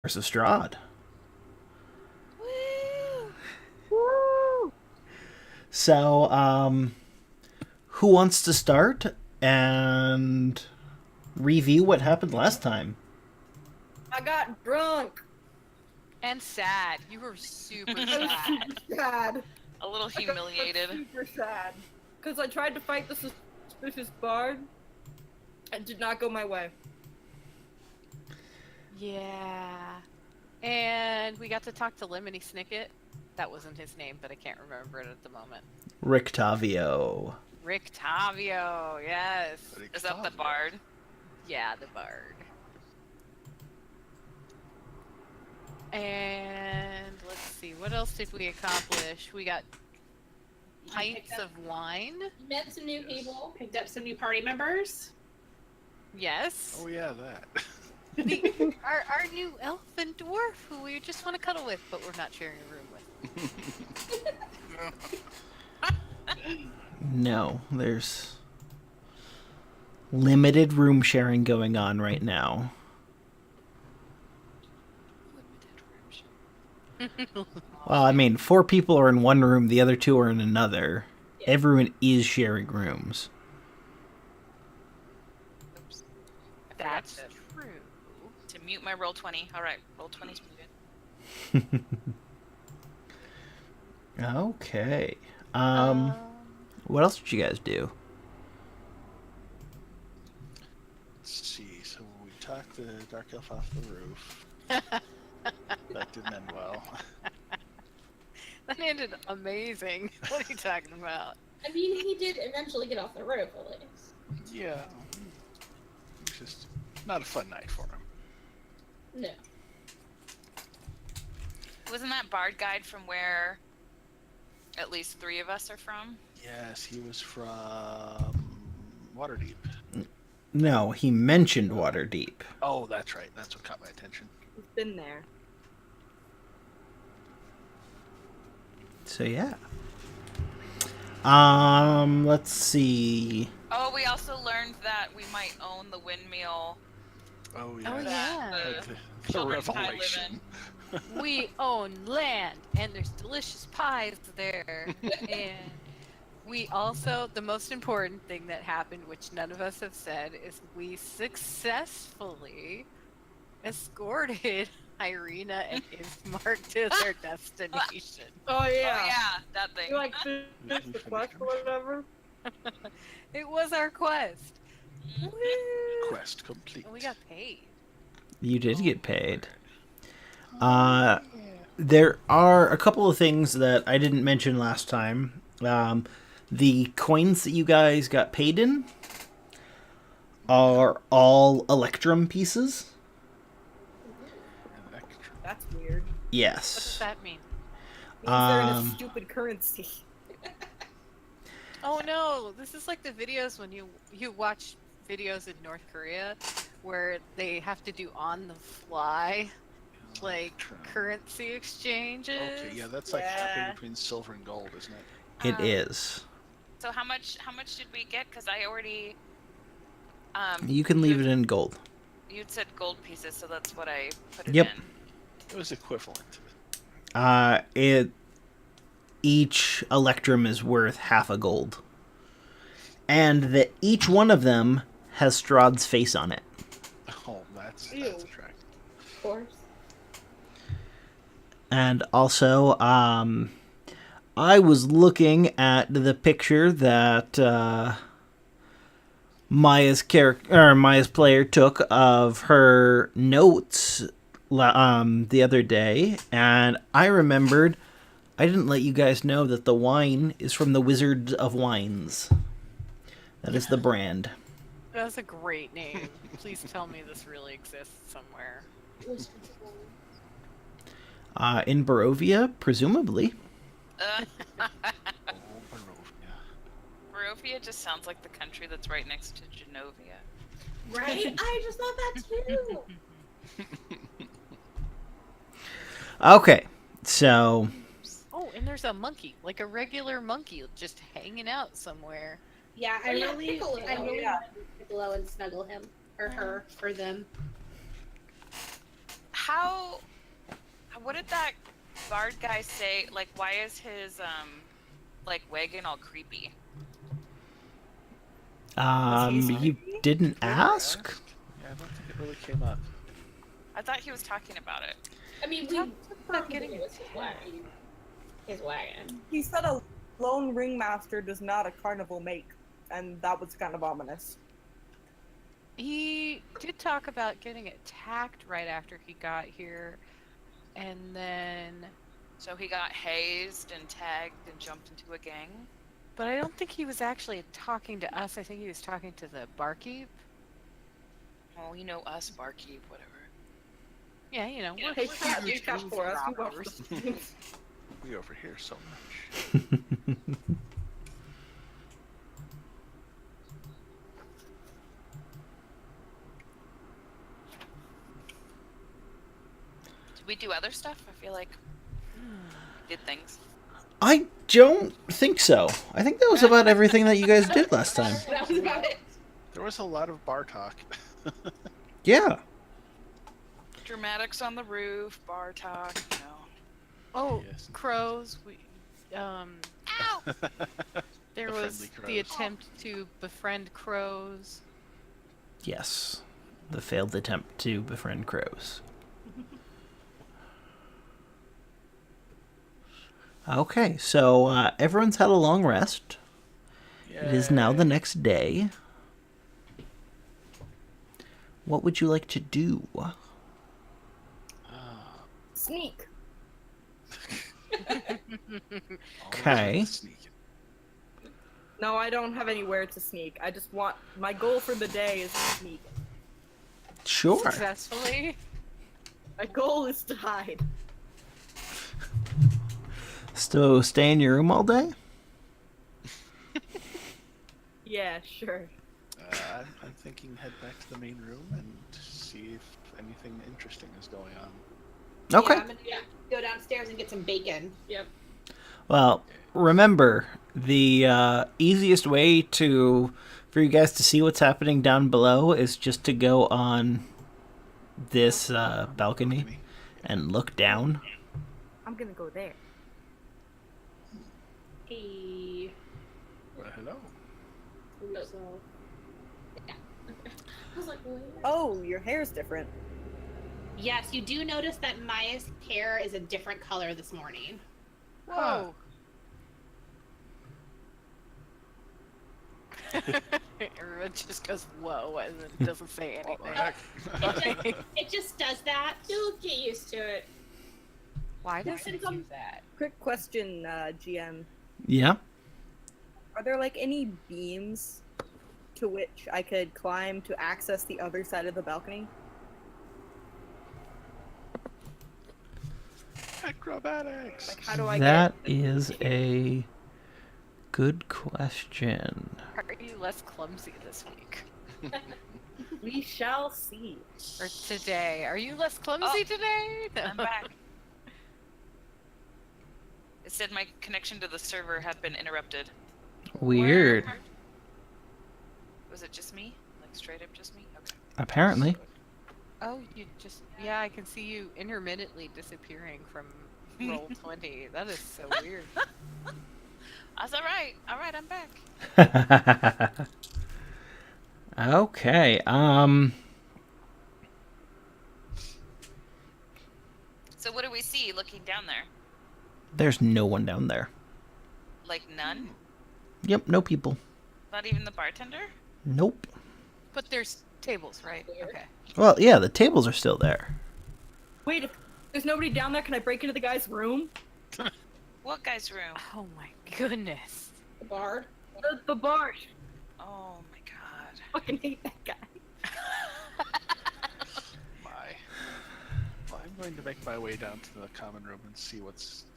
versus Strahd. Woo! Woo! So, who wants to start and review what happened last time? I got drunk. And sad. You were super I sad. was sad. A little I got humiliated. super sad. Because I tried to fight the suspicious bard. And did not go my way. Yeah. And we got to talk to Lemony Snicket. That wasn't his name, but I can't remember it at the moment. Rictavio. Rictavio, yes. Is that the bard? Yeah, the bard. And let's see, what else did we accomplish? We got pints of wine. Met some new people, picked up some new party members. Yes. Oh yeah, that. Our new elf and dwarf who we just want to cuddle with, but we're not sharing a room with. No, there's limited room sharing going on right now. Well, I mean, 4 people are in one room, the other 2 are in another. Yeah. Everyone is sharing rooms. Oops. That's I forgot true. to mute my roll 20. Alright, roll 20's muted. Okay. What else did you guys do? Let's see. So we talked the dark elf off the roof. That didn't end well. That ended amazing. What are you talking about? I mean, he did eventually get off the roof, at least. Yeah. It was just not a fun night for him. No. Wasn't that bard guide from where at least 3 of us are from? Yes, he was from Waterdeep. No, he mentioned Waterdeep. Oh, that's right. That's what caught my attention. He's been there. So yeah. Let's see. Oh, we also learned that we might own the windmill Oh yeah. Oh, that yeah. the The children's pie live revelation. in. We own land, and there's delicious pies there. And we also, the most important thing that happened, which none of us have said, is we successfully escorted Irina and Ismark to their destination. Oh yeah. Oh yeah, that thing. You like finished the quest or whatever? It was our quest. Mhm. Woo! Quest complete. And we got paid. You did get paid. There are a couple of things that I didn't mention last time. The coins that you guys got paid in are all Electrum pieces. That's weird. What does Yes. that mean? Means they're in a Um, stupid currency. Oh no, this is like the videos when you watch videos in North Korea where they have to do on the fly like currency exchanges. Okay, yeah, that's like Yeah. happening between silver and gold, isn't it? It is. So how much did we get? Because I already You can leave it in gold. you'd said gold pieces, so that's what I put it Yep. in. It was equivalent. Each Electrum is worth half a gold. And that each one of them has Strahd's face on it. Oh, that's Ew. attractive. Of course. And also, I was looking at the picture that Maya's player took of her notes the other day, and I remembered I didn't let you guys know that the wine is from the Wizard of Wines. That is the brand. That's a great name. Please tell me this really exists somewhere. In Barovia, presumably. Uh, Oh, Barovia. Barovia just sounds like the country that's right next to Genovia. Right? I just thought that too. Okay, so Oh, and there's a monkey, like a regular monkey, just hanging out somewhere. Yeah, I Oh, yeah, really Piccolo. wanted Yeah. to Piccolo and snuggle him or her or them. How? What did that bard guy say? Like, why is his like wagon all creepy? You didn't ask? Yeah, I don't think it really came up. I thought he was talking about it. I mean, we Talked about probably getting it was his wagon. His wagon. He said a lone ringmaster does not a carnival make, and that was kind of ominous. He did talk about getting attacked right after he got here, and then. So he got hazed and tagged and jumped into a gang. But I don't think he was actually talking to us. I think he was talking to the barkeep. Oh, you know us, barkeep, whatever. Yeah, you know. Hey, chat, you chat for us. We watch robbers. the We overhear so much. Did we do other stuff? I feel like we did things. I don't think so. I think that was about everything that you guys did last time. That was about it. There was a lot of bar talk. Yeah. Dramatics on the roof, bar talk, you know. Oh, Yes. crows. Ow! There The was friendly the crows. attempt to befriend crows. Yes. The failed attempt to befriend crows. Okay, so everyone's had a long rest. It is now the next day. What would you like to do? Sneak. Okay. No, I don't have anywhere to sneak. I just want my goal for the day is to sneak. Sure. Successfully. My goal is to hide. So stay in your room all day? Yeah, sure. I'm thinking head back to the main room and see if anything interesting is going on. Okay. Yeah, I'm gonna go downstairs and get some bacon. Yep. Well, remember, the easiest way for you guys to see what's happening down below is just to go on this balcony and look down. I'm gonna go there. Hey. Well, hello. So, yeah. I was like, wait. Oh, your hair's different. Yes, you do notice that Maya's hair is a different color this morning. Whoa. Everyone just goes, whoa, and then doesn't say anything. It just does that. You'll get used to it. Why does it Since do I'm- that? Quick question, GM. Yeah. Are there like any beams to which I could climb to access the other side of the balcony? Acrobatics. Like, how do I That is a good question. Are you less clumsy this week? get? We shall see. Or today? Are you less clumsy Oh, today? I'm back. It said my connection to the server had been interrupted. Weird. Was it just me? Like straight up just me? Okay. Apparently. Oh, you just, yeah, I can see you intermittently disappearing from roll 20. That is so weird. That's alright. Alright, I'm back. Okay. So what do we see looking down there? There's no one down there. Like none? Yep, no people. Not even the bartender? Nope. But there's tables, right? Okay. Well, yeah, the tables are still there. Wait, if there's nobody down there, can I break into the guy's room? What guy's room? Oh my goodness. The bard. The bar. Oh my god. Fucking hate that guy. Well, I'm going to make my way down to the common room and see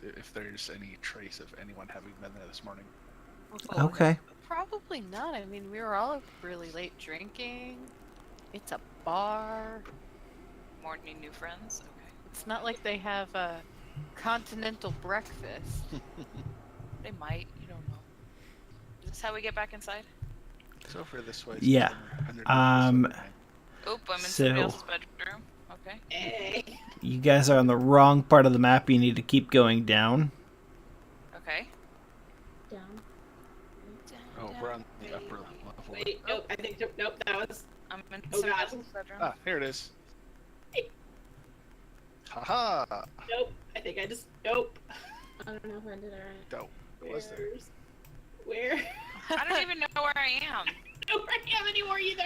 if there's any trace of anyone having been there this morning. Okay. Probably not. I mean, we were all up really late drinking. It's a bar. Morning new friends? Okay. It's not like they have a continental breakfast. They might. You don't know. Is this how we get back inside? So for this way. Yeah. Underneath Um, the sort of thing. Oop, I'm in So- somebody else's bedroom. Okay. Hey. You guys are on the wrong part of the map. You need to keep going down. Okay. Down. Oh, we're on the upper level. Wait, nope, I think, nope, that was, I'm in Oh, someone God. else's bedroom. Ah, here it is. Haha! nope, I think I just, nope. I don't know if I did it right. Dope. Was there? Where? I don't even know where I am. I don't have anymore either.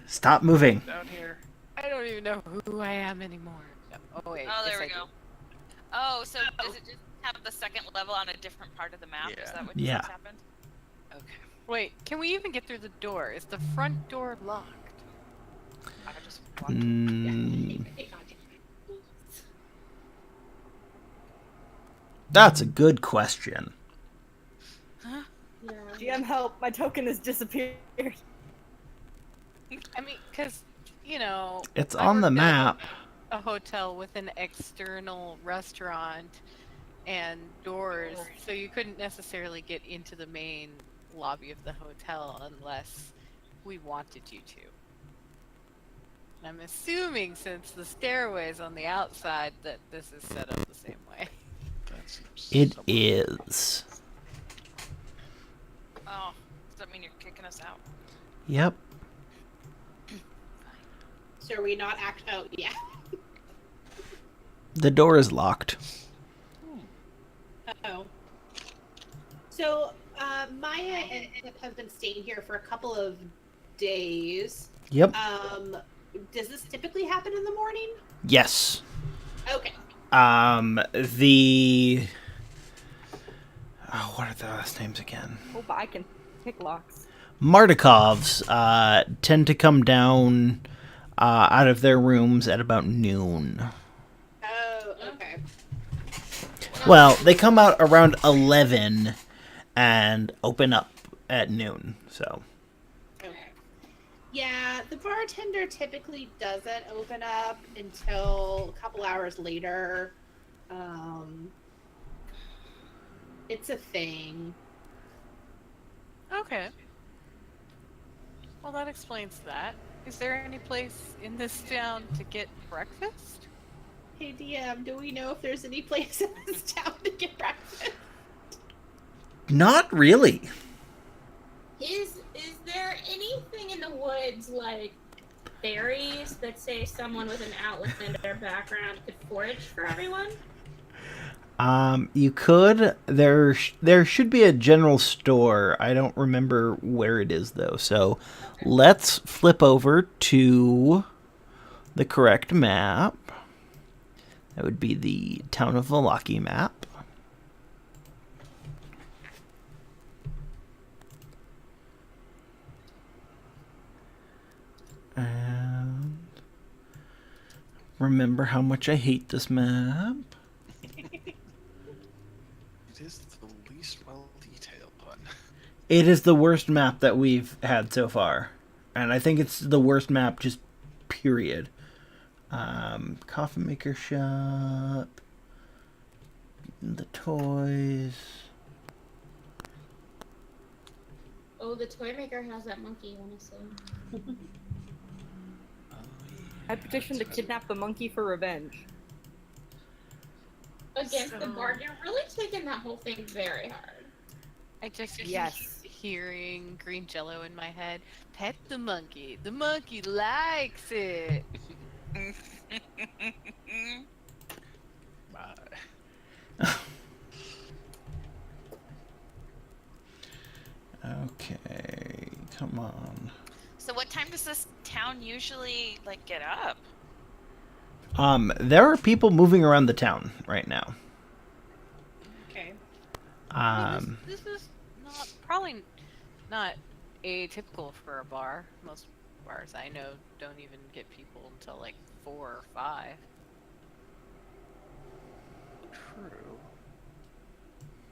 Stop moving. Down here. I don't even know who I am anymore. No. Oh wait. Oh, there yes, we I go. Oh, so does it just have the second level on a different part of the map? Is Yeah. that what Yeah. just happened? Okay. do. Wait, can we even get through the door? Is the front door locked? I just walked. Mm, Yeah. that's a good question. GM help! My token has disappeared. I mean, because, you know... It's I on the worked at map. A hotel with an external restaurant and doors, so you couldn't necessarily get into the main lobby of the hotel unless we wanted you to. I'm assuming since the stairway's on the outside that this is set up the same way. That seems It somewhat- is. Oh, does that mean you're kicking us out? Yep. So are we not oh, yeah. The door is locked. Oh. So, Maya and Pip have been staying here for a couple of days. Yep. Does this typically happen in the morning? Yes. Okay. The... Oh, what are the last names again? Oh, but I can pick locks. Mardikovs tend to come down out of their rooms at about noon. Oh, okay. Well, they come out around 11 and open up at noon, so... Okay. Yeah, the bartender typically doesn't open up until a couple hours later. It's a thing. Okay. Well, that explains that. Is there any place in this town to get breakfast? Hey DM, do we know if there's any place in this town to get breakfast? Not really. Is there anything in the woods like berries that say someone with an Outlander background could forage for everyone? You could. There should be a general store. I don't remember where it is, though. So let's flip over to the correct map. That would be the Town of Vallaki map. And remember how much I hate this map. It is the least well detailed one. It is the worst map that we've had so far. And I think it's the worst map, just period. Coffin maker shop. The toys. Oh, the toy maker has that monkey, honestly. I petitioned to kidnap the monkey for revenge. Against the bard, you're really taking that whole thing very hard. I just Yes. keep hearing green jello in my head. Pet the monkey. The monkey likes it. Bye. Okay, come on. So what time does this town usually like get up? There are people moving around the town right now. Okay. This is probably not atypical for a bar. Most bars I know don't even get people until like 4 or 5. True.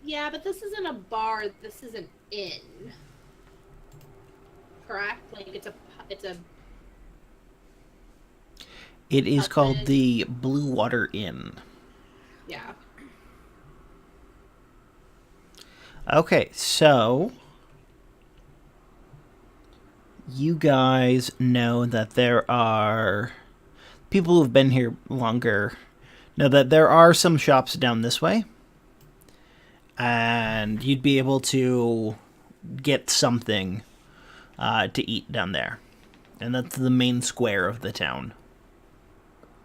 Yeah, but this isn't a bar. This is an inn. Correct? Like it's a It is called Hudson. the Blue Water Inn. yeah. Okay, so you guys know that people who've been here longer know that there are some shops down this way, and you'd be able to get something to eat down there. And that's the main square of the town.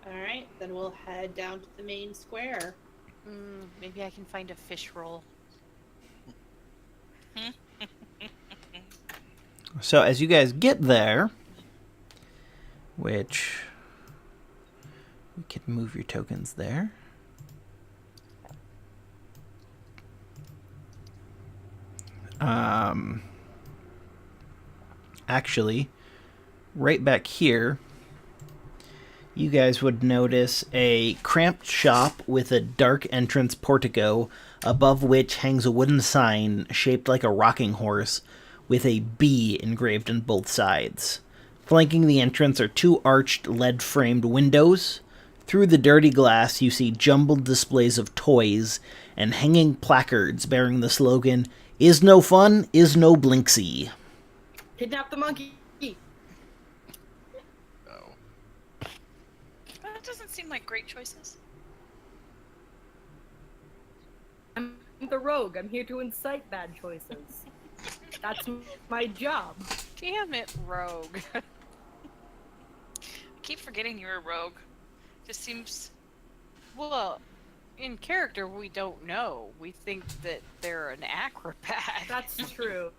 Alright, then we'll head down to the main square. Maybe I can find a fish roll. So as you guys get there, which we can move your tokens there. Actually, right back here, you guys would notice a cramped shop with a dark entrance portico, above which hangs a wooden sign shaped like a rocking horse with a B engraved on both sides. Flanking the entrance are two arched lead-framed windows. Through the dirty glass, you see jumbled displays of toys and hanging placards bearing the slogan, "Is no fun, is no Blinksy." Kidnap the monkey. Oh. That doesn't seem like great choices. I'm the rogue. I'm here to incite bad choices. That's my job. Damn it, rogue. I keep forgetting you're a rogue. Just seems. Well, in character, we don't know. We think that they're an acrobat. That's true.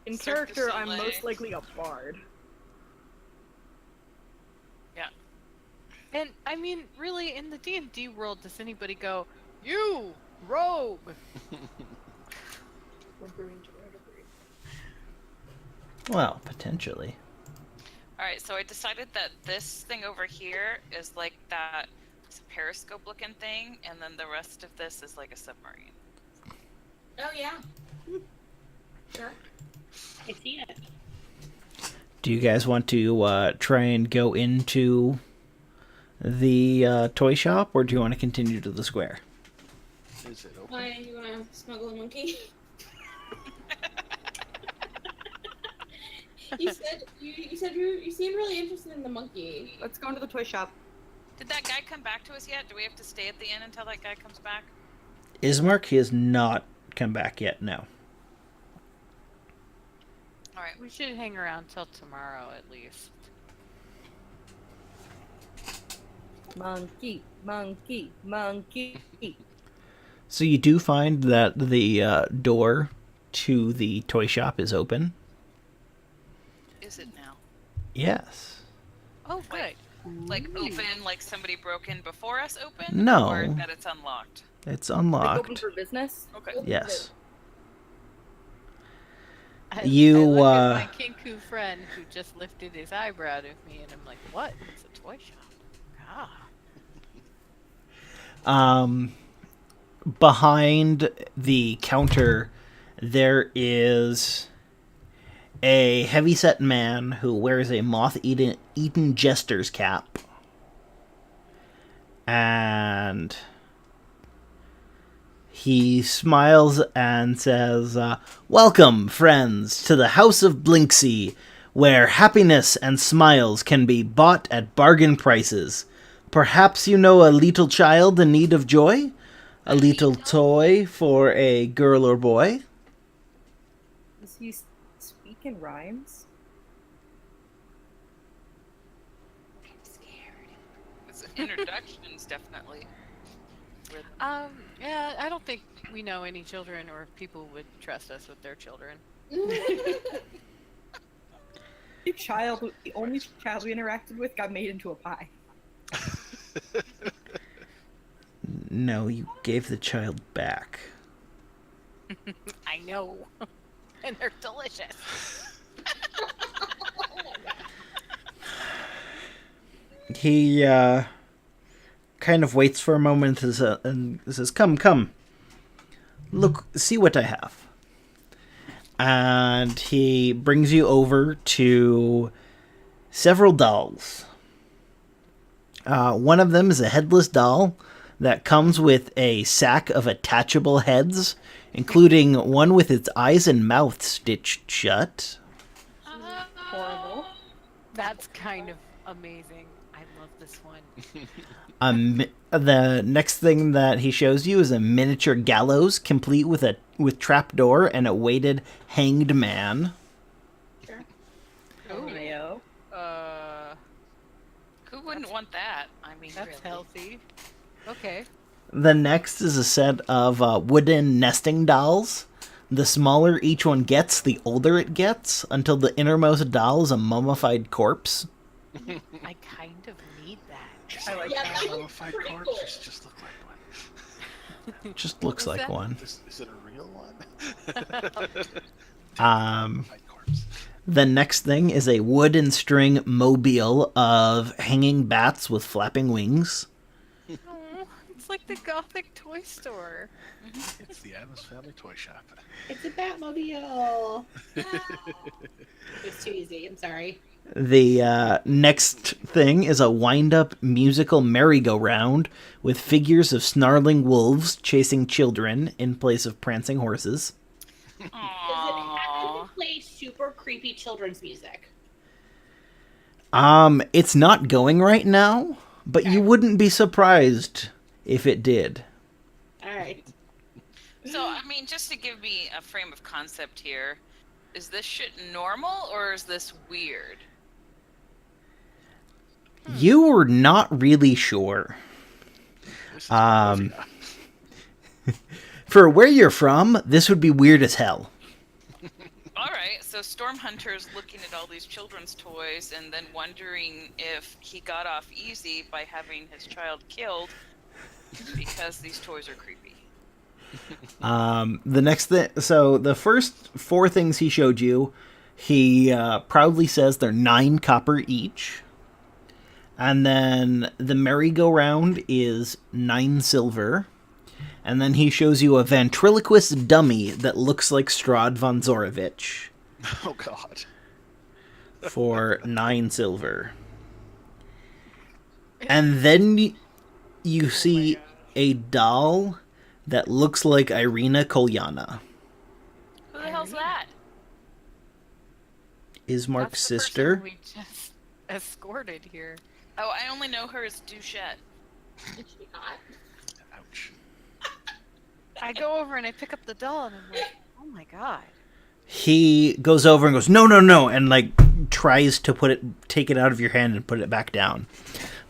In Cirque du character, I'm Soleil. most likely a bard. Yeah. And, I mean, really, in the D&D world, does anybody go, "You, rogue"? Well, potentially. Alright, so I decided that this thing over here is like that periscope looking thing, and then the rest of this is like a submarine. Oh yeah. Sure. I see it. Do you guys want to try and go into the toy shop, or do you want to continue to the square? Is it open? Why you wanna smuggle a monkey? you said you seem really interested in the monkey. Let's go into the toy shop. Did that guy come back to us yet? Do we have to stay at the inn until that guy comes back? Ismark, he has not come back yet, no. Alright. We should hang around till tomorrow, at least. Monkey, monkey, monkey. So you do find that the door to the toy shop is open? Is it now? Yes. Oh, good. Like open, like somebody broke in before us open? No. Or that it's unlocked? It's Like open unlocked. for business? Okay. Yes. I You, look at my Kinku friend who just lifted his eyebrow at me, and I'm like, "What? It's a toy shop." Ah. Behind the counter, there is a heavyset man who wears a moth-eaten jester's cap. And he smiles and says, "Welcome, friends, to the House of Blinksy, where happiness and smiles can be bought at bargain prices. Perhaps you know a little child in need of joy? A little toy for a girl or boy?" Does he speak in rhymes? I'm scared. It's introductions, definitely. With Yeah, I don't think we know any children or people would trust us with their children. The only child we interacted with got made into a pie. No, you gave the child back. I know. And they're delicious. He kind of waits for a moment and says, Come. Look, see what I have." And he brings you over to several dolls. One of them is a headless doll that comes with a sack of attachable heads, including one with its eyes and mouth stitched shut. Horrible. That's kind of amazing. I love this one. The next thing that he shows you is a miniature gallows, complete with trapdoor and a weighted hanged man. Sure. Ooh. Mayo. Who wouldn't want that? I mean, That's really. healthy. Okay. The next is a set of wooden nesting dolls. The smaller each one gets, the older it gets, until the innermost doll is a mummified corpse. I kind of need that. I like Yeah, that. that looks Mummified pretty corpse cool. just look like one. Just looks was like that? one. Is it a real one? Um, Mummified corpse. the next thing is a wood and string mobile of hanging bats with flapping wings. Oh, it's like the Gothic toy store. It's the Addams Family Toy Shop. It's a Batmobile. It was too easy. I'm sorry. The next thing is a wind-up musical merry-go-round with figures of snarling wolves chasing children in place of prancing horses. Does it happen Aww. to play super creepy children's music? It's not going right now, but you Okay. wouldn't be surprised if it did. All right. So, I mean, just to give me a frame of concept here, is this shit normal or is this weird? You were not really sure. This is Um, Barovia. For where you're from, this would be weird as hell. Alright, so Storm Hunter's looking at all these children's toys and then wondering if he got off easy by having his child killed because these toys are creepy. The next thing, so the first 4 things he showed you, he proudly says they're 9 copper each. And then the merry-go-round is 9 silver. And then he shows you a ventriloquist dummy that looks like Strahd von Zorovich Oh god. for 9 silver. And then you see a doll that looks like Irina Kolyana, Who the hell's that? Ismark's That's the person sister. we just escorted here. Oh, I only know her as Duchette. Did she not? Ouch. I go over and I pick up the doll and I'm like, oh my god. He goes over and goes, no, no, no, and like tries to take it out of your hand and put it back down.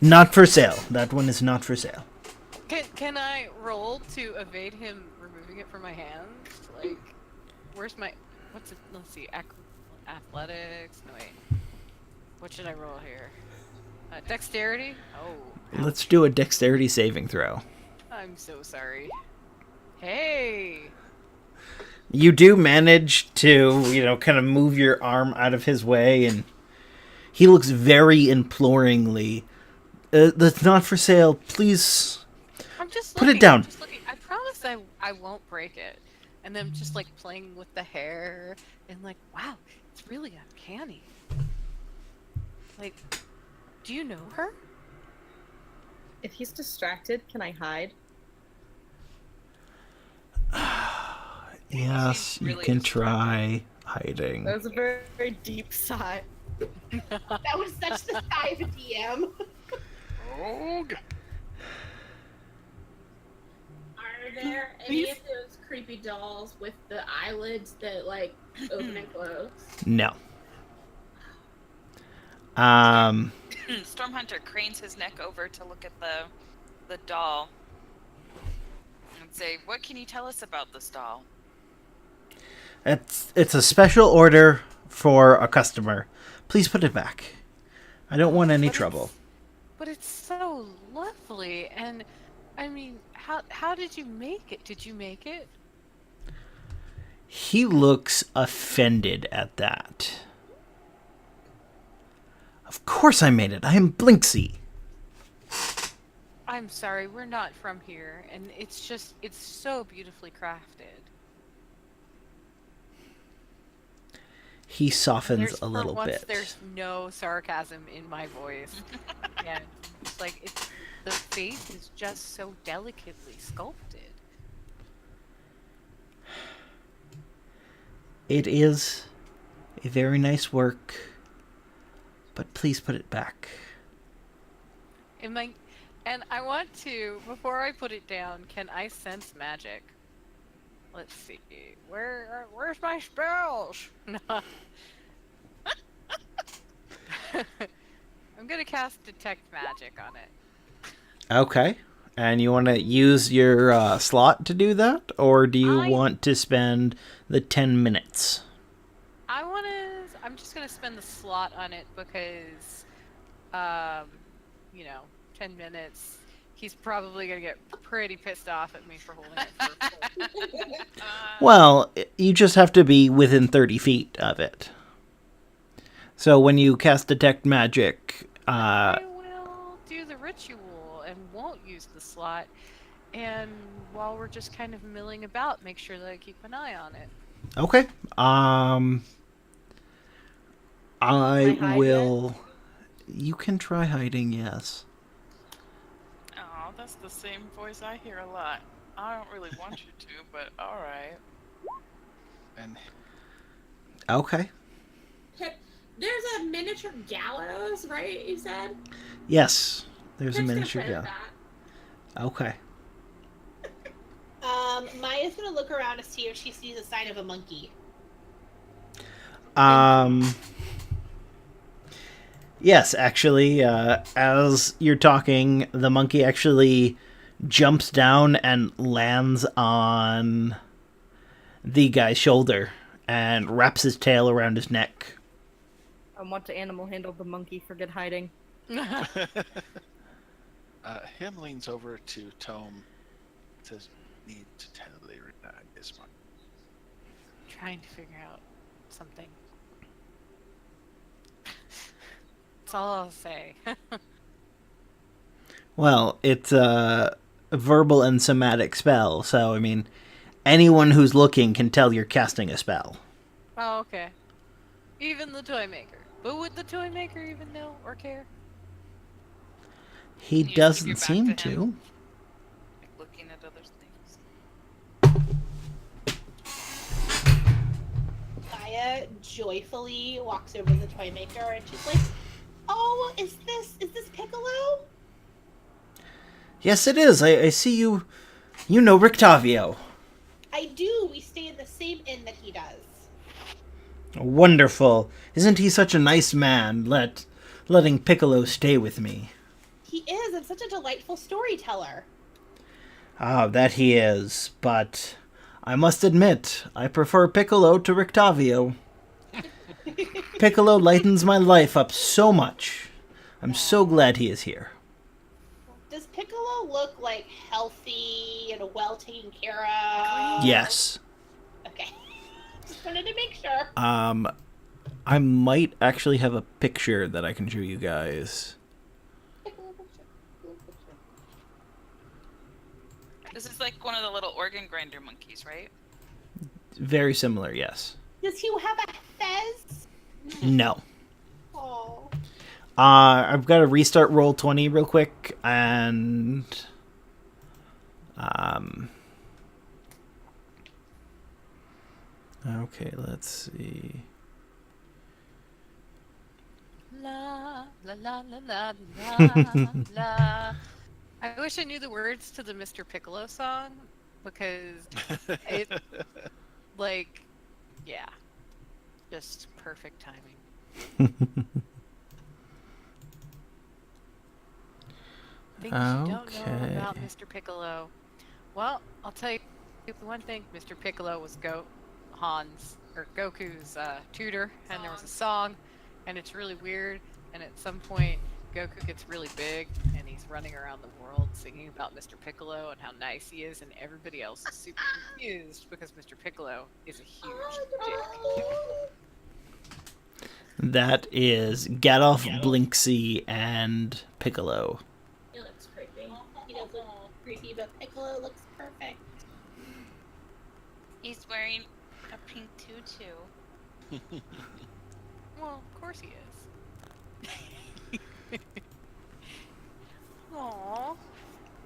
Not for sale. That one is not for sale. Can I roll to evade him removing it from my hands? Like, where's my, what's it, let's see, athletics, no wait. What should I roll here? Dexterity? Oh, Let's do a dexterity saving throw. I'm so sorry. Hey! You do manage to, kind of move your arm out of his way, and he looks very imploringly. That's not for sale. Please. I'm just Put it looking, down. I'm just looking. I promise I won't break it. And then just like playing with the hair and like, wow, it's really uncanny. Like, do you know her? If he's distracted, can I hide? Yes, you really can distracted. try hiding. That was a very, very deep sigh. That was such the sigh of a DM. Rogue. Are there any of those creepy dolls with the eyelids that like open and close? No. Storm Hunter cranes his neck over to look at the doll and say, "What can you tell us about this doll?" It's a special order for a customer. Please put it back. I don't want any trouble. But it's so lovely, and I mean, how did you make it? Did you make it? He looks offended at that. Of course I made it. I am Blinksy. I'm sorry, we're not from here, and it's so beautifully crafted. He softens There's, a little for once, bit. There's no sarcasm in my voice. Yeah, it's like the face is just so delicately sculpted. It is a very nice work, but please put it back. And I want to, before I put it down, can I sense magic? Let's see. Where's my spells? I'm gonna cast detect magic on it. Okay. And you want to use your slot to do that? Or do you want to spend the 10 minutes? I'm just gonna spend the slot on it because, 10 minutes. He's probably gonna get pretty pissed off at me for holding it for. Well, you just have to be within 30 feet of it. So when you cast Detect Magic... I will do the ritual and won't use the slot. And while we're just kind of milling about, make sure that I keep an eye on it. Okay. I hide will... You can try hiding, yes. Oh, that's the same voice I hear a lot. I don't really want you to, but alright. And Okay. There's a miniature gallows, right? You said. Yes. There's a Let's go miniature play with gal. that. Okay. Maya's gonna look around to see if she sees a sign of a monkey. Yes, actually, as you're talking, the monkey actually jumps down and lands on the guy's shoulder and wraps his tail around his neck. I want to animal handle the monkey for good hiding. him leans over to Tome. Says, "Need to tell Ismark." Trying to figure out something. That's all I'll say. Well, it's a verbal and somatic spell, so, I mean, anyone who's looking can tell you're casting a spell. Oh, okay. Even the toy maker. But would the toy maker even know or care? He Can you doesn't give it back seem to to. him? Like looking at other things. Maya joyfully walks over to the toy maker and she's like, "Oh, is this Piccolo?" Yes, it is. I see you. You know Rictavio. I do. We stay in the same inn that he does. Wonderful. Isn't he such a nice man? Letting Piccolo stay with me. He is, and such a delightful storyteller. Ah, that he is. But I must admit, I prefer Piccolo to Rictavio. Piccolo lightens my life up so much. I'm so glad he is here. Does Piccolo look like healthy and well taken care of? Yes. Okay. Just wanted to make sure. I might actually have a picture that I can show you guys. This is like one of the little organ grinder monkeys, right? Very similar, yes. Does he have a fez? No. Oh. I've got to restart Roll20 real quick, and... Okay, let's see. La la la la la la. I wish I knew the words to the Mr. Piccolo song because it, like, yeah, just perfect timing. Things you don't know Okay. about Mr. Piccolo. Well, I'll tell you one thing: Mr. Piccolo was Goku's tutor, and there was a song, and it's really weird. And at some point, Goku gets really big, and he's running around the world singing about Mr. Piccolo and how nice he is, and everybody else is super confused because Mr. Piccolo is a huge dick. That is Gadolf, Blinksy, and Piccolo. It looks creepy. He does look creepy, but Piccolo looks perfect. He's wearing a pink tutu. Well, of course he is. Aww.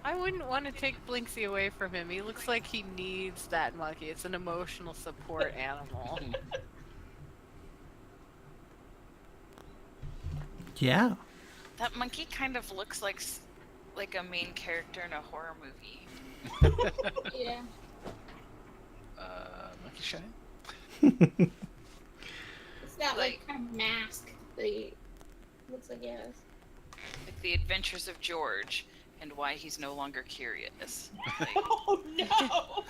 I wouldn't want to take Blinksy away from him. He looks like he needs that monkey. It's an emotional support animal. Yeah. That monkey kind of looks like like a main character in a horror movie. Yeah. Monkey Shine? It's got like a mask that he looks like he has. Like The Adventures of George and why he's no longer curious. Like, Oh no!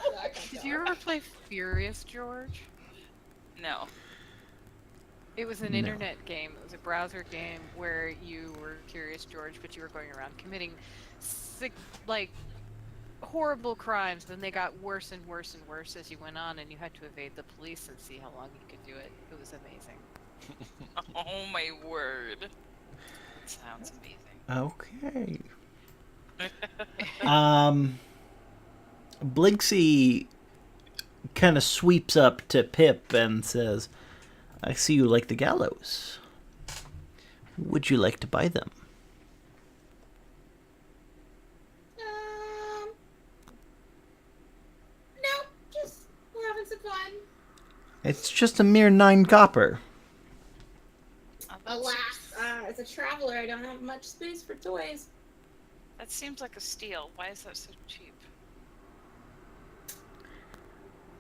Did you ever play Furious George? no. It was an No. internet game. It was a browser game where you were Curious George, but you were going around committing like horrible crimes. Then they got worse and worse and worse as you went on, and you had to evade the police and see how long you could do it. It was amazing. Oh my word. That sounds amazing. Okay. Blinksy kind of sweeps up to Pip and says, I see you like the gallows. Would you like to buy them? No, just we're having some fun. It's just a mere 9 copper. Alas, as a traveler, I don't have much space for toys. That seems like a steal. Why is that so cheap?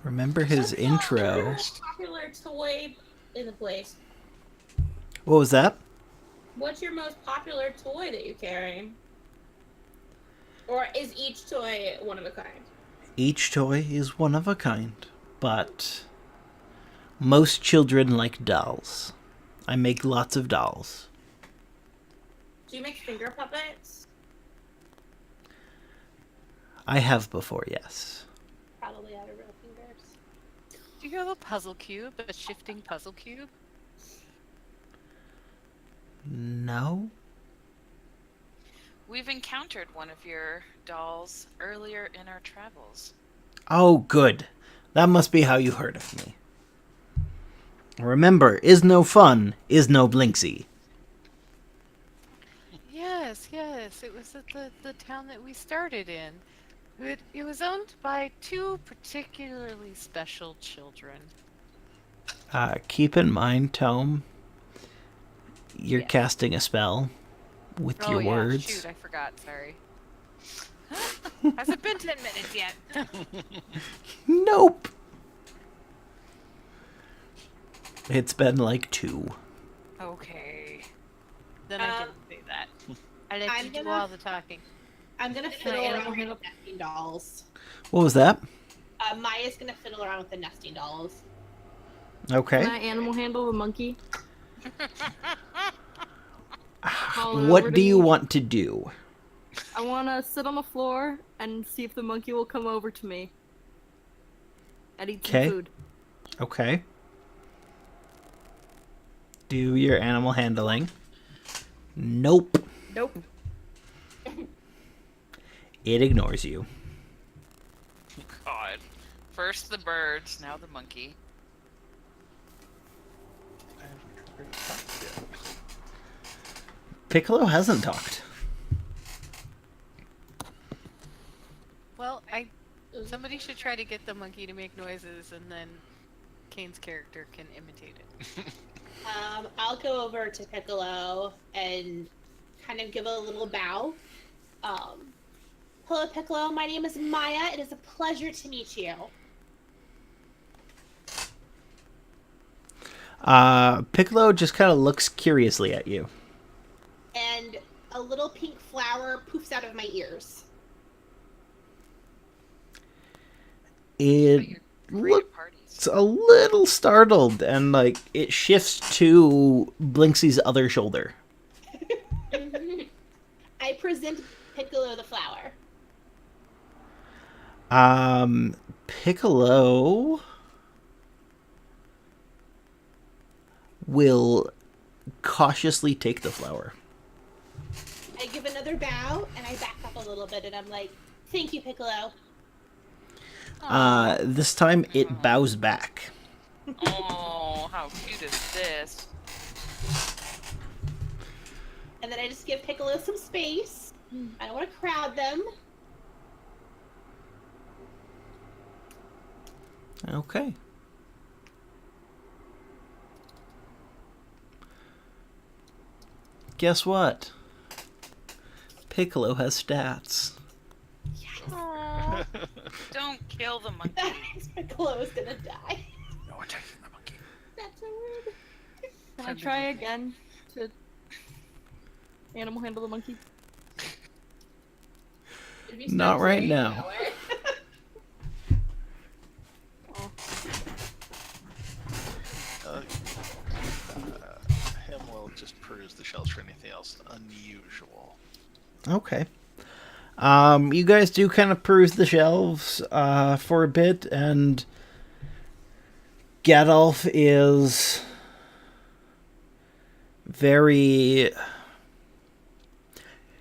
Remember his intro. Most popular toy in the place. What was that? What's your most popular toy that you carry? Or is each toy one of a kind? Each toy is one of a kind, but most children like dolls. I make lots of dolls. Do you make finger puppets? I have before, yes. Probably out of real fingers. Do you have a puzzle cube, a shifting puzzle cube? No? We've encountered one of your dolls earlier in our travels. Oh, good. That must be how you heard of me. Remember, is no fun, is no Blinksy. Yes, yes. It was at the town that we started in. It was owned by 2 particularly special children. Keep in mind, Tome, you're Yes. casting a spell with Oh your yeah, words. shoot, I forgot. Sorry. Hasn't been 10 minutes yet. Nope. It's been like 2. Okay. Then I didn't say that. I let I'm you do gonna- all the talking. I'm gonna fiddle around with the nesting dolls. What was that? Maya's gonna fiddle around with the nesting dolls. Okay. Can I animal handle the monkey? Call it What over to do you me. want to do? I want to sit on the floor and see if the monkey will come over to me and eat Okay. some food. Okay. Do your animal handling. Nope. Nope. It ignores you. God. First the birds, now the monkey. I haven't heard it talk yet. Piccolo hasn't talked. Well, somebody should try to get the monkey to make noises, and then Kane's character can imitate it. I'll go over to Piccolo and kind of give a little bow. Hello, Piccolo. My name is Maya. It is a pleasure to meet you. Piccolo just kind of looks curiously at you. And a little pink flower poofs out of my ears. It But you're great at parties. looks a little startled, and like it shifts to Blinksy's other shoulder. I present Piccolo the flower. Piccolo will cautiously take the flower. I give another bow and I back up a little bit and I'm like, thank you, Piccolo. This time it bows back. Oh, how cute is this? And then I just give Piccolo some space. I don't want to crowd them. Okay. Guess what? Piccolo has stats. Aw. Don't kill the monkey. That means Piccolo is gonna die. No attacking the monkey. That's so rude. Can I try again to animal handle the monkey? If you Not stop right saying now. that way. Him will just peruse the shells for anything else unusual. Okay. You guys do kind of peruse the shelves for a bit, and Gadolf is very...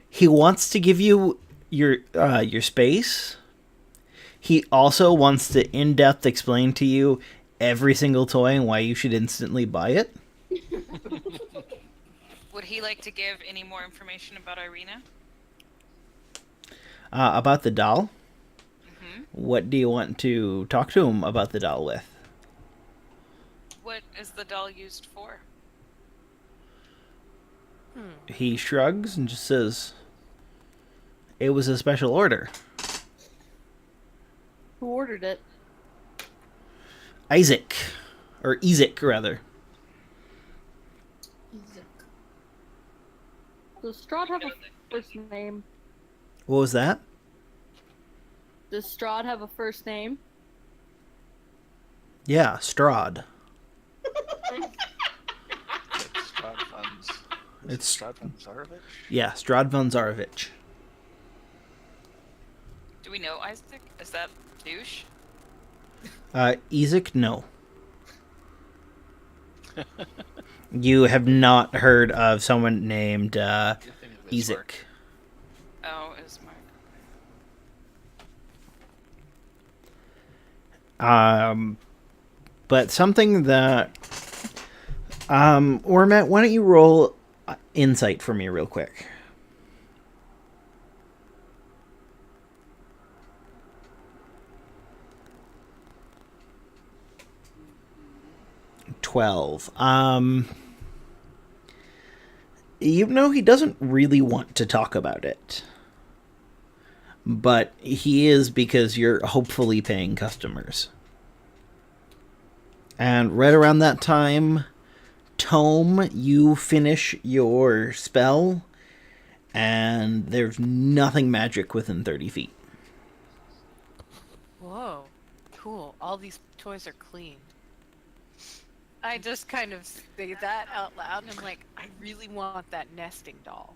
He wants to give you your space. He also wants to in-depth explain to you every single toy and why you should instantly buy it. Would he like to give any more information about Irina? About the doll. Mm-hmm. What do you want to talk to him about the doll with? What is the doll used for? He shrugs and just says, "It was a special order." Who ordered it? Isaac. Or Ezek, rather. Does Strahd have a first name? What was that? Does Strahd have a first name? Yeah, Strahd. It's Strahd Funds. It's- Strahd von Zarovich? Yeah, Strahd von Zarovich. Do we know Isaac? Is that douche? Ezek, no. You have not heard of someone named Nothing of Ismark. Ezek. Oh, Ismark. But something that... Ormet, why don't you roll insight for me real quick? $12. You know he doesn't really want to talk about it. But he is, because you're hopefully paying customers. And right around that time, Tome, you finish your spell, and there's nothing magic within 30 feet. Whoa, cool. All these toys are clean. I just kind of say that out loud, and I'm like, I really want that nesting doll.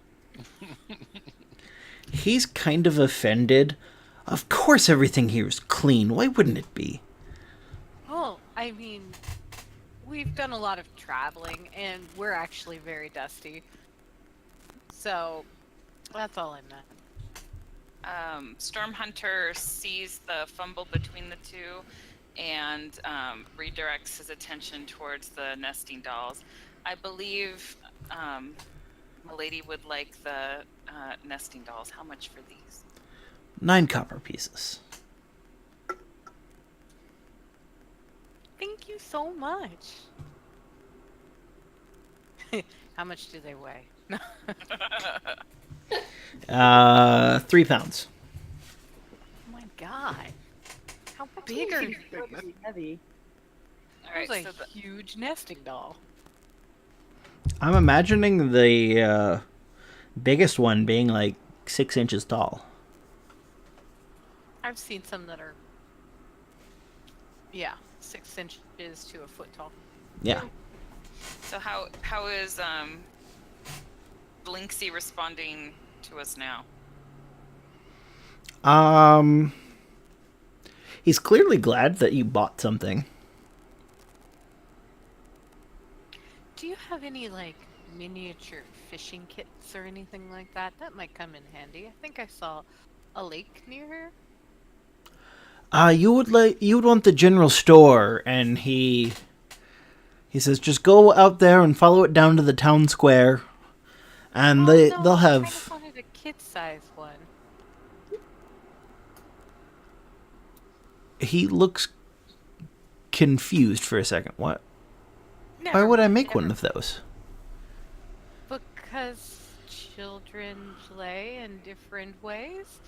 He's kind of offended. Of course everything here is clean. Why wouldn't it be? Well, I mean, we've done a lot of traveling, and we're actually very dusty. So, that's all I meant. Storm Hunter sees the fumble between the two and redirects his attention towards the nesting dolls. I believe Milady would like the nesting dolls. How much for these? 9 copper pieces. Thank you so much. How much do they weigh? 3 pounds. Oh my god. How big are you? Pretty heavy. All right, That's so a huge nesting doll. I'm imagining the biggest one being like 6 inches tall. I've seen some that are, yeah, 6 inches to a foot tall. Yeah. So how is Blinksy responding to us now? He's clearly glad that you bought something. Do you have any, like, miniature fishing kits or anything like that? That might come in handy. I think I saw a lake near here. You would want the general store, and he says, just go out there and follow it down to the town square, and No, they'll I have... kind of wanted a kid-size one. He looks confused for a second. What? Why Never would I mind, make one never of those? Because children play in different ways?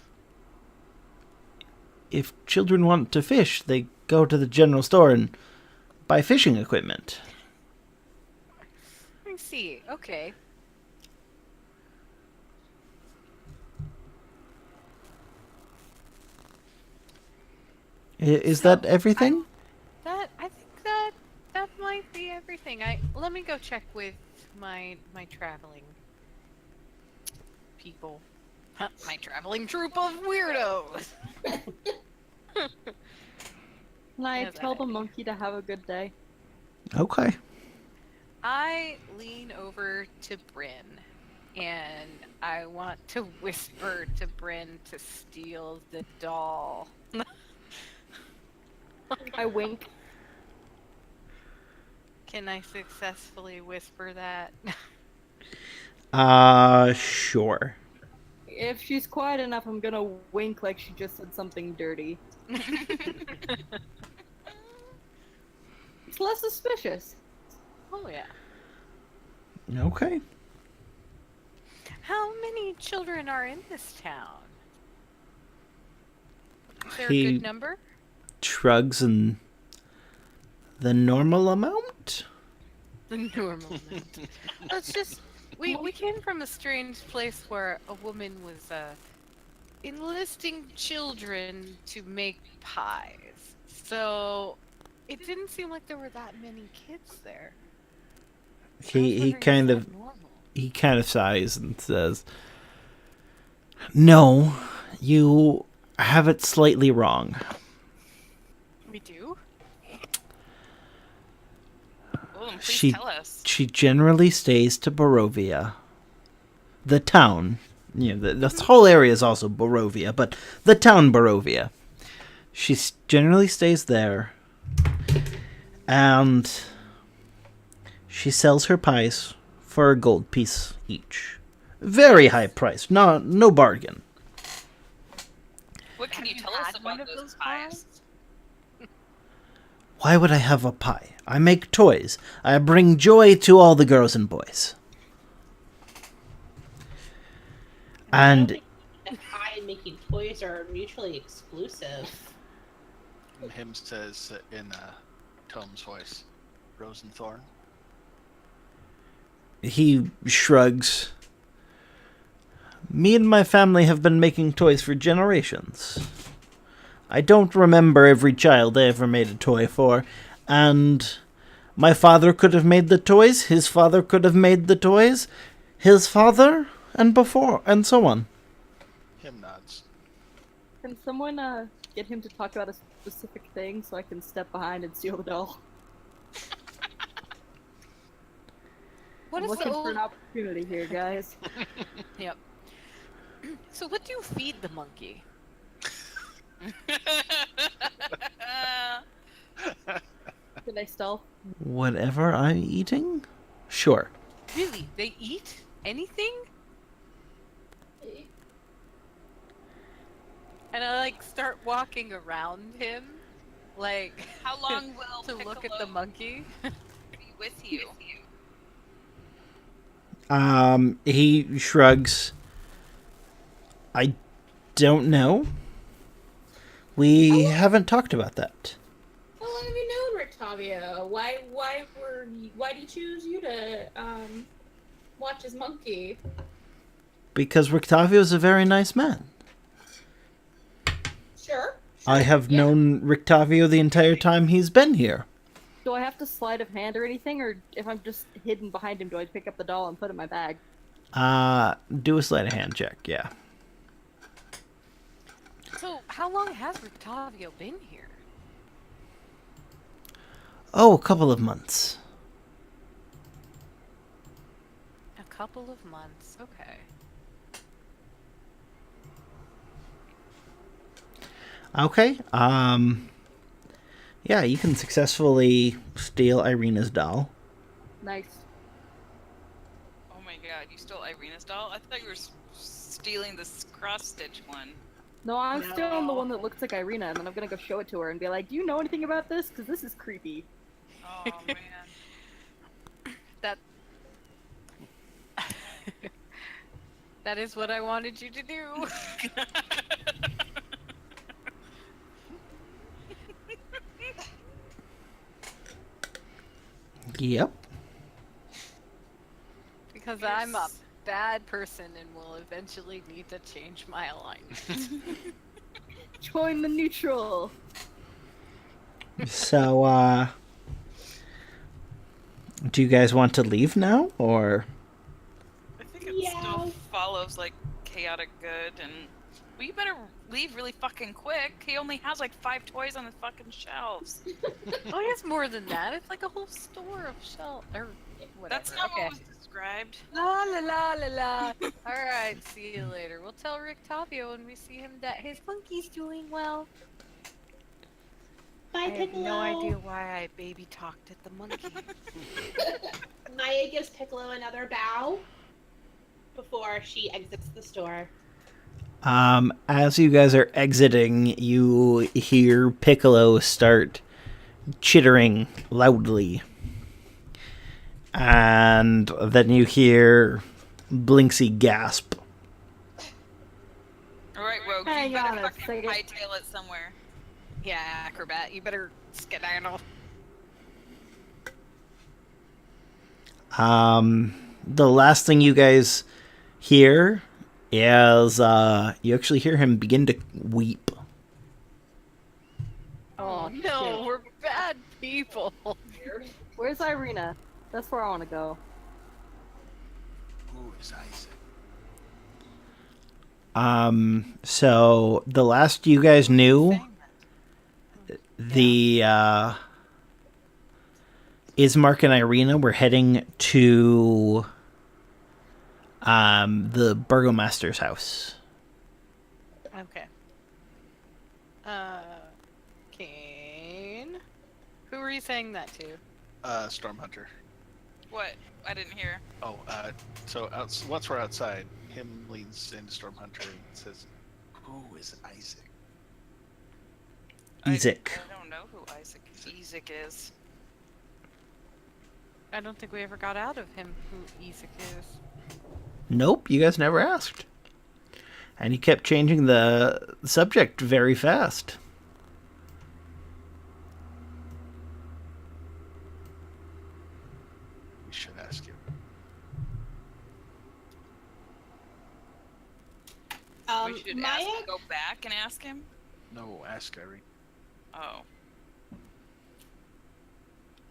If children want to fish, they go to the general store and buy fishing equipment. I see. Okay. Is So, that everything? I think that might be everything. Let me go check with my traveling people. My traveling troupe of weirdos. Can I Yes, tell the monkey to have a good day? Okay. I lean over to Bryn and I want to whisper to Bryn to steal the doll. I wink. Can I successfully whisper that? Sure. If she's quiet enough, I'm gonna wink like she just said something dirty. It's less suspicious. Oh yeah. Okay. How many children are in this town? Is there a He- good number? Shrugs and the normal amount? The normal amount. Let's just we came from a strange place where a woman was enlisting children to make pies. So it didn't seem like there were that many kids there. I was He wondering, kind is of that normal? he kind of sighs and says, "No, you have it slightly wrong. We do? Well, then please She tell us. she generally stays to Barovia, the town. You know, the whole area is also Barovia, but the town Barovia. She generally stays there, and she sells her pies for a gold piece each. Very high price, no bargain. What can you Have tell us had one about of those those pies? Why would I have a pie? I make toys. I bring joy to all the girls and boys. And That pie and making toys are mutually exclusive. And him says in Tom's voice, Rosenthorn. he shrugs. Me and my family have been making toys for generations. I don't remember every child I ever made a toy for, and my father could have made the toys, his father could have made the toys, his father, and before, and so on. Him nods. Can someone get him to talk about a specific thing so I can step behind and steal the doll? What I'm is the looking for old... an opportunity here, guys. Yep. So what do you feed the monkey? Can I stealth? Whatever I'm eating? Sure. Really? They eat anything? And I start walking around him, How long will to look at the Piccolo monkey. be with you? He shrugs. I don't know. We haven't talked about that. How long have you known Rictavio? Why did he choose you to watch his monkey? Because Rictavio's a very nice man. Sure. I have yeah. known Rictavio the entire time he's been here. Do I have to sleight of hand or anything, or if I'm just hidden behind him, do I pick up the doll and put it in my bag? Do a sleight of hand check, yeah. So how long has Rictavio been here? Oh, a couple of months. A couple of months. Okay. Okay, yeah, you can successfully steal Irina's doll. Nice. Oh my god, you stole Irina's doll? I thought you were stealing this cross-stitch one. No, I'm still on the one that looks like Irina, and then I'm gonna go show it to her and be like, "Do you know anything about this? Because this is creepy." Oh man. That That is what I wanted you to do. Yep. Because I'm a bad person and will eventually need to change my alignment. Join the neutral. So, do you guys want to leave now, or? I think it still follows like chaotic good, and we better leave really fucking quick. He only has like 5 toys on his fucking shelves. Oh, he has more than that. It's like a whole store of shell or whatever. That's not okay. what was described. La la la la la. All right, see you later. We'll tell Rick Tavio when we see him that his monkey's doing well. Bye, I have Piccolo. no idea why I baby talked at the monkey. Maya gives Piccolo another bow before she exits the store. As you guys are exiting, you hear Piccolo start chittering loudly. And then you hear Blinksy gasp. Alright, Rogue, Hang you better on a fucking second. hightail it somewhere. Yeah, Acrobat, you better skedaddle. The last thing you guys hear is, you actually hear him begin to weep. Oh no, shit. we're bad people. Where's Irina? That's where I want to go. Who is Isaac? So the last you guys knew, the, Ismark and Irina were heading to, the burgomaster's house. Okay. Kane? Who were you saying that to? Stormhunter. What? I didn't hear. Oh, so once we're outside, him leans into Stormhunter and says, "Who is Isaac?" Isaac. I don't know who Isaac is. I don't think we ever got out of him who Isaac is. Nope, you guys never asked. And he kept changing the subject very fast. We should ask him. We should Maya, go back and ask him? No, ask Irene. Oh.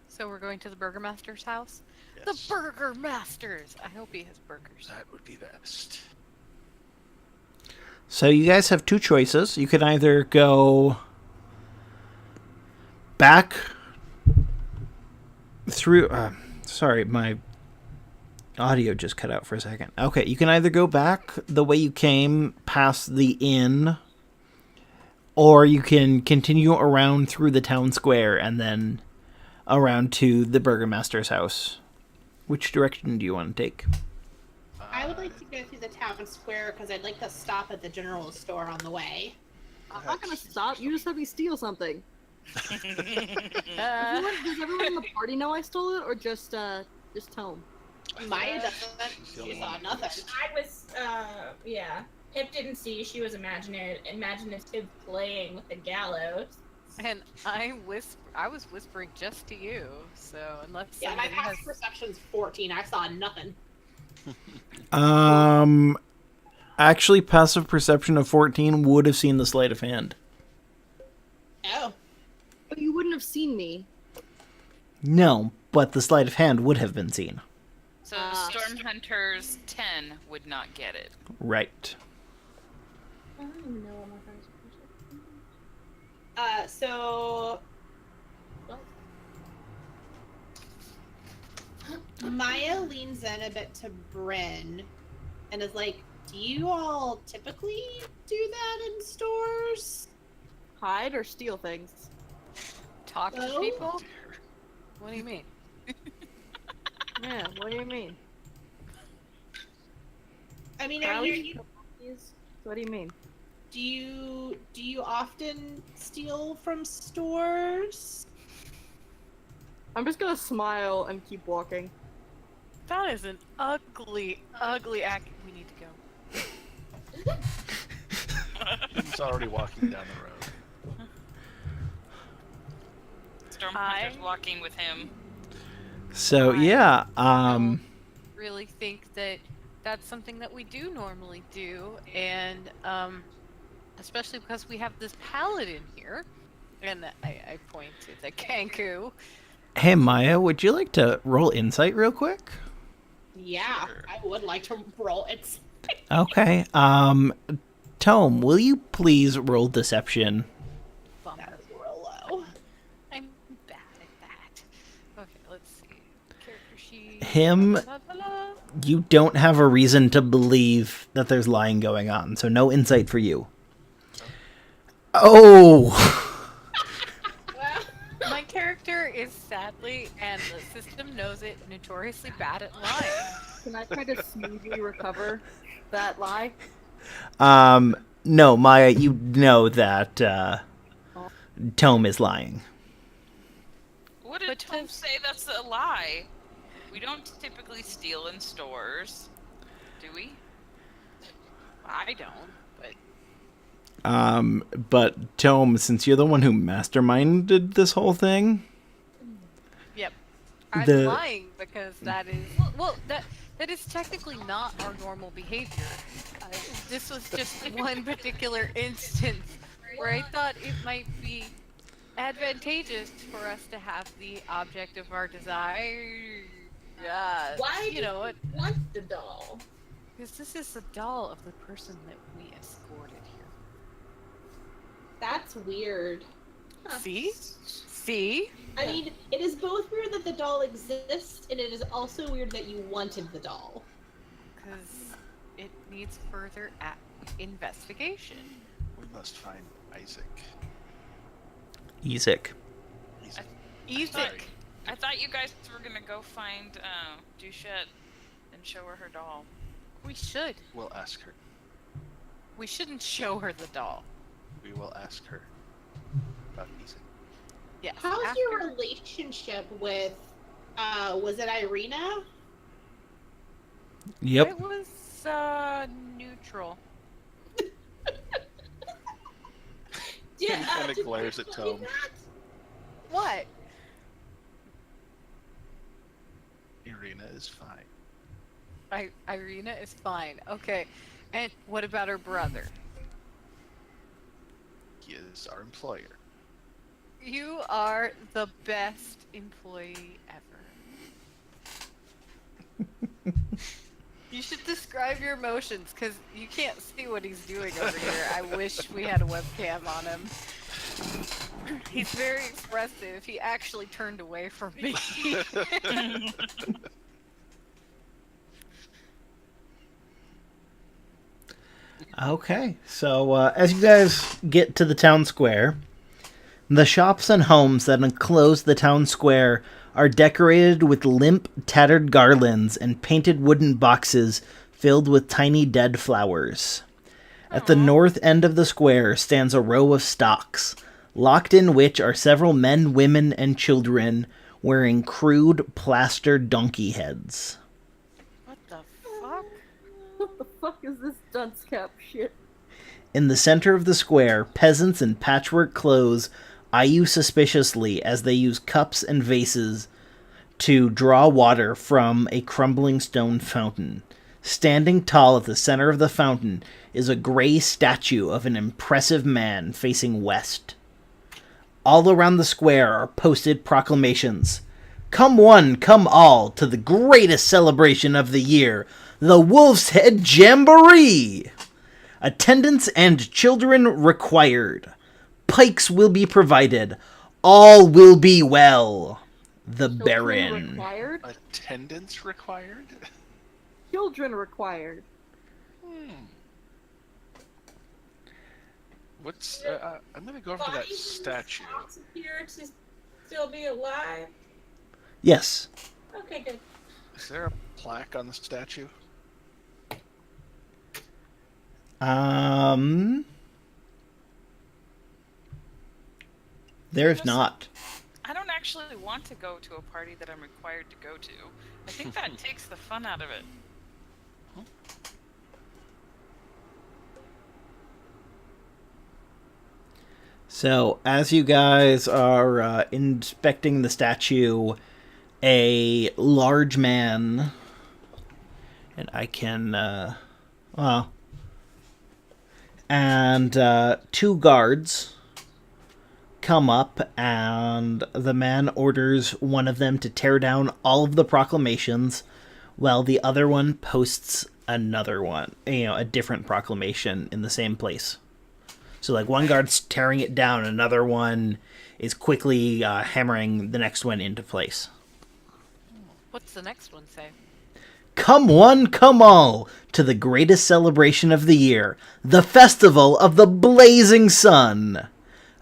So we're going to the Burgermaster's house? Yes. The Burgermaster's! I hope he has burgers. That would be best. So you guys have two choices. You can either go back through... sorry, my audio just cut out for a second. Okay, you can either go back the way you came past the inn, or you can continue around through the town square and then around to the Burgermaster's house. Which direction do you want to take? I would like to go through the town square because I'd like to stop at the general store on the way. I'm not gonna stop. You just let me steal something. Uh, Does everyone in the party know I stole it, or just Tome? Maya doesn't. She's the She only saw one. nothing. I was, yeah. Pip didn't see. She was imaginative playing with the gallows. and I was whispering just to you, so unless Yeah, my somebody past has... perception's 14. I saw nothing. Actually, passive perception of 14 would have seen the sleight of hand. Oh. But you wouldn't have seen me. No, but the sleight of hand would have been seen. So Stormhunter's 10 would not get it. Right. I don't even know what my friends So Maya leans in a bit to Bryn and is like, do you all typically do that in stores? Hide or steal things? Talk to Well? people? What do you mean? Yeah, what do you mean? I mean, What do you mean? do you often steal from stores? I'm just gonna smile and keep walking. That is an ugly, ugly act. We need to go. He's already walking down the road. Stormhunter's walking with him. So yeah, Really think that that's something that we do normally do, and especially because we have this paladin here, and I point to the Kanku. hey Maya, would you like to roll insight real quick? Yeah, Sure. I would like to roll it. Okay. Tome, will you please roll deception? That is real low. I'm bad at that. Okay, let's see. Character sheet. Him, you don't have a reason to believe that there's lying going on, so no insight for you. Oh! My character is sadly, and the system knows it, notoriously bad at lying. Can I try to smoothly recover that lie? No, Maya, you know that, Tome is lying. What did But Tom does- say? That's a lie. We don't typically steal in stores, do we? I don't, but But Tome, since you're the one who masterminded this whole thing, yep. I'm The- lying because that is that is technically not our normal behavior. This was just one particular instance where I thought it might be advantageous for us to have the object of our desire. Why You know what? want the doll? Because this is the doll of the person that we escorted here. That's weird. Huh. See? See? I mean, it is both weird that the doll exists, and it is also weird that you wanted the doll. Because it needs further investigation. We must find Isaac. Isaac. Isaac. I thought you guys were gonna go find Duchette and show her doll. We should. We'll ask her. We shouldn't show her the doll. We will ask her about Isaac. Yes. How's after- your relationship with, was it Irina? Yep. It was neutral. Yeah, He kinda did glares you at believe Tome. that? What? Irina is fine. Irina is fine. Okay. And what about her brother? He is our employer. You are the best employee ever. You should describe your emotions, because you can't see what he's doing over here. I wish we had a webcam on him. He's very expressive. He actually turned away from me. Okay, so as you guys get to the town square, the shops and homes that enclose the town square are decorated with limp, tattered garlands and painted wooden boxes filled with tiny dead flowers. At the north end of the square stands a row of stocks, locked in which are several men, women, and children wearing crude, plastered donkey heads. What the fuck? What the fuck is this dunce cap shit? In the center of the square, peasants in patchwork clothes eye you suspiciously as they use cups and vases to draw water from a crumbling stone fountain. Standing tall at the center of the fountain is a gray statue of an impressive man facing west. All around the square are posted proclamations. Come one, come all, to the greatest celebration of the year, the Wolf's Head Jamboree! Attendance and children required. Pikes will be provided. All will be well. The Children Baron. required? Attendance required? Children required. What's... I'm gonna go over to that Bodies statue. appear to still be alive. Yes. Okay, good. Is there a plaque on the statue? There's not. I don't actually want to go to a party that I'm required to go to. I think that takes the fun out of it. So, as you guys are inspecting the statue, a large man, and I can, and two guards come up, and the man orders one of them to tear down all of the proclamations, while the other one posts another one, a different proclamation in the same place. So, like, one guard's tearing it down, another one is quickly hammering the next one into place. What's the next one say? Come one, come all, to the greatest celebration of the year, the Festival of the Blazing Sun.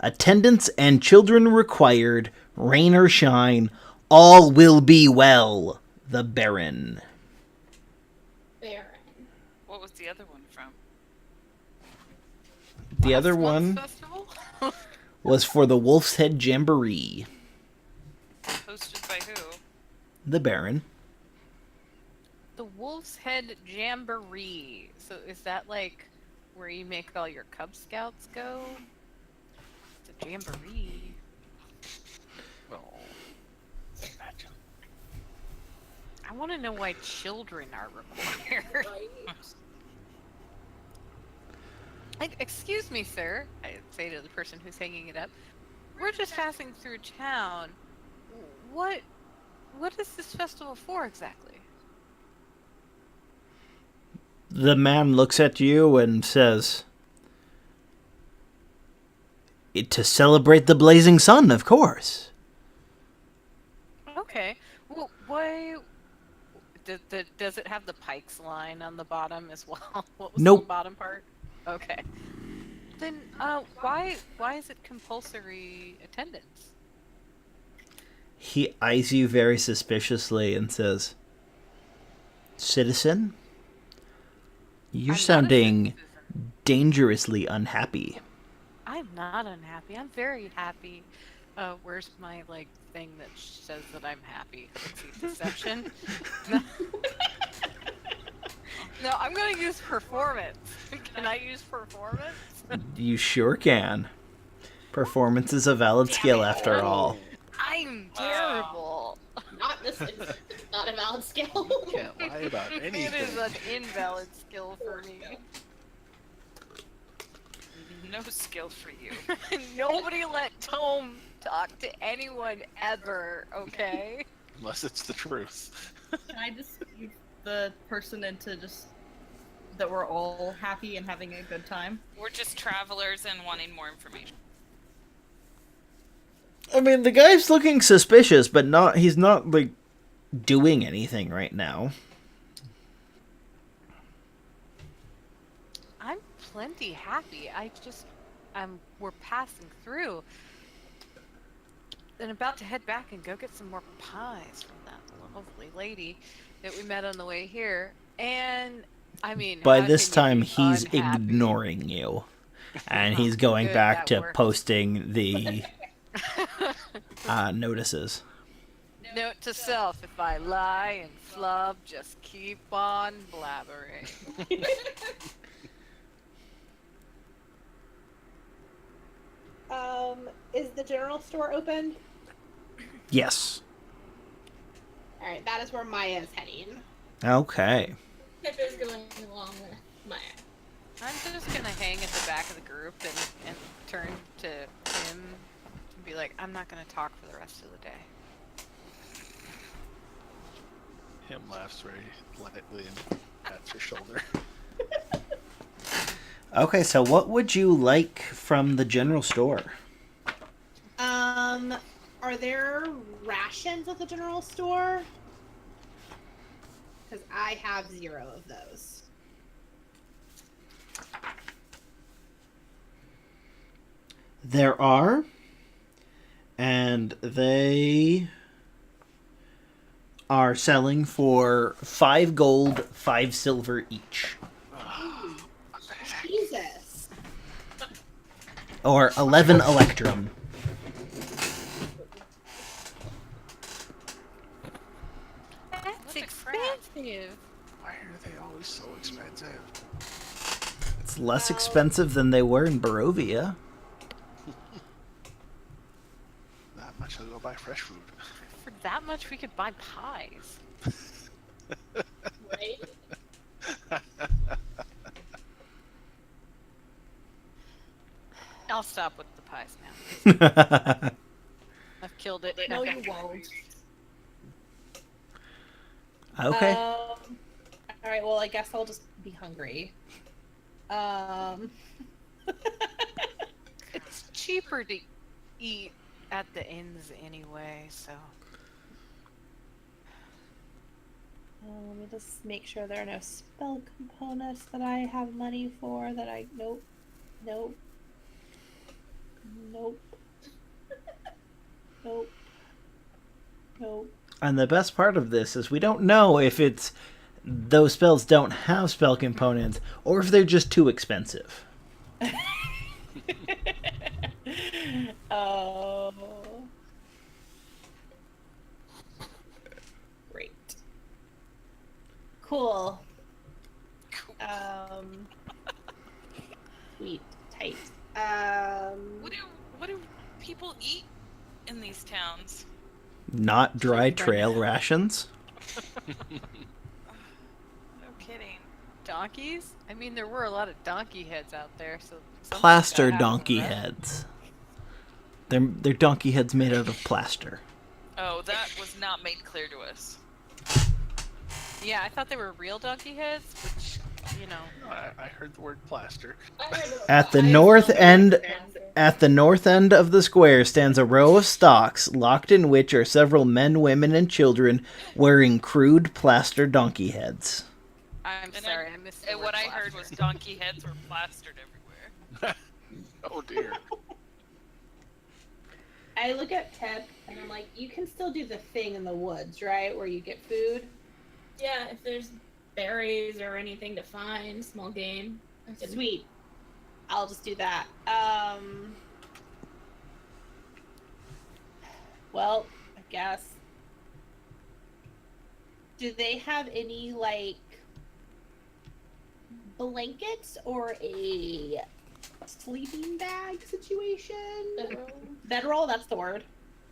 Attendants and children required, rain or shine, all will be well. The Baron. Baron. What was the other one from? The other Last one month's festival? was for the Wolf's Head Jamboree. Hosted by who? The Baron. The Wolf's Head Jamboree. So is that like where you make all your Cub Scouts go? It's a jamboree. Well, imagine. I want to know why children are required. Like, excuse me, sir, I say to the person who's hanging it up. We're just passing through town. What is this festival for exactly? The man looks at you and says, to celebrate the blazing sun, of course. Okay. Well, why... Does it have the Pikes line on the bottom as well? What was Nope. the bottom part? Okay. Then, why is it compulsory attendance? He eyes you very suspiciously and says, Citizen, you're I'm not a sounding citizen. dangerously unhappy. I'm not unhappy. I'm very happy. Where's my, thing that says that I'm happy? Let's see, deception? No. No, I'm gonna use performance. Can I use performance? You sure can. Performance is a valid skill after all. I'm terrible. Not this is not a valid skill. Can't lie about anything. It is an invalid skill for me. No skill for you. Nobody let Tome talk to anyone ever, okay? Unless it's the truth. Can I just keep the person into just that we're all happy and having a good time? We're just travelers and wanting more information. I mean, the guy's looking suspicious, but he's not, doing anything right now. I'm plenty happy. We're passing through. And about to head back and go get some more pies from that lovely lady that we met on the way here. And, I mean... By how this can you time, be he's unhappy? ignoring you. And he's going Good, back that to works. posting the notices. Note to self, if I lie and flub, just keep on blabbering. Is the general store open? Yes. Alright, that is where Maya is heading. Okay. Pip is going along with Maya. I'm just gonna hang at the back of the group and turn to him and be like, I'm not gonna talk for the rest of the day. Him laughs very lightly and pats her shoulder. Okay, so what would you like from the general store? Are there rations at the general store? Because I have 0 of those. There are, and they are selling for 5 gold, 5 silver each. Jesus. Or 11 electrum. That's crap. expensive. Why are they always so expensive? It's less expensive than they were in Barovia. much, I'll go buy fresh food. For that much, we could buy pies. Right? I'll stop with the pies now. I've killed it. No, you won't. Okay. All right. Well, I guess I'll just be hungry. It's cheaper to eat at the inns anyway, so. Let me just make sure there are no spell components that I have money for. Nope. Nope. Nope. Nope. Nope. And the best part of this is we don't know if it's those spells don't have spell components or if they're just too expensive. Oh. Great. Cool. Sweet. Tight. What do people eat in these towns? Not dry trail rations. No kidding. Donkeys? I mean, there were a lot of donkey heads out there, so. something's Plaster gotta happen, donkey right? heads. They're donkey heads made out of plaster. Oh, that was not made clear to us. Yeah, I thought they were real donkey heads, which, you know. I heard the word plaster. I heard At the I north heard end- plaster. At the north end of the square stands a row of stocks, locked in which are several men, women, and children wearing crude plaster donkey heads. I'm And sorry, I missed the And word what I heard plaster. was donkey heads were plastered everywhere. Oh dear. I look at Pip and I'm like, you can still do the thing in the woods, right? Where you get food. Yeah, if there's berries or anything to find, small game. I can- Sweet. I'll just do that. Well, I guess. Do they have any, like, blankets or a sleeping bag situation? Bedroll. Bedroll, that's the word.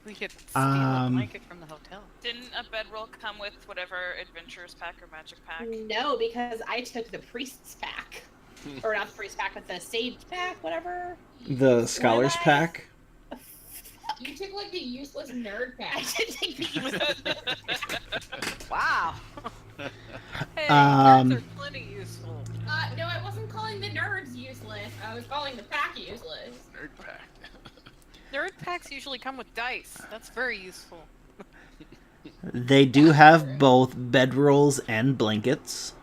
We could steal a Um, blanket from the hotel. Didn't a bedroll come with whatever adventurer's pack or magic pack? No, because I took the priest's pack. Or not the priest's pack, but the sage pack, whatever. The Scholar's I- Pack. You took like the useless nerd I pack. did take the Wow! Hey, Um, nerds are plenty useful. No, I wasn't calling the nerds useless. I was calling the pack useless. Nerd pack. Nerd packs usually come with dice. That's very useful. They do have both bedrolls and blankets.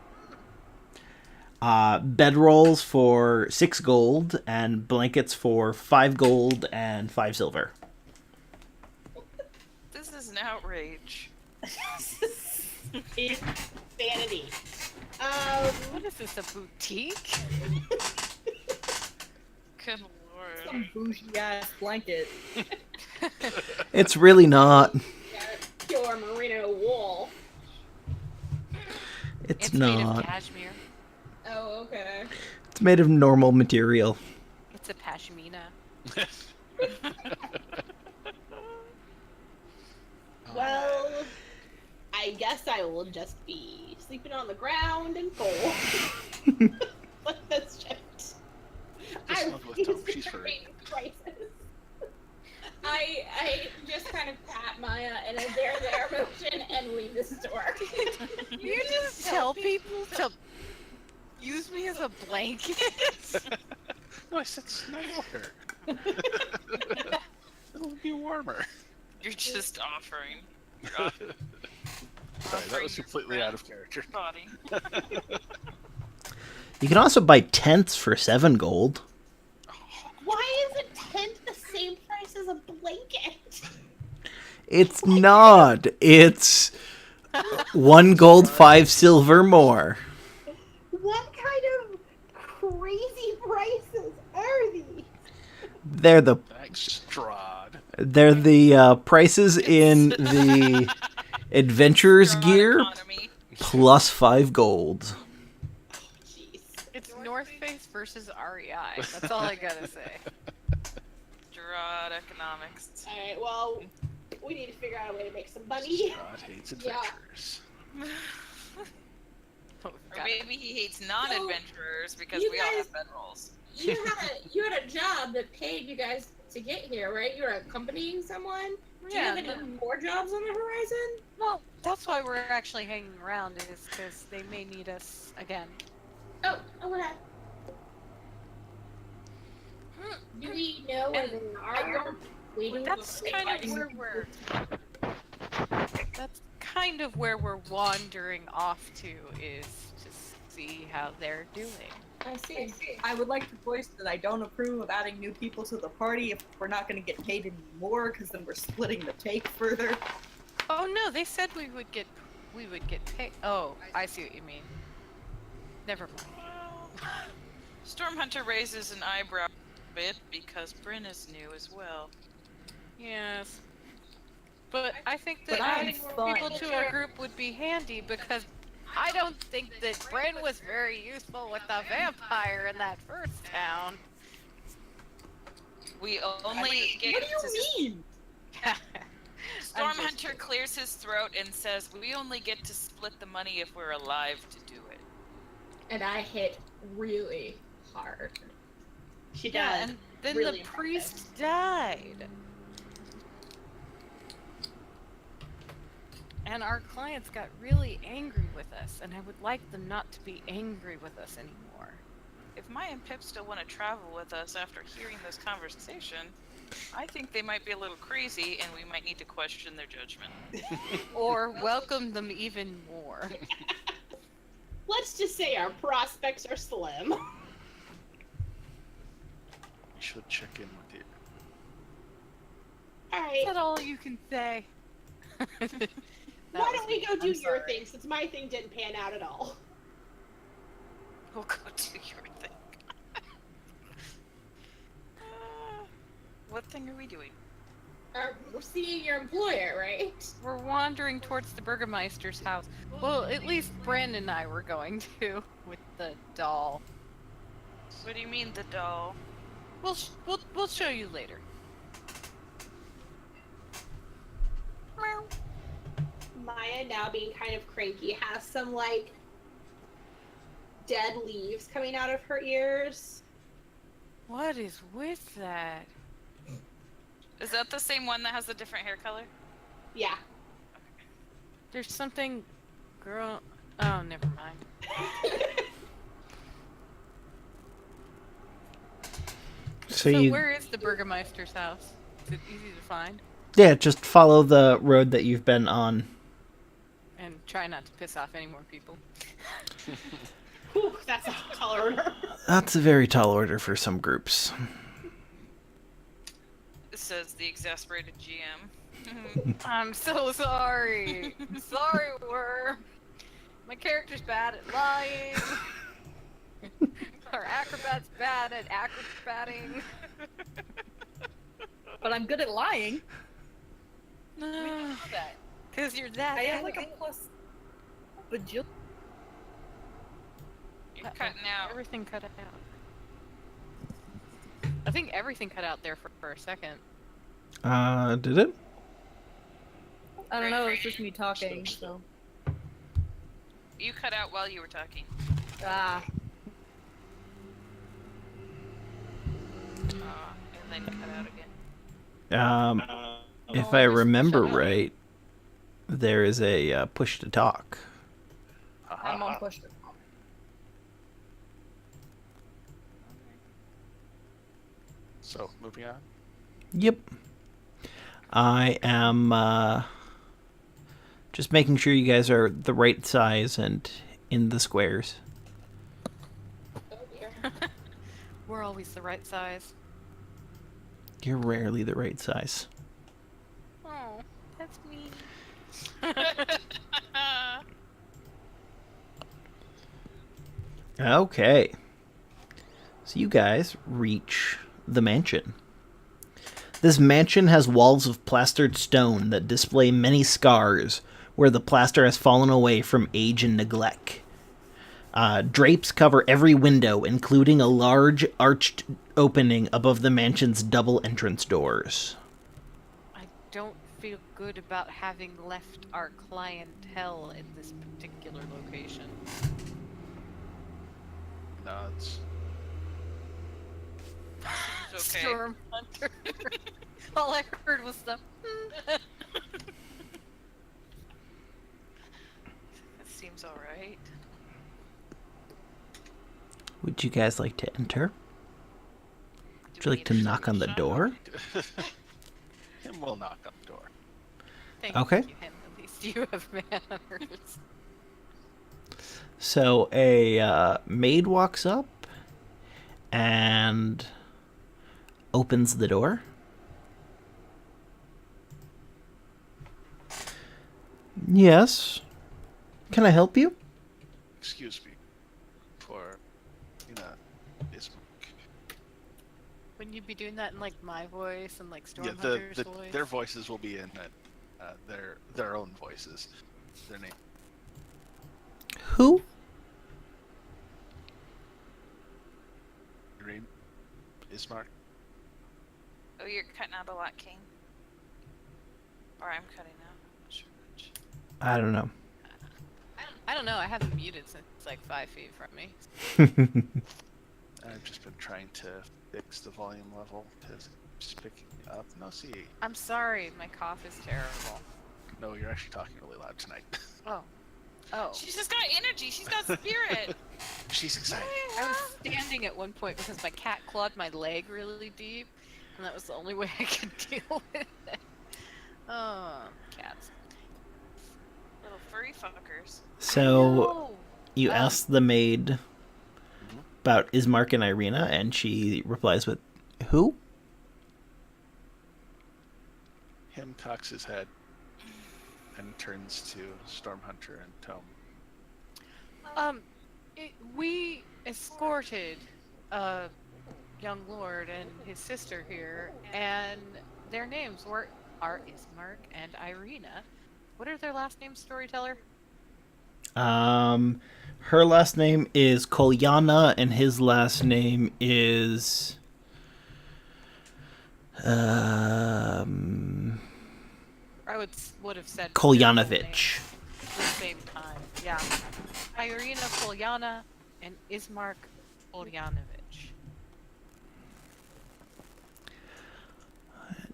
Bedrolls for 6 gold and blankets for 5 gold and 5 silver. This is an outrage. Insanity. What is this, a boutique? Good lord. Some bougie ass blanket. It's really not. Pure merino wool. It's made of not. cashmere. Oh, okay. It's made of normal material. It's a pashmina. Well, I guess I will just be sleeping on the ground and cold. Like that's just. Just I snuggle with refuse Tom, to she's furry. trade prices. I just kind of pat Maya in a there motion and leave the store. You just tell people to use me as a blanket? No, I said snuggle her. It'll be warmer. You're just offering. You're Sorry, that offering was your completely out of character. body. You can also buy tents for 7 gold. Why is a tent the same price as a blanket? It's not. It's 1 gold, 5 silver more. What kind of crazy prices are these? They're the Thanks, Strahd. prices in the adventurer's Strong gear economy. plus 5 gold. Jeez. It's North Face versus REI. That's all I gotta say. Gerard economics. Alright, well, We need to figure out a way to make some money. Strahd hates Yeah. adventurers. Oh, Or got it. maybe he hates non-adventurers because you we all guys- have bedrolls. You had a job that paid you guys to get here, right? You were accompanying someone. Do you have any more jobs on the horizon? Well, that's why we're actually hanging around, is because they may need us again. Oh, okay. Do we know where And they are? That's kind of where we're. That's kind of where we're wandering off to, is to see how they're doing. I see. I would like to voice that I don't approve of adding new people to the party if we're not going to get paid any more, because then we're splitting the take further. Oh no, they said we would get paid. Oh, I see what you mean. Never mind. Stormhunter raises an eyebrow a bit because Bryn is new as well. Yes. But I think that But I'm adding more fun. people to our group would be handy, because I don't think that Bryn was very useful with the vampire in that first town. We only get What do you mean? Stormhunter clears his throat and says, "We only get to split the money if we're alive to do it." And I hit really hard. She Yeah, does. and then Really the priest died. And our clients got really angry with us, and I would like them not to be angry with us anymore. If Maya and Pip still want to travel with us after hearing this conversation, I think they might be a little crazy and we might need to question their judgment. Or welcome them even more. Let's just say our prospects are slim. We should check in with you. All Is right. that all you can say? Why don't we go do I'm your sorry. thing, since my thing didn't pan out at all? We'll go do your thing. What thing are we doing? We're seeing your employer, right? We're wandering towards the Burgermeister's house. Well, at least Bryn and I were going to, with the doll. What do you mean, the doll? We'll show you later. Maya, now being kind of cranky, has some, like, dead leaves coming out of her ears. What is with that? Is that the same one that has a different hair color? Yeah. There's something, girl. Oh, never mind. So So you, where is the Burgermeister's house? Is it easy to find? yeah, just follow the road that you've been on. And try not to piss off any more people. Whew, that's a tall order. That's a very tall order for some groups. Says the exasperated GM. I'm so sorry. Sorry, Worm. My character's bad at lying. Our acrobat's bad at acrobating. But I'm good at lying. No, because you're that. I have like a plus bajillion. You're cutting out. Everything cut out. I think everything cut out there for a second. Did it? I don't know, it's just me talking, so. You cut out while you were talking. Ah. And then cut out again. If I remember right, there is a push to talk. I'm on push to talk. So, moving on. Yep. I am just making sure you guys are the right size and in the squares. Oh dear. We're always the right size. You're rarely the right size. Oh, that's me. Okay. So you guys reach the mansion. This mansion has walls of plastered stone that display many scars where the plaster has fallen away from age and neglect. Drapes cover every window, including a large arched opening above the mansion's double entrance doors. I don't feel good about having left our clientele in this particular location. Nods. Okay. Storm Hunter. All I heard was the. That seems alright. Would you guys like to enter? Do Would you we like to need a knock on the shot? door? Him will knock on the door. Thank Okay. you, Hen. At least you have manners. So a maid walks up and opens the door. Yes. Can I help you? Excuse me. For, Ismark. Wouldn't you be doing that in like my voice and like Storm Yeah, Hunter's voice? their voices will be in their own voices. Their name. Who? Green. Ismark. Oh, you're cutting out a lot, King. Or I'm cutting out. Not sure which. I don't know. I don't know. I have him muted since it's like 5 feet from me. I've just been trying to fix the volume level because it's just picking up. No, see. I'm sorry. My cough is terrible. No, you're actually talking really loud tonight. Oh. Oh. She's just got energy. She's got spirit. She's excited. I was standing at one point because my cat clawed my leg really deep, and that was the only way I could deal with it. Oh, cats. Little furry fuckers. So No. you Um, ask the maid about Ismark and Irina, and she replies with, "Who?" Him cocks his head and turns to Stormhunter and Tome. We escorted a young lord and his sister here, and their names are Ismark and Irina. What are their last names, storyteller? Her last name is Kolyana, and his last name is I would have said their full Kolyanovich. names at the same time. Yeah, Irina Kolyana and Ismark Kolyanovich.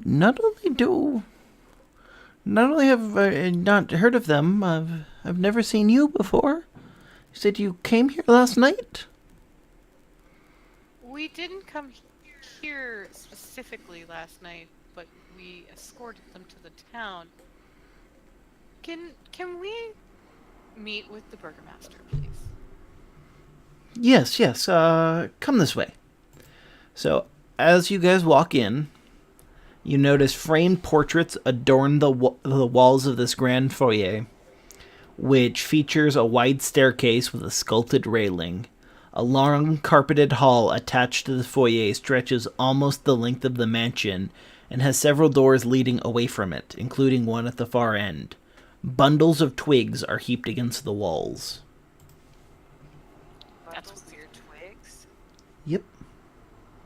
Not only have I not heard of them, I've never seen you before. You said you came here last night? We didn't come here specifically last night, but we escorted them to the town. Can we meet with the burgomaster, please? Yes, come this way. So, as you guys walk in, you notice framed portraits adorn the walls of this grand foyer, which features a wide staircase with a sculpted railing. A long carpeted hall attached to the foyer stretches almost the length of the mansion and has several doors leading away from it, including one at the far end. Bundles of twigs are heaped against the walls. That's Bundles of weird. twigs. Yep.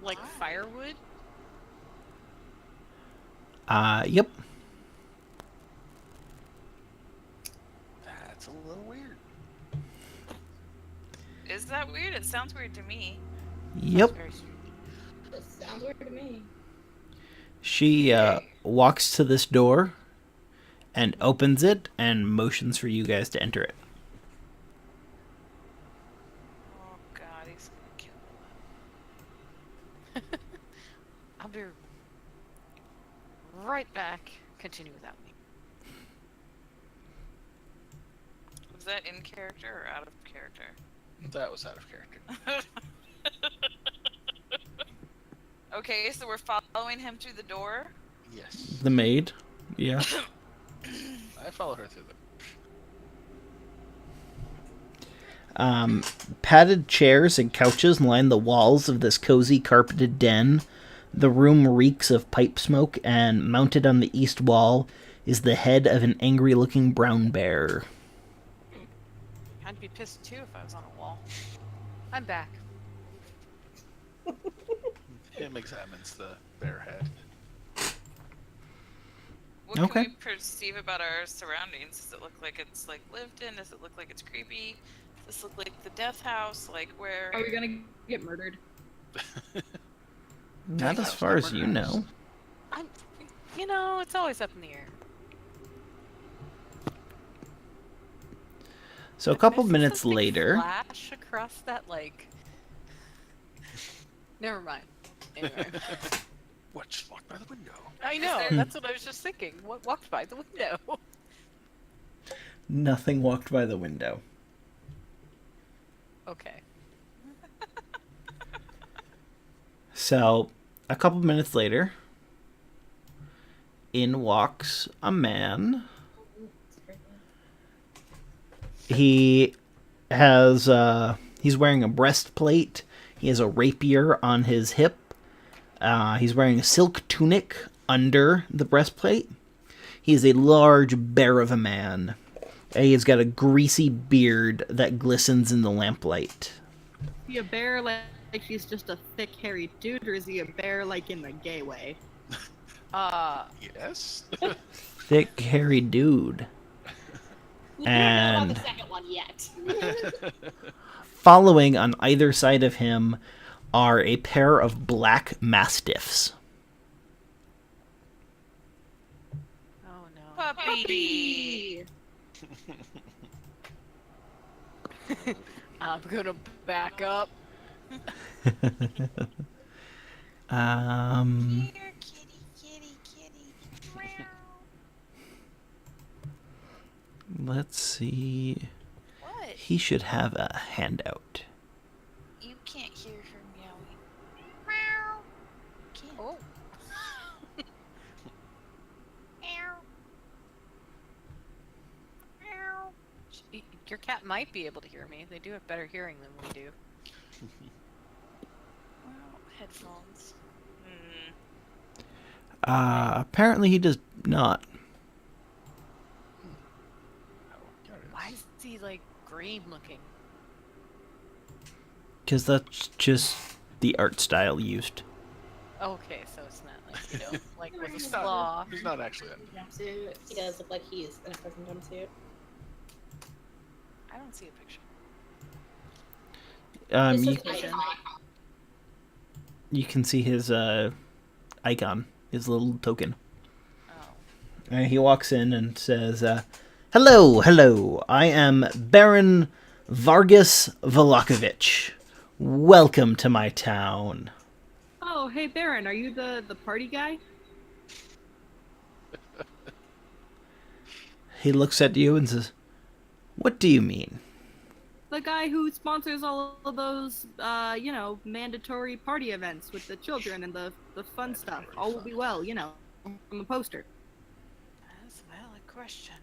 Like firewood? Yep. That's a little weird. Is that weird? It sounds weird to me. Yep. Very strange. That sounds weird to me. She walks to this door and opens it and motions for you guys to enter it. Oh god, he's gonna kill I'll be right back. Continue without me. Was that in character or out of character? That was out of character. Okay, so we're following him through the door. Yes. The maid? Yeah. I follow her through Padded chairs and couches line the walls of this cozy carpeted den. The room reeks of pipe smoke, and mounted on the east wall is the head of an angry-looking brown bear. I'd be pissed too if I was on a wall. I'm back. Him examines the bear head. What Okay. can we perceive about our surroundings? Does it look like it's like lived in? Does it look like it's creepy? Does this look like the death house? Like where? Are we gonna get murdered? Not as far as you know. I'm, you know, it's always up in the air. So a If couple there's minutes something later, flash across that like. Never mind. Anyway. What? Just walked by the window. I know. there- That's what I was just thinking. What walked by the window? nothing walked by the window. Okay. So a couple minutes later, in walks a man. He has he's wearing a breastplate. He has a rapier on his hip. He's wearing a silk tunic under the breastplate. He is a large bear of a man. He has got a greasy beard that glistens in the lamplight. Is he a bear like he's just a thick, hairy dude, or is he a bear like in the gay way? Yes. Thick, hairy dude. We don't know about And the second one yet. following on either side of him are a pair of black mastiffs. Oh no. Puppy. I'm gonna back up. Um, Here, kitty, kitty, kitty. Meow. let's see. What? He should have a handout. You can't hear her meowing. Meow. Can't. Oh. Meow. Meow. Your cat might be able to hear me. They do have better hearing than we do. Well, headphones. Hmm. Apparently he does not. Why is he like green looking? Because that's just the art style used. Okay, so it's not like, you know, like with a slaw. He's not actually on. Jumpsuit. He does look like he's in a prison jumpsuit. I don't see a picture. This You, is icon. you can see his icon, his little token. Oh. He walks in and says, hello, hello, I am Baron Vargas Vallaki. Welcome to my town. Oh, hey Baron, are you the party guy? He looks at you and says, what do you mean? The guy who sponsors all of those, you know, mandatory party events with the children and the fun stuff. All will be well, you know, from a poster. That's a valid question.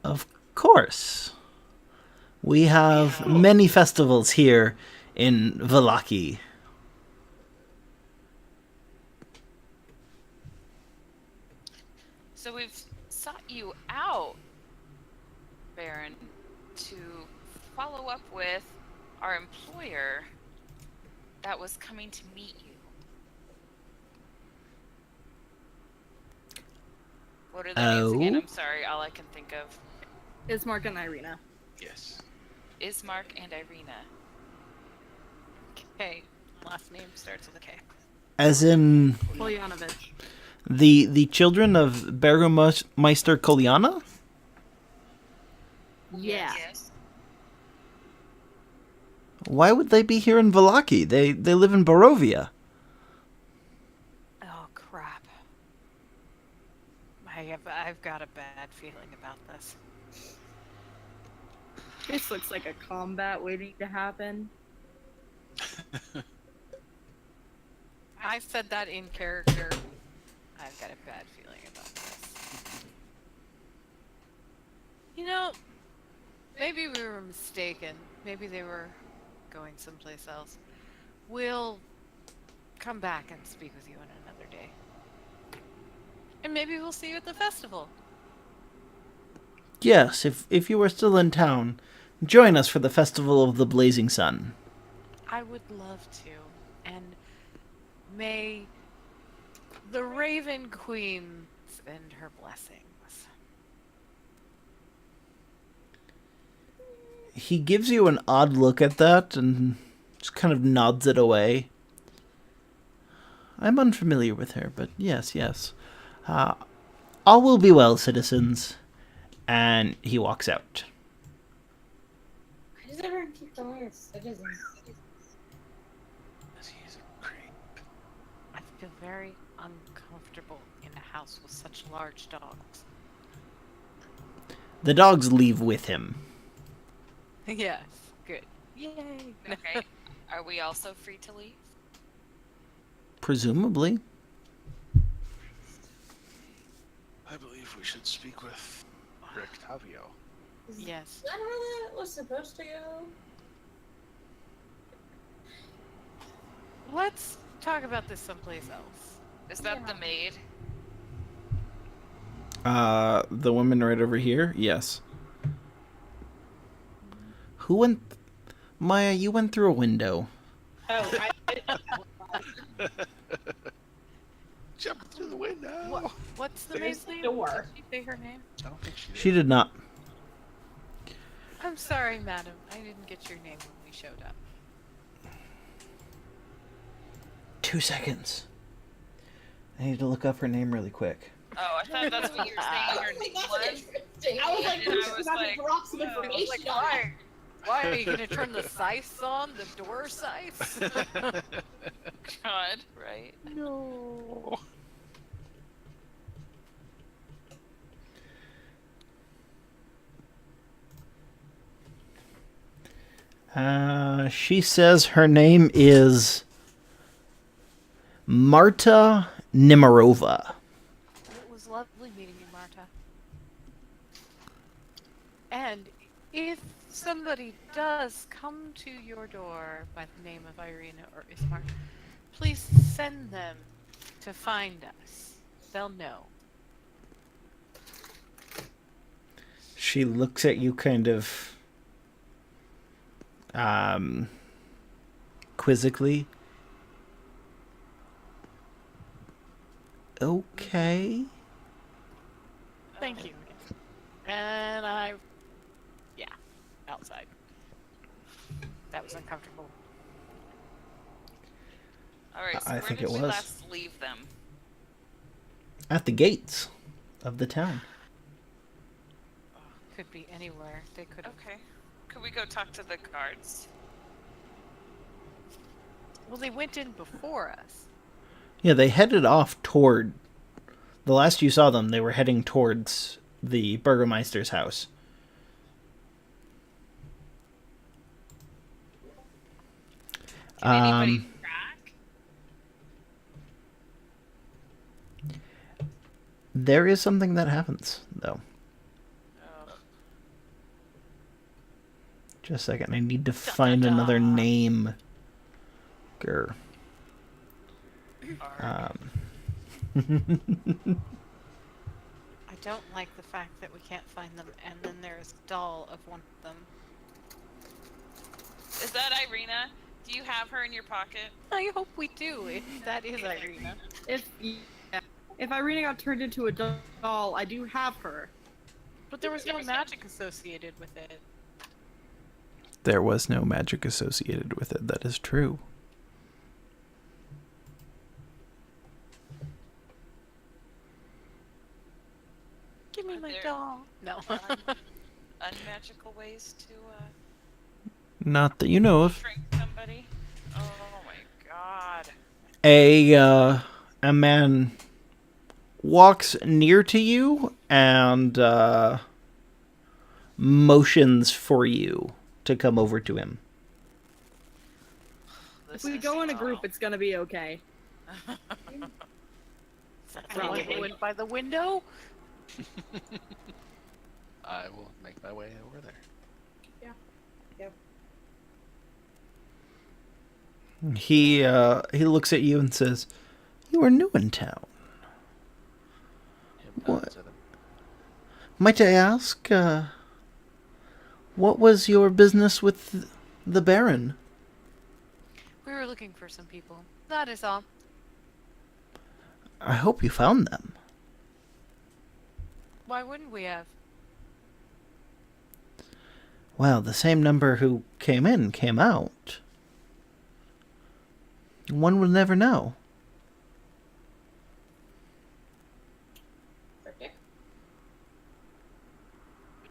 Of course. We have many festivals here in Vallaki. So we've sought you out, Baron, to follow up with our employer that was coming to meet you. What are the names again? Oh? I'm sorry, all I can think of. Ismark and Irina. Yes. Ismark and Irina. Okay, last name starts with a K. As in Polyanovich. the children of Burgomeister Koliana? Yeah. Yes. Why would they be here in Vallaki? They live in Barovia. Oh crap. I've got a bad feeling about this. This looks like a combat waiting to happen. I said that in character. I've got a bad feeling about this. You know, maybe we were mistaken. Maybe they were going someplace else. We'll come back and speak with you on another day. And maybe we'll see you at the festival. Yes, if you are still in town, join us for the Festival of the Blazing Sun. I would love to. And may The Raven Queen and her blessings. He gives you an odd look at that and just kind of nods it away. I'm unfamiliar with her, but yes, yes. All will be well, citizens. And he walks out. Why does everyone keep calling us citizens? He's a creep. I feel very uncomfortable in a house with such large dogs. The dogs leave with him. Yes, good. Yay! Okay. Are we also free to leave? Presumably. I believe we should speak with Rictavio. Yes. Is that how that was supposed to go? Let's talk about this someplace else. Is that the maid? The woman right over here? Yes. Who went... Maya, you went through a window. Oh, Jump through the window. What's the There's maid's name? door. Did she say her name? I don't think she did. She did not. I'm sorry, madam. I didn't get your name when we showed up. 2 seconds. I need to look up her name really quick. Oh, I thought that's what you were saying her name was. Interesting. I was like, And we're I was about like, to drop some I was information like, on it. why are you gonna turn the scythes on? The door scythes? God, right? No. She says her name is Marta Nimarova. It was lovely meeting you, Marta. And if somebody does come to your door by the name of Irina or Ismark, please send them to find us. They'll know. She looks at you kind of quizzically. Okay. Thank you. And outside. That was uncomfortable. All right. So I where think did it we was. last leave them? At the gates of the town. Could be anywhere. They could have. Okay. Could we go talk to the guards? Well, they went in before us. Yeah, they headed off toward... The last you saw them, they were heading towards the Burgermeister's house. Can anybody track? There is something that happens, though. Oh. Just a second, I need to find another name. Grr. I don't like the fact that we can't find them, and then there's a doll of one of them. Is that Irina? Do you have her in your pocket? I hope we do. That is Irina. If Irina got turned into a doll, I do have her. But there was no magic associated with it. There was no magic associated with it, that is true. Give me Are my there- doll. No. Unmagical ways to Not that you know of. shrink somebody? Oh my god. A man walks near to you and motions for you to come over to him. If we go in a group, it's gonna be okay. That's the one who went by the window? I will make my way over there. He looks at you and says, "You are new in town. Yep, What? nods at him. Might I ask, what was your business with the Baron?" We were looking for some people. That is all. I hope you found them. Why wouldn't we have? Well, the same number who came in came out. One would never know. Cryptic.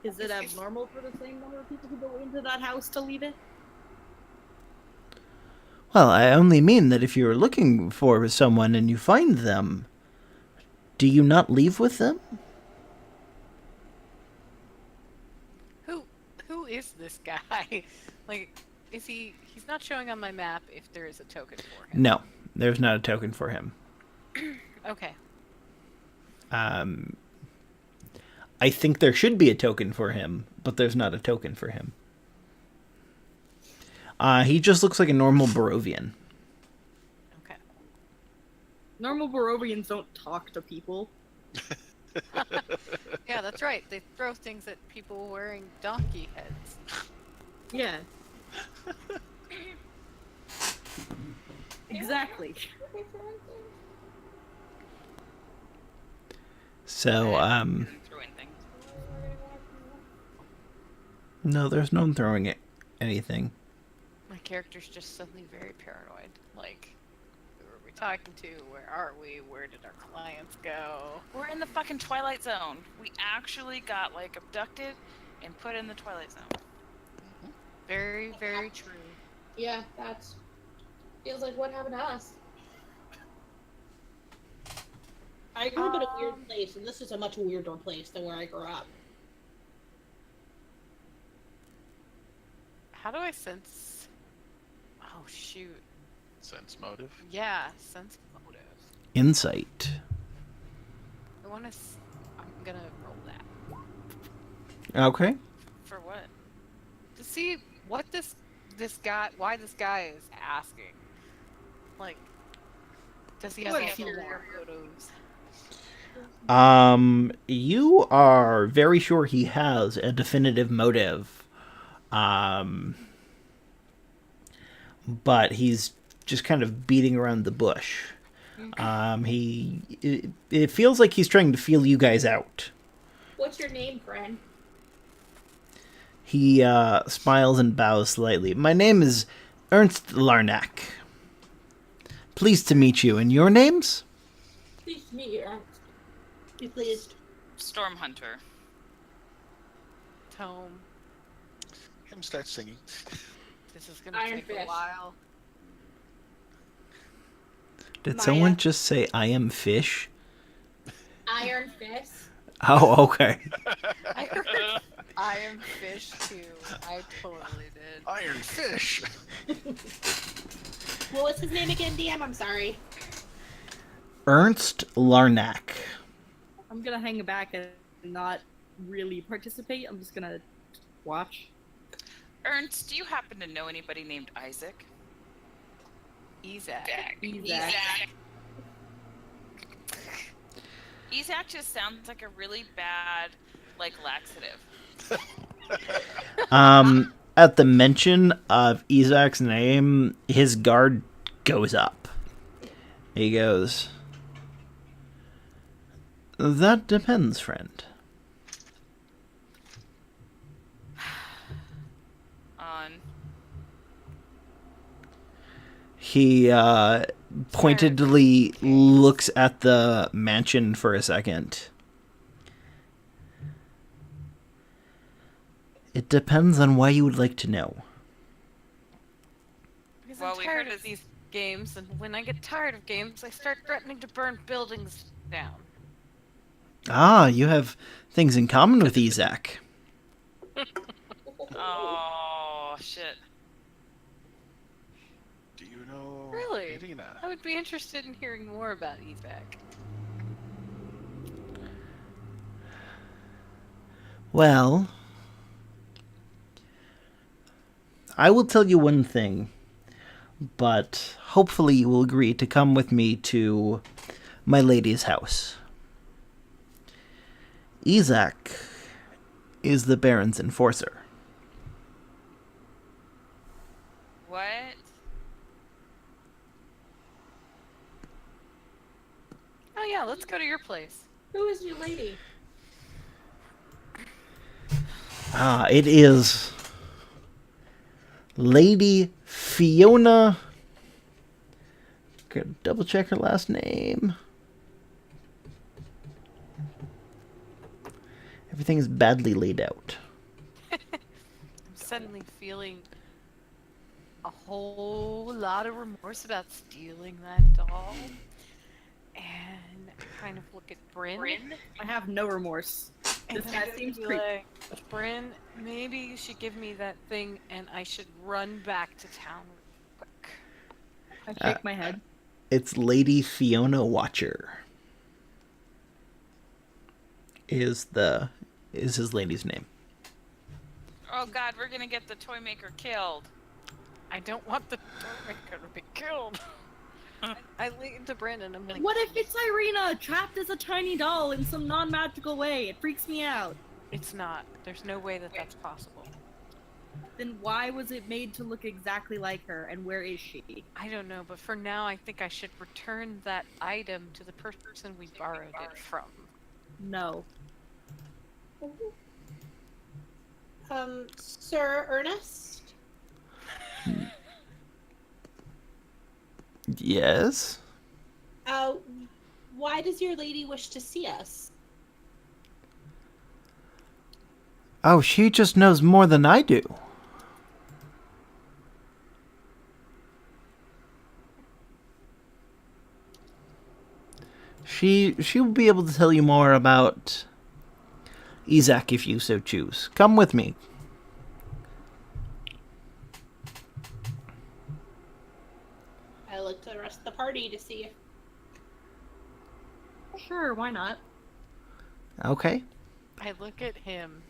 Is it abnormal for the same number of people who go into that house to leave it? Well, I only mean that if you're looking for someone and you find them, do you not leave with them? Who is this guy? Like, is he? He's not showing on my map if there is a token for him. No, there's not a token for him. Okay. I think there should be a token for him, but there's not a token for him. He just looks like a normal Barovian. Okay. Normal Barovians don't talk to people. Yeah, that's right. They throw things at people wearing donkey heads. Yeah. Exactly. So, Throwing things. no, there's no one throwing it anything. My character's just suddenly very paranoid. Like, who are we talking to? Where are we? Where did our clients go? We're in the fucking Twilight Zone. We actually got, like, abducted and put in the Twilight Zone. Very, very true. Yeah, that's feels like what happened to us. I grew up in a weird place, and this is a much weirder place than where I grew up. How do I sense? Oh shoot! Sense motive. Yeah, sense motive. Insight. I want to. I'm gonna roll that. Okay. For what? To see what this guy, why this guy is asking. Like, does he have What ulterior motives? You are very sure he has a definitive motive. But he's just kind of beating around the bush. It feels like he's trying to feel you guys out. What's your name, friend? He smiles and bows slightly. My name is Ernst Larnack. Pleased to meet you. And your names? Please meet you. Be pleased. Storm Hunter. Tome. Him start singing. This is gonna Iron take Fist. a while. Did Maya. someone just say I am fish? Iron Fist. Oh, okay. I heard I am fish too. I totally did. Iron fish. What was his name again, DM? I'm sorry. Ernst Larnack. I'm gonna hang back and not really participate. I'm just gonna watch. Ernst, do you happen to know anybody named Isaac? Ezak. Isaac just sounds like a really bad, like, laxative. At the mention of Isaac's name, his guard goes up. He goes, "That depends, friend." On He pointedly looks at the mansion for a second. It depends on why you would like to know. Because Well, I'm we tired heard of these games, and when I get tired of games, I start threatening to burn buildings down. Ah, you have things in common with Isaac. oh shit. Do you know Really? Irina? I would be interested in hearing more about Ezak. Well, I will tell you one thing, but hopefully you will agree to come with me to my lady's house. Isaac is the Baron's enforcer. What? Oh yeah, let's go to your place. Who is your lady? It is Lady Fiona. Gotta double check her last name. Everything is badly laid out. I'm suddenly feeling a whole lot of remorse about stealing that doll. And I kind of look at Bryn. I have no remorse. And This I'm guy gonna seems be creepy. like, Bryn, maybe you should give me that thing and I should run back to town real quick. I shake my head. It's Lady Fiona Watcher. Is his lady's name. Oh God, we're gonna get the toy maker killed. I don't want the toy maker to be killed. I lean to Bryn and I'm like, What if it's Irina trapped as a tiny doll in some non-magical way? It freaks me out. it's not. There's no way that that's possible. Then why was it made to look exactly like her, and where is she? I don't know, but for now, I think I should return that item to the person we borrowed it from. No. Sir Ernest? Yes? Why does your lady wish to see us? Oh, she just knows more than I do. She'll be able to tell you more about Isaac if you so choose. Come with me. I look to the rest of the party to see if Sure, why not? Okay. I look at him.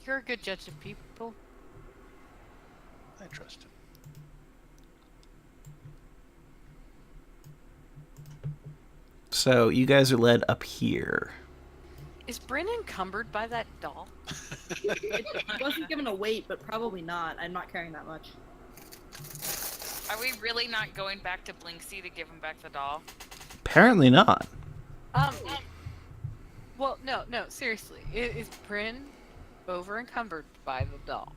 You're a good judge of people. I trust him. So you guys are led up here. Is Bryn encumbered by that doll? It wasn't given a weight, but probably not. I'm not carrying that much. Are we really not going back to Blinksy to give him back the doll? Apparently not. Well, no, seriously. Is Bryn over encumbered by the doll?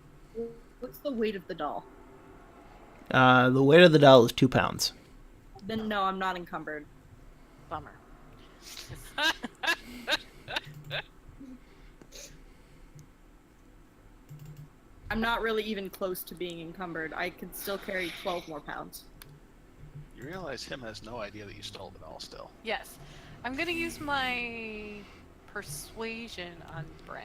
What's the weight of the doll? The weight of the doll is 2 pounds. Then no, I'm not encumbered. Bummer. I'm not really even close to being encumbered. I could still carry 12 more pounds. You realize him has no idea that you stole the doll still. Yes. I'm gonna use my persuasion on Bryn.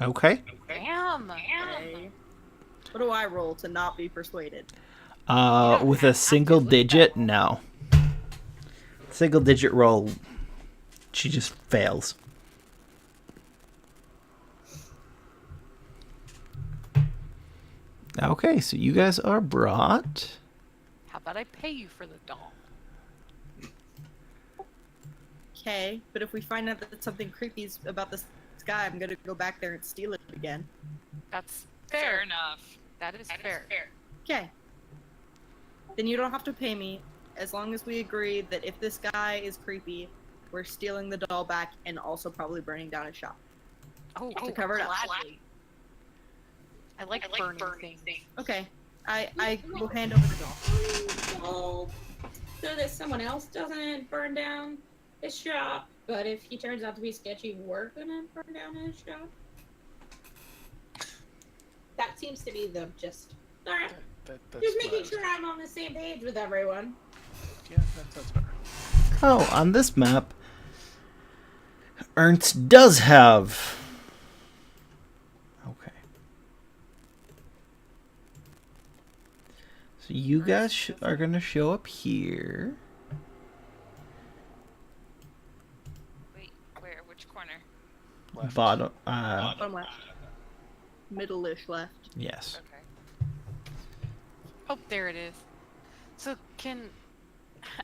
Okay. Damn! Okay. What do I roll to not be persuaded? With a single digit, no. Single digit roll, she just fails. Okay, so you guys are brought. How about I pay you for the doll? Okay, but if we find out that something creepy is about this guy, I'm gonna go back there and steal it again. That's Fair fair. enough. That is fair. Okay. Then you don't have to pay me, as long as we agree that if this guy is creepy, we're stealing the doll back and also probably burning down his shop. Oh, To cover it up. gladly. I like burning things. Okay. I will hand over the doll. Well, so that someone else doesn't burn down his shop. But if he turns out to be sketchy, we're gonna burn down his shop. that seems to be the gist. Alright. That's Just what I making was- sure I'm on the same page with everyone. Yeah, that's better. Oh, on this map, Ernst does have. Okay. So you guys are gonna show up here. Wait, where? Which corner? Left. Bottom. Bottom left. Middle-ish left. Yes. Okay. Oh, there it is. So can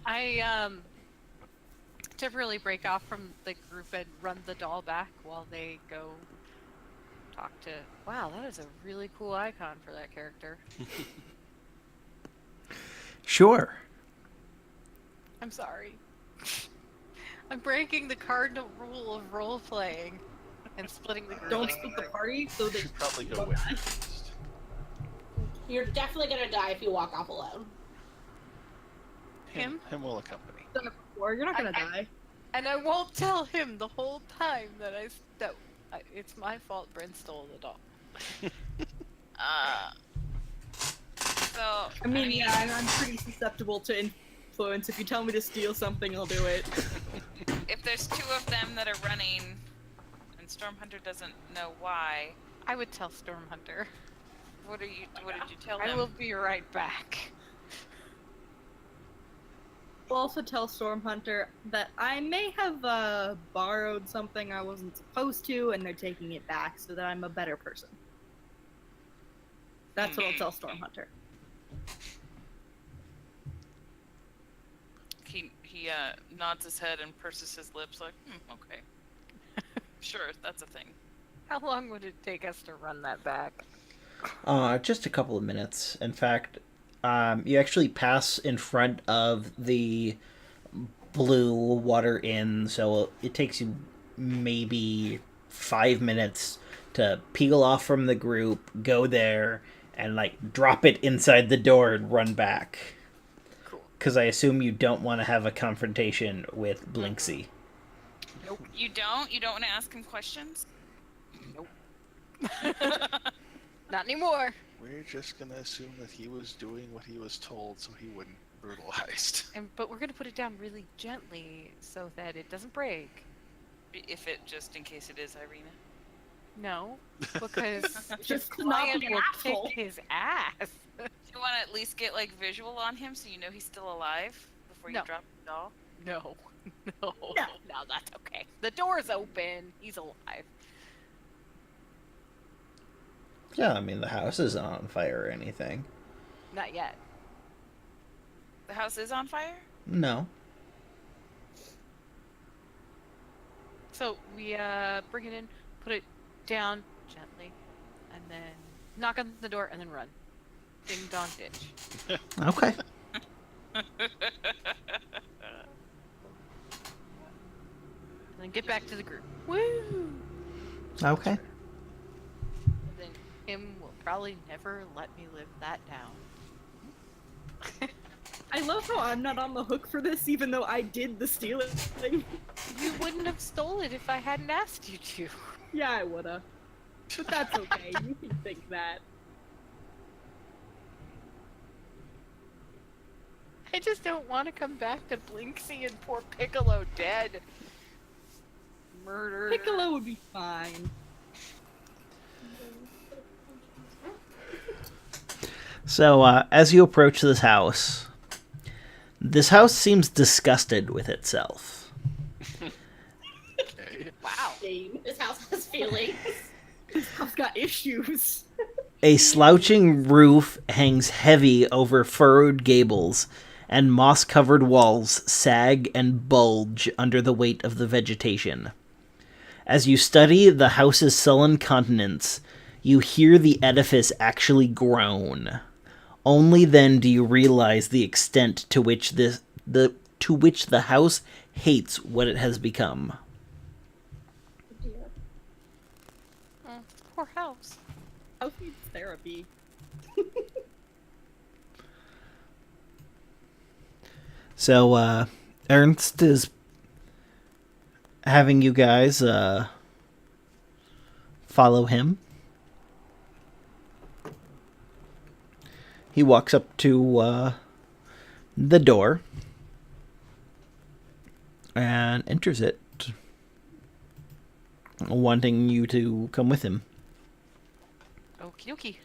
I temporarily break off from the group and run the doll back while they go talk to... Wow, that is a really cool icon for that character. Sure. I'm sorry. I'm breaking the cardinal rule of role playing and splitting the group. Don't split the party so You that should probably go with me first. You're definitely gonna die if you walk off alone. Him? Him will accompany. done it before. You're not gonna die. And I won't tell him the whole time that it's my fault Bryn stole it all. So I mean, yeah, I'm pretty susceptible to influence. If you tell me to steal something, I'll do it. if there's two of them that are running, and Stormhunter doesn't know why, I would tell Stormhunter. what did you tell I him? will be right back. I'll also tell Stormhunter that I may have borrowed something I wasn't supposed to, and they're taking it back so that I'm a better person. That's what I'll tell Stormhunter. He nods his head and purses his lips like, okay. Sure, that's a thing. How long would it take us to run that back? Just a couple of minutes. In fact, you actually pass in front of the Blue Water Inn, so it takes you maybe 5 minutes to peel off from the group, go there, and like drop it inside the door and run back. Cool. Because I assume you don't want to have a confrontation with Blinksy. Nope. You don't want to ask him questions? Nope. Not anymore. We're just gonna assume that he was doing what he was told so he wouldn't be brutalized. But we're gonna put it down really gently so that it doesn't break. If it, just in case it is Irina. No, because Just the not client be an will asshole. kick his ass. Do you want to at least get like visual on him so you know he's still alive before you No. drop the doll? No, no, that's okay. The door's open. He's alive. Yeah, I mean, the house isn't on fire or anything. Not yet. The house is on fire? No. So we bring it in, put it down gently, and then knock on the door and then run. Ding dong ditch. Okay. And then get back to the group. Woo! Okay. And then him will probably never let me live that down. I love how I'm not on the hook for this, even though I did the stealing thing. You wouldn't have stole it if I hadn't asked you to. Yeah, I woulda. But that's okay. You can think that. I just don't want to come back to Blinksy and poor Piccolo dead. Murder. Piccolo would be fine. So, as you approach this house seems disgusted with itself. Okay. Wow. Same. This house has feelings. This house got issues. A slouching roof hangs heavy over furrowed gables, and moss-covered walls sag and bulge under the weight of the vegetation. As you study the house's sullen countenance, you hear the edifice actually groan. Only then do you realize the extent to which the house hates what it has become. Poor house. House needs therapy. So, Ernst is having you guys follow him. He walks up to the door and enters it, wanting you to come with him. Okie dokie.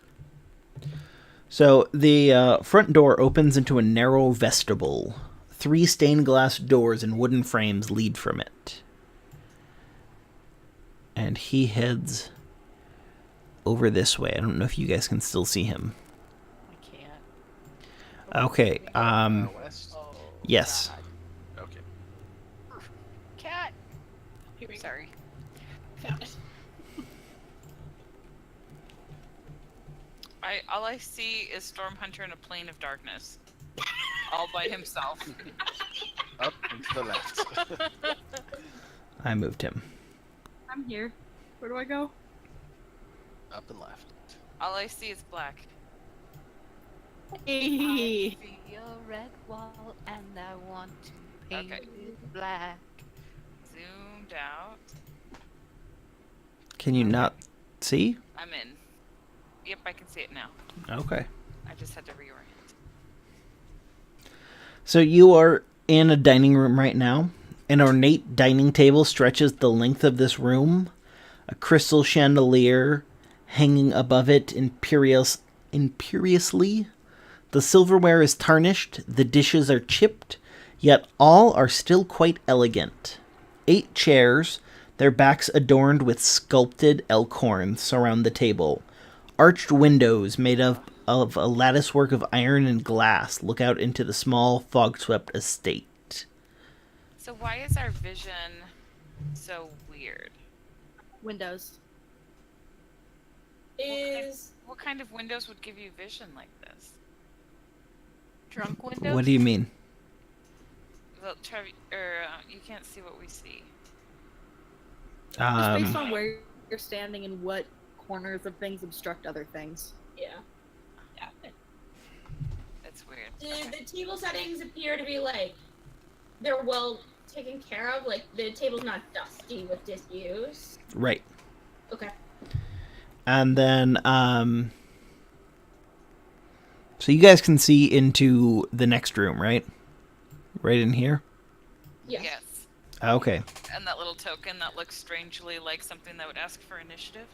So the front door opens into a narrow vestibule. 3 stained glass doors and wooden frames lead from it. And he heads over this way. I don't know if you guys can still see him. I can't. Okay, West? yes. Okay. Cat! Sorry. Found it. All I see is Stormhunter in a plane of darkness. All by himself. Up and to the left. I moved him. I'm here. Where do I go? Up and left. All I see is black. Hey. I see a red wall and I want to paint Okay. it black. Zoomed out. Can you not see? I'm in. Yep, I can see it now. Okay. I just had to reorient. So you are in a dining room right now. An ornate dining table stretches the length of this room. A crystal chandelier hanging above it imperiously. The silverware is tarnished, the dishes are chipped, yet all are still quite elegant. 8 chairs, their backs adorned with sculpted elk horns, surround the table. Arched windows made of a latticework of iron and glass look out into the small, fog-swept estate. So why is our vision so weird? Windows. What kind of windows would give you vision like this? Drunk windows? What do you mean? Well, you can't see what we see. Just based on where you're standing and what corners of things obstruct other things. Yeah. That's weird. The table settings appear to be like they're well taken care of. Like the table's not dusty with disuse. Right. Okay. And then, so you guys can see into the next room, right? Right in here? Yes. Yes. Okay. And that little token that looks strangely like something that would ask for initiative.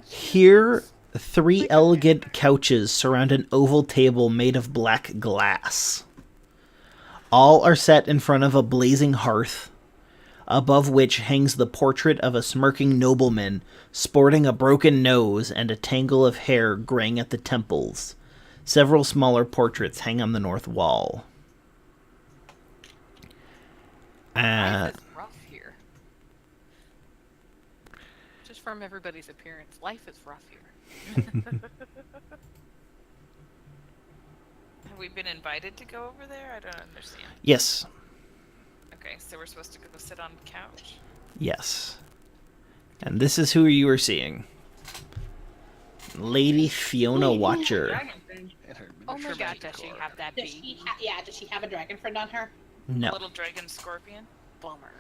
Here, 3 elegant couches surround an oval table made of black glass. All are set in front of a blazing hearth, above which hangs the portrait of a smirking nobleman sporting a broken nose and a tangle of hair graying at the temples. Several smaller portraits hang on the north wall. Life is rough here. Just from everybody's appearance, life is rough here. Have we been invited to go over there? I don't understand. Yes. Okay, so we're supposed to go sit on the couch. Yes. And this is who you are seeing. Lady Fiona Watcher. And her Oh my miniature god, magic does she core. have that Does bee? does she have a dragon friend on her? No. Little dragon scorpion. Bummer.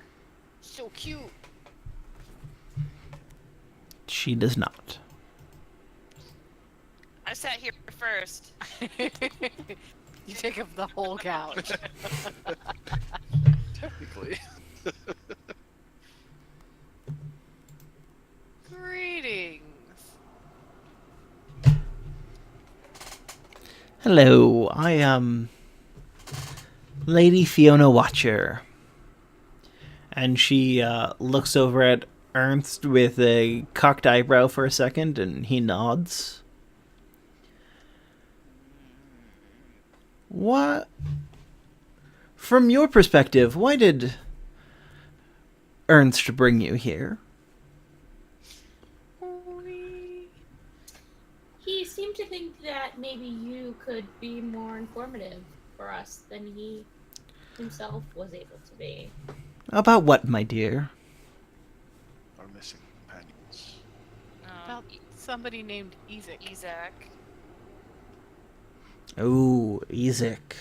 So cute. She does not. I sat here first. You take up the whole couch. Technically. Greetings. Hello, I am Lady Fiona Watcher. And she looks over at Ernst with a cocked eyebrow for a second, and he nods. What? From your perspective, why did Ernst bring you here? He seemed to think that maybe you could be more informative for us than he himself was able to be. About what, my dear? Our missing companions. About somebody named Ezek. Isaac. Oh, Ezek.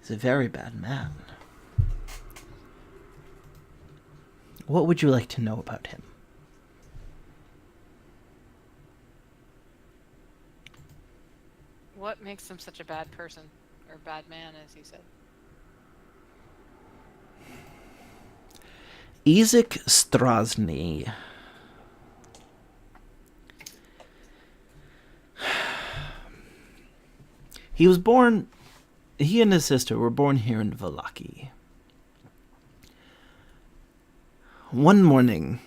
He's a very bad man. What would you like to know about him? What makes him such a bad person? Or bad man, as you said. Ezek Strahd. He and his sister were born here in Vallaki. One morning,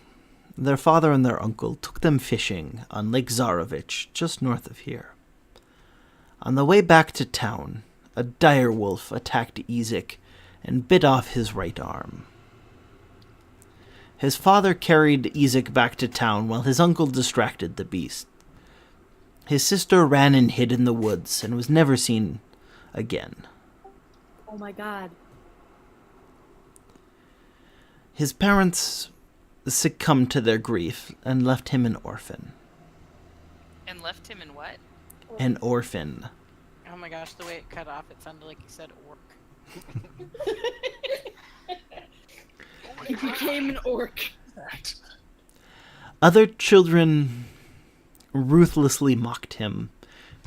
their father and their uncle took them fishing on Lake Zarovich, just north of here. On the way back to town, a dire wolf attacked Ezek and bit off his right arm. His father carried Ezek back to town while his uncle distracted the beast. His sister ran and hid in the woods and was never seen again. Oh my god. His parents succumbed to their grief and left him an orphan. And left him in what? An orphan. Oh my gosh, the way it cut off, it sounded like you said orc. He became an orc. Other children ruthlessly mocked him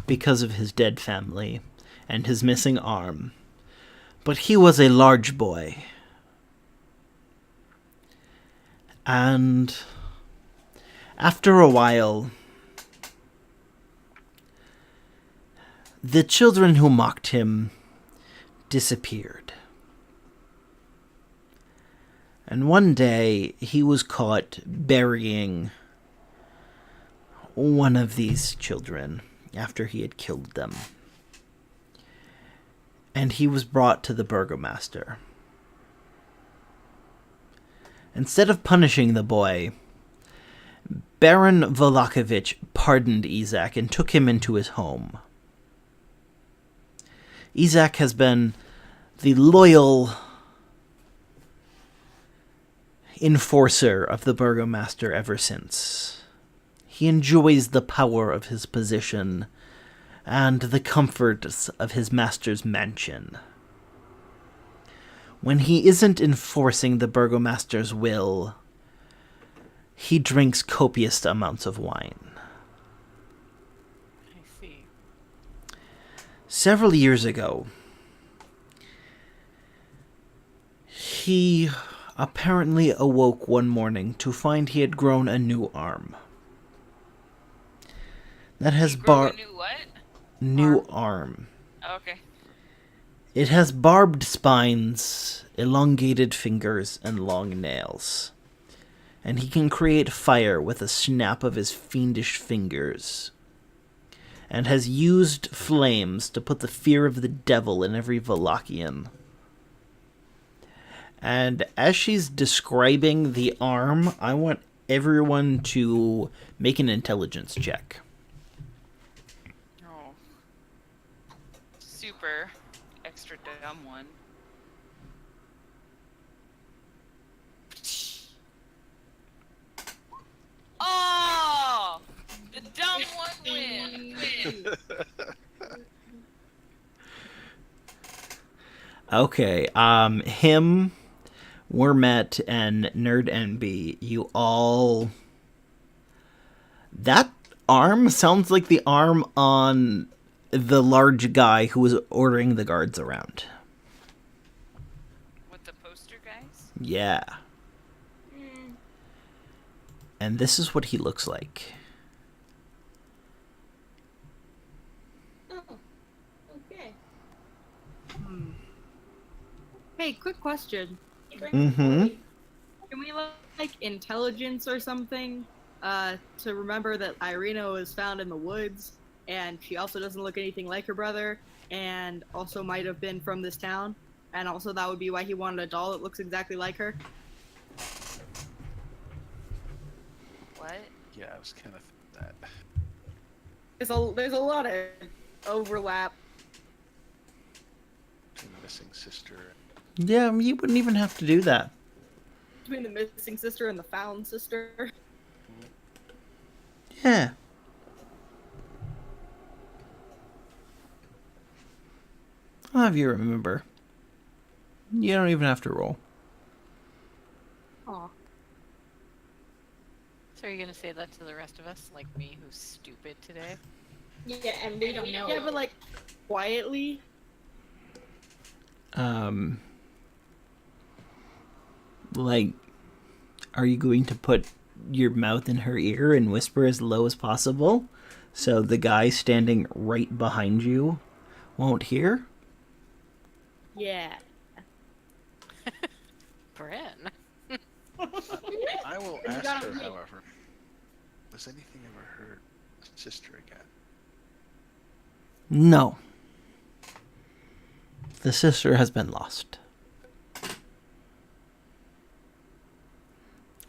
because of his dead family and his missing arm. But he was a large boy. And after a while, the children who mocked him disappeared. And one day, he was caught burying one of these children after he had killed them. And he was brought to the burgomaster. Instead of punishing the boy, Baron Vallaki pardoned Isaac and took him into his home. Isaac has been the loyal enforcer of the burgomaster ever since. He enjoys the power of his position and the comforts of his master's mansion. When he isn't enforcing the burgomaster's will, he drinks copious amounts of wine. I see. Several years ago, he apparently awoke one morning to find he had grown a new arm. That has Grow a new what? new arm. Okay. It has barbed spines, elongated fingers, and long nails. And he can create fire with a snap of his fiendish fingers. And has used flames to put the fear of the devil in every Vallakian. And as she's describing the arm, I want everyone to make an intelligence check. Oh. Super extra dumb one. Oh! The dumb one wins! Okay, him, Wormet, and Nerd NB, you all... That arm sounds like the arm on the large guy who was ordering the guards around. With the poster guys? Yeah. And this is what he looks like. Oh, okay. Hey, quick question. Mm-hmm. Can we like intelligence or something to remember that Irina was found in the woods and she also doesn't look anything like her brother and also might have been from this town, and also that would be why he wanted a doll that looks exactly like her? What? Yeah, I was kind of that. There's a lot of overlap. Between the missing sister. Yeah, you wouldn't even have to do that. Between the missing sister and the found sister. Yeah. I'll have you remember. You don't even have to roll. Aw. So are you gonna say that to the rest of us, like me, who's stupid today? Yeah, and we don't know. Yeah, but like quietly. Like, are you going to put your mouth in her ear and whisper as low as possible so the guy standing right behind you won't hear? Yeah. Bren. I will You ask gotta her, wait. however, was anything ever heard of sister again? No. The sister has been lost.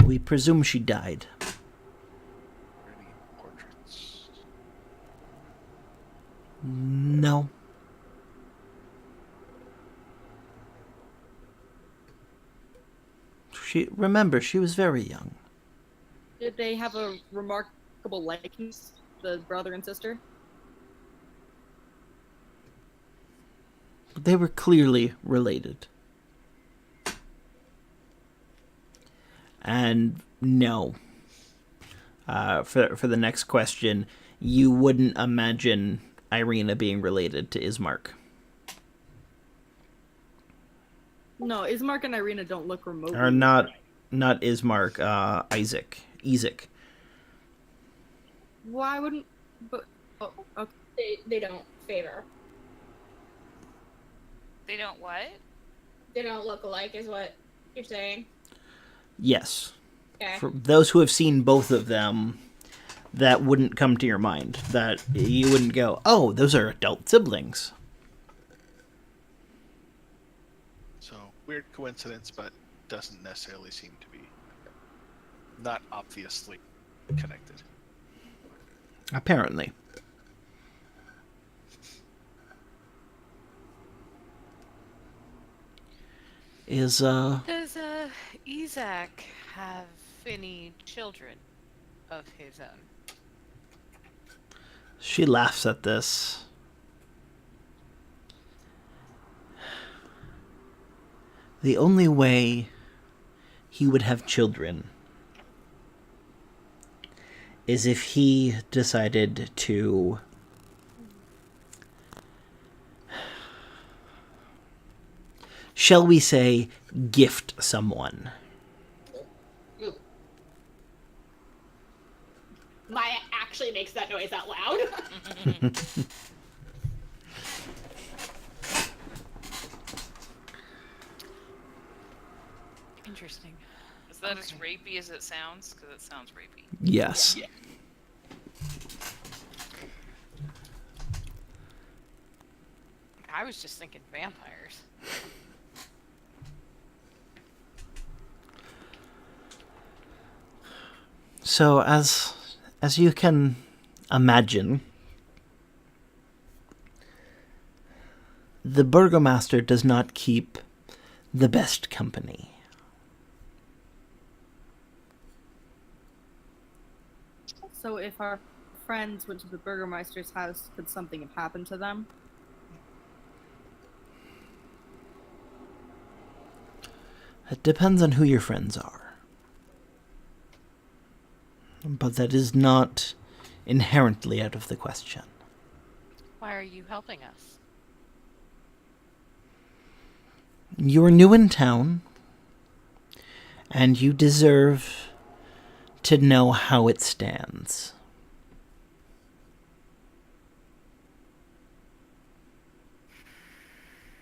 We presume she died. Any portraits? No. Remember, she was very young. Did they have a remarkable likeness, the brother and sister? They were clearly related. And no. For the next question, you wouldn't imagine Irina being related to Ismark. No, Ismark and Irina don't look remotely. Or not Ismark, Isaac. Why wouldn't... But, oh, okay. They don't favor. They don't what? They don't look alike, is what you're saying. Yes. Okay. For those who have seen both of them, that wouldn't come to your mind. That you wouldn't go, oh, those are adult siblings. So, weird coincidence, but doesn't necessarily seem to be not obviously connected. Apparently. Does Isaac have any children of his own? She laughs at this. The only way he would have children is if he decided to shall we say, gift someone. Maya actually makes that noise out loud. Interesting. Is that as rapey as it sounds? Because it sounds rapey. Yes. Yeah. I was just thinking vampires. So as you can imagine, the burgomaster does not keep the best company. So if our friends went to the Burgermeister's house, could something have happened to them? It depends on who your friends are. But that is not inherently out of the question. Why are you helping us? You are new in town, and you deserve to know how it stands.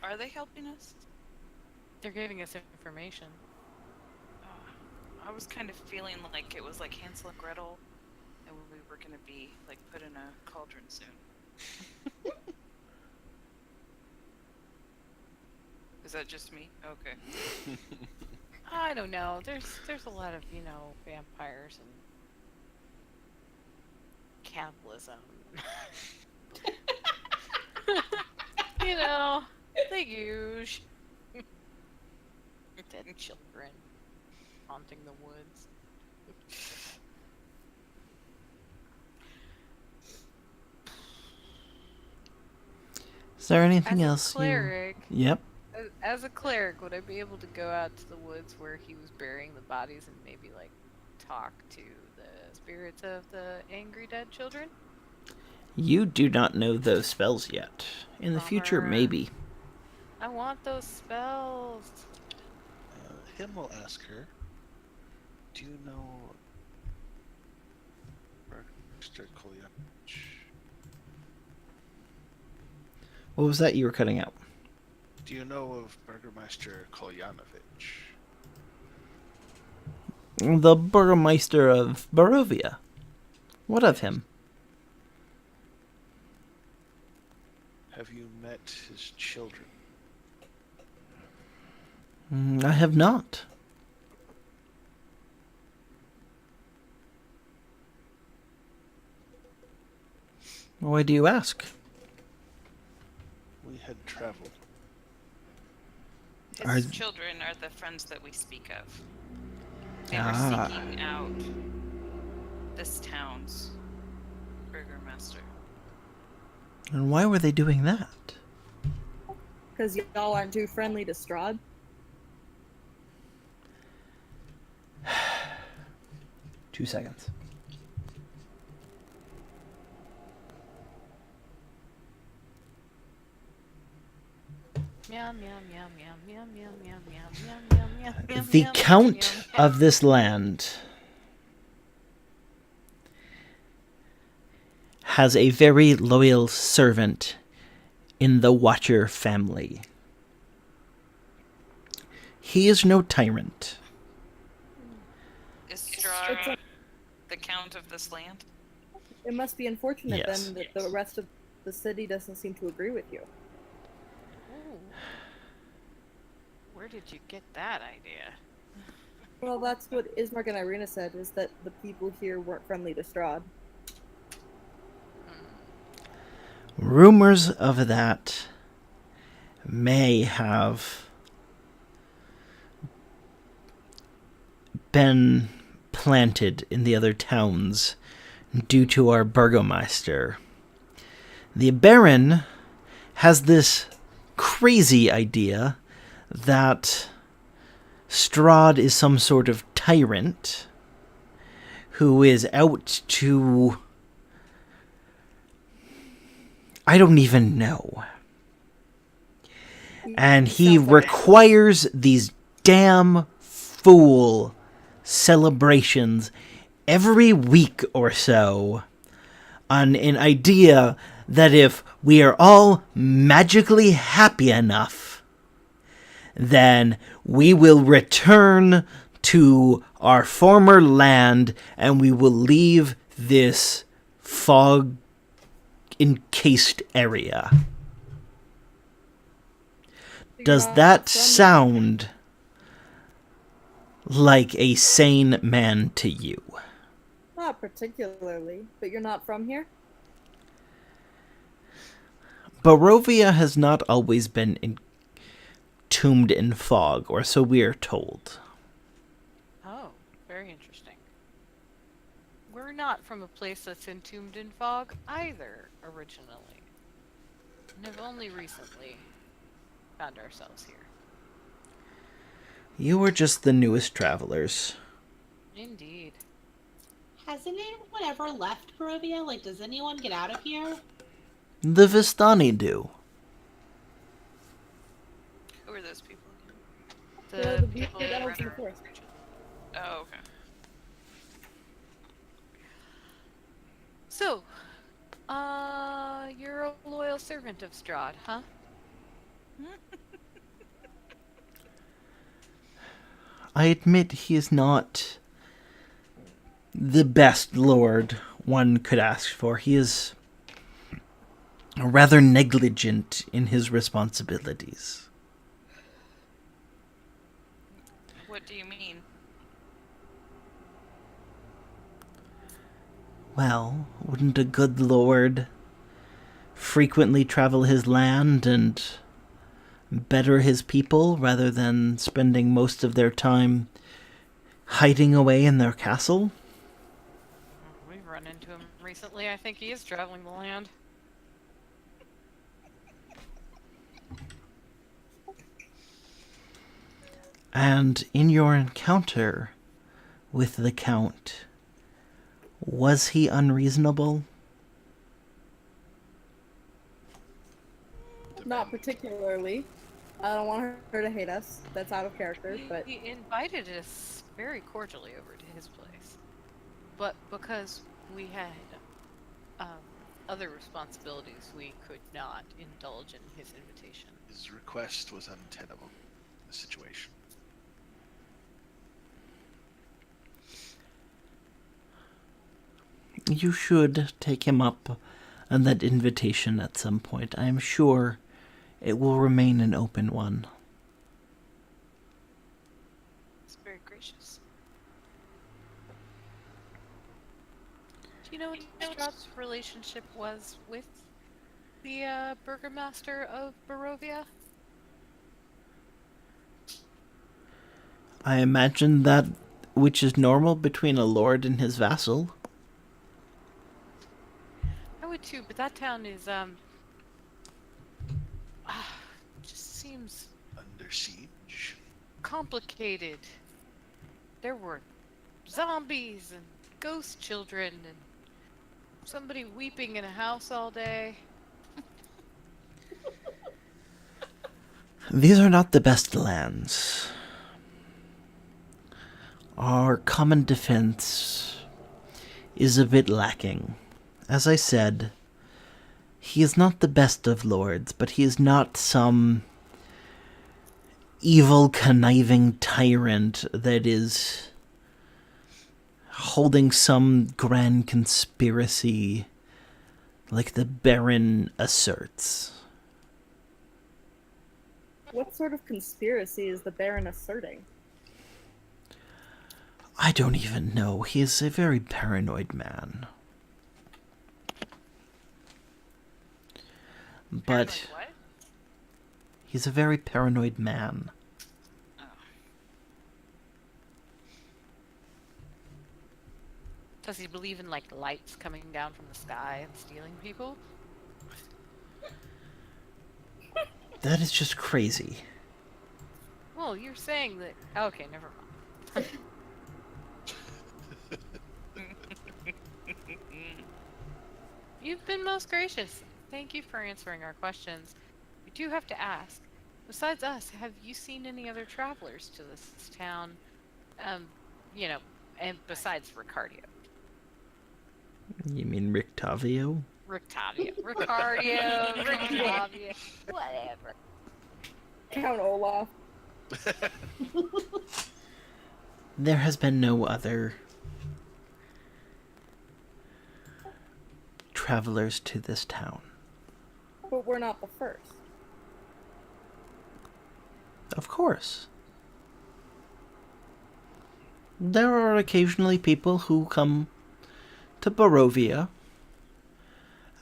Are they helping us? They're giving us information. I was kind of feeling like it was like Hansel and Gretel, and we were going to be like put in a cauldron soon. Is that just me? Okay. I don't know. There's a lot of, vampires and cannibalism. The huge. Dead children haunting the woods. Is there anything As a else cleric, Yep. As a cleric, would I be able to go out to the woods where he was burying the bodies and maybe, talk to the spirits of the angry dead children? You do not know those spells yet. In the future, Bummer. maybe. I want those spells. Him will ask her, do you know Mr. Kolyevich? What was that you were cutting out? Do you know of Burgermeister Kolyanovich? The Burgermeister of Barovia. What of him? Have you met his children? I have not. Why do you ask? We had traveled. His children are the friends that we speak of. They were seeking out this town's burgomaster. And why were they doing that? Because y'all aren't too friendly to Strahd. Two seconds. Meow, meow, meow, meow, meow, meow, meow, meow, meow, meow, meow, The meow, Count meow, meow. of this land has a very loyal servant in the Watcher family. He is no tyrant. Is Strahd the count of this land? It must be unfortunate Yes. then that the rest of the city doesn't seem to agree with you. Ooh. Where did you get that idea? Well, that's what Ismark and Irina said, is that the people here weren't friendly to Strahd. Rumors of that may have been planted in the other towns due to our burgomaster. The Baron has this crazy idea that Strahd is some sort of tyrant who is out to... I don't even know. And he Sounds like- requires these damn fool celebrations every week or so on an idea that if we are all magically happy enough, then we will return to our former land and we will leave this fog encased area. Does You're not that from- sound like a sane man to you? Not particularly, but you're not from here? Barovia has not always been entombed in fog, or so we are told. Oh, very interesting. We're not from a place that's entombed in fog either, originally. And have only recently found ourselves here. You are just the newest travelers. Indeed. Has anyone ever left Barovia? Like, does anyone get out of here? The Vistani do. Who are those people again? They're The the people bearded that elves in the run forest. Oh, okay. So, you're a loyal servant of Strahd, huh? I admit he is not the best lord one could ask for. He is rather negligent in his responsibilities. What do you mean? Well, wouldn't a good lord frequently travel his land and better his people rather than spending most of their time hiding away in their castle? We've run into him recently. I think he is traveling the land. And in your encounter with the Count, was he unreasonable? Not particularly. I don't want her to hate us. That's out of character, but He invited us very cordially over to his place. But because we had other responsibilities, we could not indulge in his invitation. His request was untenable in the situation. You should take him up on that invitation at some point. I am sure it will remain an open one. It's very gracious. Do you know what Strahd's relationship was with the burgomaster of Barovia? I imagine that which is normal between a lord and his vassal. I would too, but that town is just seems Under siege. complicated. There were zombies and ghost children and somebody weeping in a house all day. These are not the best lands. Our common defense is a bit lacking. As I said, he is not the best of lords, but he is not some evil, conniving tyrant that is holding some grand conspiracy like the Baron asserts. What sort of conspiracy is the Baron asserting? I don't even know. He is a very paranoid man. But Paranoid what? he's a very paranoid man. Does he believe in like lights coming down from the sky and stealing people? That is just crazy. Well, you're saying that. Okay, never mind. You've been most gracious. Thank you for answering our questions. We do have to ask. Besides us, have you seen any other travelers to this town? And besides Ricardio. You mean Rictavio? Rictavio. Ricardio. Rictavio. Whatever. Count Olaf. There has been no other travelers to this town. But we're not the first. Of course. There are occasionally people who come to Barovia,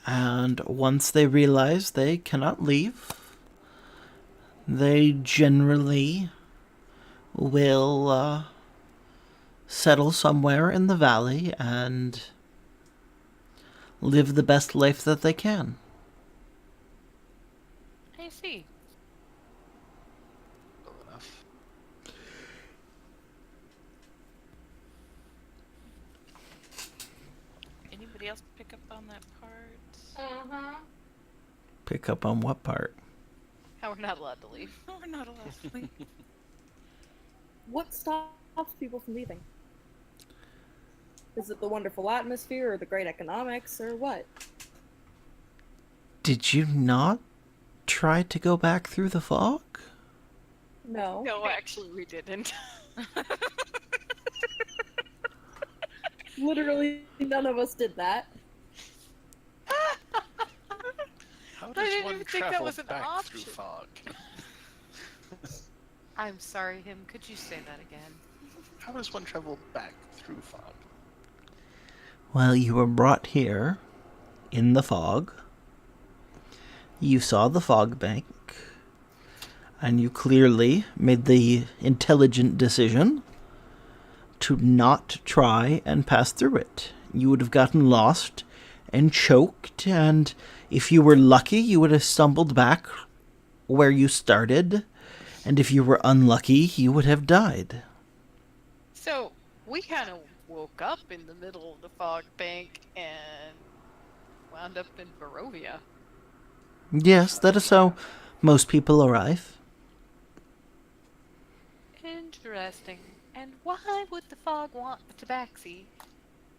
and once they realize they cannot leave, they generally will settle somewhere in the valley and live the best life that they can. I see. Well enough. Anybody else pick up on that part? Uh-huh. Pick up on what part? How we're not allowed to leave. No, we're not allowed to leave. What stops people from leaving? Is it the wonderful atmosphere, or the great economics, or what? Did you not try to go back through the fog? No. No, actually, we didn't. Literally, none of us did that. How I does didn't one even think that travel was an back option. through fog? I'm sorry, him. Could you say that again? How does one travel back through fog? Well, you were brought here in the fog. You saw the fog bank, and you clearly made the intelligent decision to not try and pass through it. You would have gotten lost and choked, and if you were lucky, you would have stumbled back where you started, and if you were unlucky, you would have died. So, we kind of woke up in the middle of the fog bank and wound up in Barovia. Yes, that is how most people arrive. Interesting. And why would the fog want the tabaxi?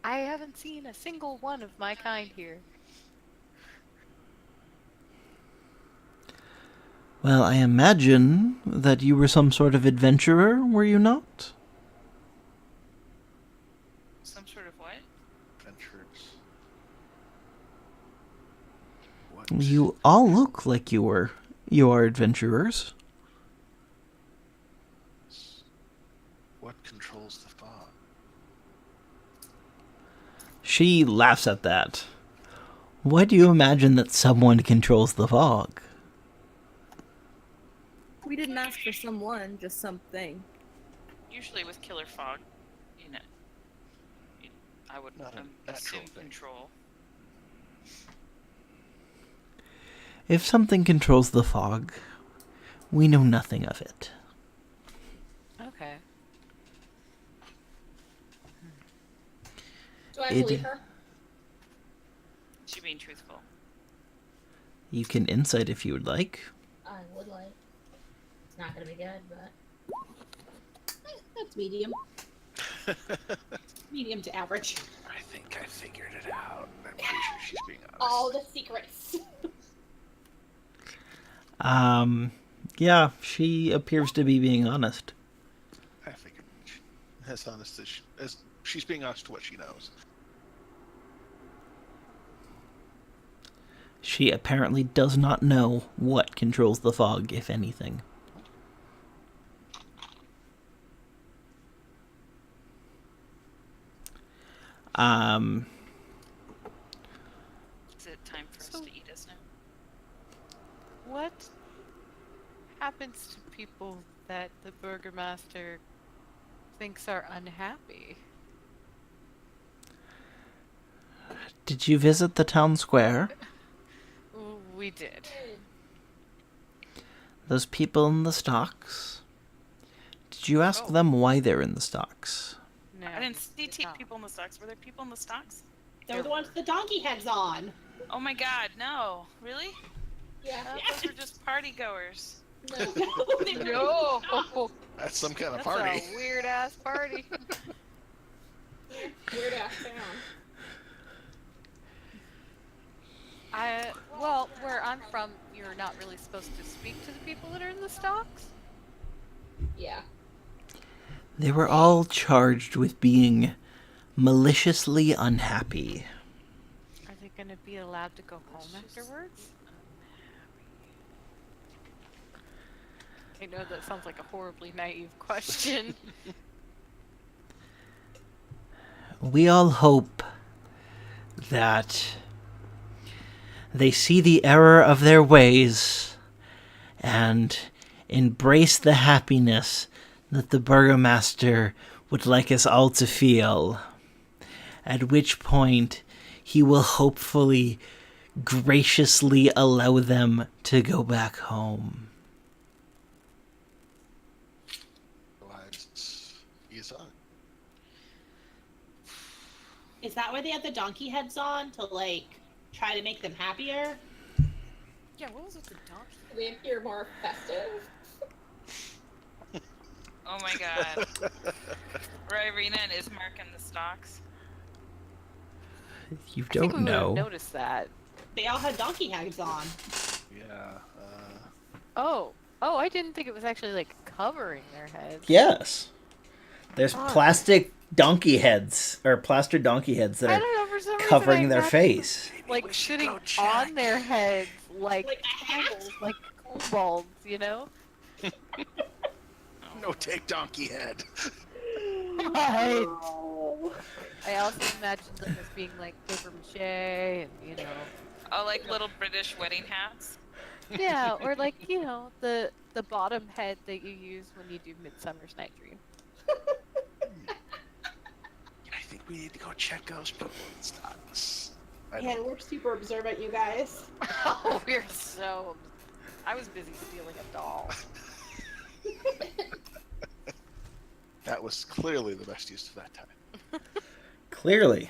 I haven't seen a single one of my kind here. Well, I imagine that you were some sort of adventurer, were you not? Some sort of what? Adventures. What? You all look like you are adventurers. What controls the fog? She laughs at that. Why do you imagine that someone controls the fog? We didn't ask for someone, just something. Usually with killer fog. I would Not a natural assume thing. control. If something controls the fog, we know nothing of it. Okay. Do I It- believe her? Is she being truthful? You can insight if you would like. I would like. It's not gonna be good, but That's medium. Medium to average. I think I figured it out. I'm pretty sure she's being honest. All the secrets. Yeah, she appears to be being honest. I figured as honest as she's being honest to what she knows. She apparently does not know what controls the fog, if anything. Is it time for us So- to eat us now? What happens to people that the burgomaster thinks are unhappy? Did you visit the town square? We did. Those people in the stocks? Did you ask Oh. them why they're in the stocks? No, I didn't we see did not. people in the stocks. Were there people in the stocks? They're the ones with the donkey heads on. Oh my god, no. Really? yeah. Those were just party goers. No. No, That's some kind of that's party. a weird ass party. Weird ass town. Well, where I'm from, you're not really supposed to speak to the people that are in the stocks. Yeah. They were all charged with being maliciously unhappy. Are they going to be allowed to go home afterwards? I know that sounds like a horribly naive question. We all hope that they see the error of their ways and embrace the happiness that the burgomaster would like us all to feel, at which point he will hopefully graciously allow them to go back home. Lives is on. Is that why they have the donkey heads on? To, like, try to make them happier? Yeah, what was with the donkey? They appear more festive. Oh my god. Ryrena and Ismark in the stocks. You I think don't we would have know. noticed that. They all had donkey heads on. Yeah. Oh, I didn't think it was actually like covering their heads. Yes. There's Oh. plastic donkey heads, or plastered donkey heads that I are don't know, for some reason I covering their imagined face. like we should sitting go check. on their heads like Like a hat? like kobolds, you know? No take donkey head. Right. I also imagined them as being like paper mache and, you know. Oh, like little British wedding hats? Yeah, or like, you know, the bottom head that you use when you do Midsummer's Night Dream. I think we need to go check those people in stocks. I Man, don't- we're super observant, you guys. Oh, we're so. I was busy stealing a doll. That was clearly the best use of that time. Clearly.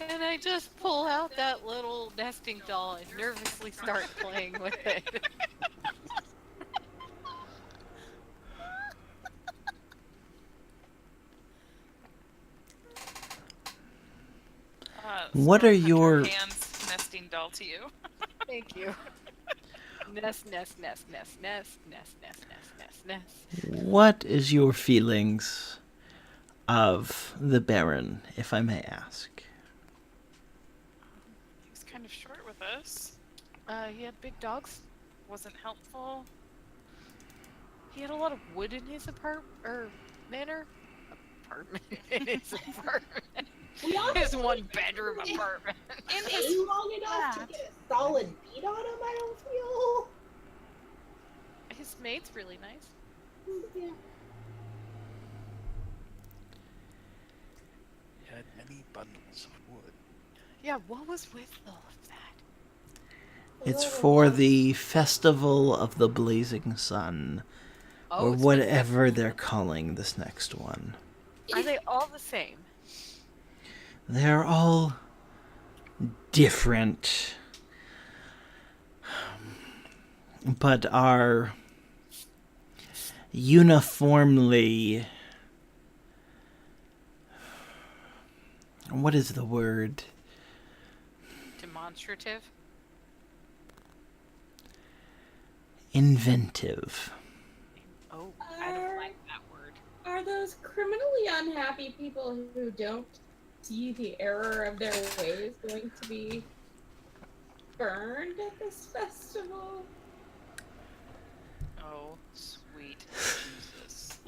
And I just pull out that little nesting doll and nervously start playing with it. What Storm are your- Hunter hands nesting doll to you? Thank you. Nest, nest, nest, nest, nest, nest, nest, nest, nest, nest. What is your feelings of the Baron, if I may ask? He was kind of short with us. He had big dogs. Wasn't helpful. He had a lot of wood in his manor. Apartment in his apartment. We all His one bedroom apartment. In stay his long enough to get a solid beat on him, I don't feel. His maid's really nice. Yeah. many bundles of wood. Yeah, what was with all of that? It's for the Festival of the Blazing Sun, or it's for the whatever festival. they're calling this next one. Are they all the same? They're all different, but are uniformly... What is the word? Demonstrative? Inventive. Oh, I don't like that word. Are those criminally unhappy people who don't see the error of their ways going to be burned at this festival? Oh, sweet Jesus.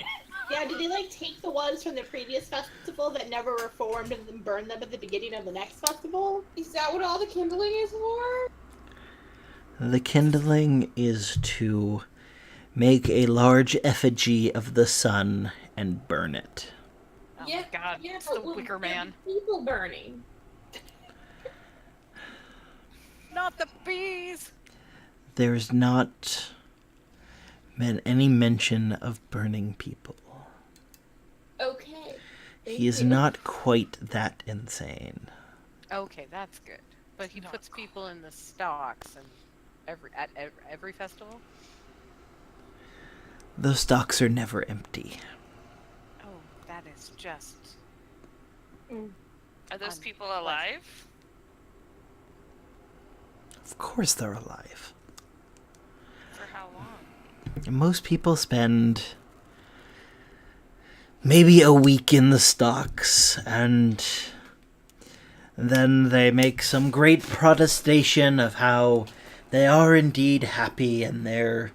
Yeah, did they like take the ones from the previous festival that never reformed and then burn them at the beginning of the next festival? Is that what all the kindling is for? The kindling is to make a large effigy of the sun and burn it. Oh yeah, my god, yeah, it's but the will Wicker there Man. be people burning. Not the bees! There's not been any mention of burning people. Okay. He is not quite that insane. Okay, that's good. But he puts people in the stocks and at every festival? Those stocks are never empty. Oh, that is just... Are those people Unpleasant. alive? Of course they're alive. For how long? And most people spend maybe a week in the stocks, and then they make some great protestation of how they are indeed happy and they're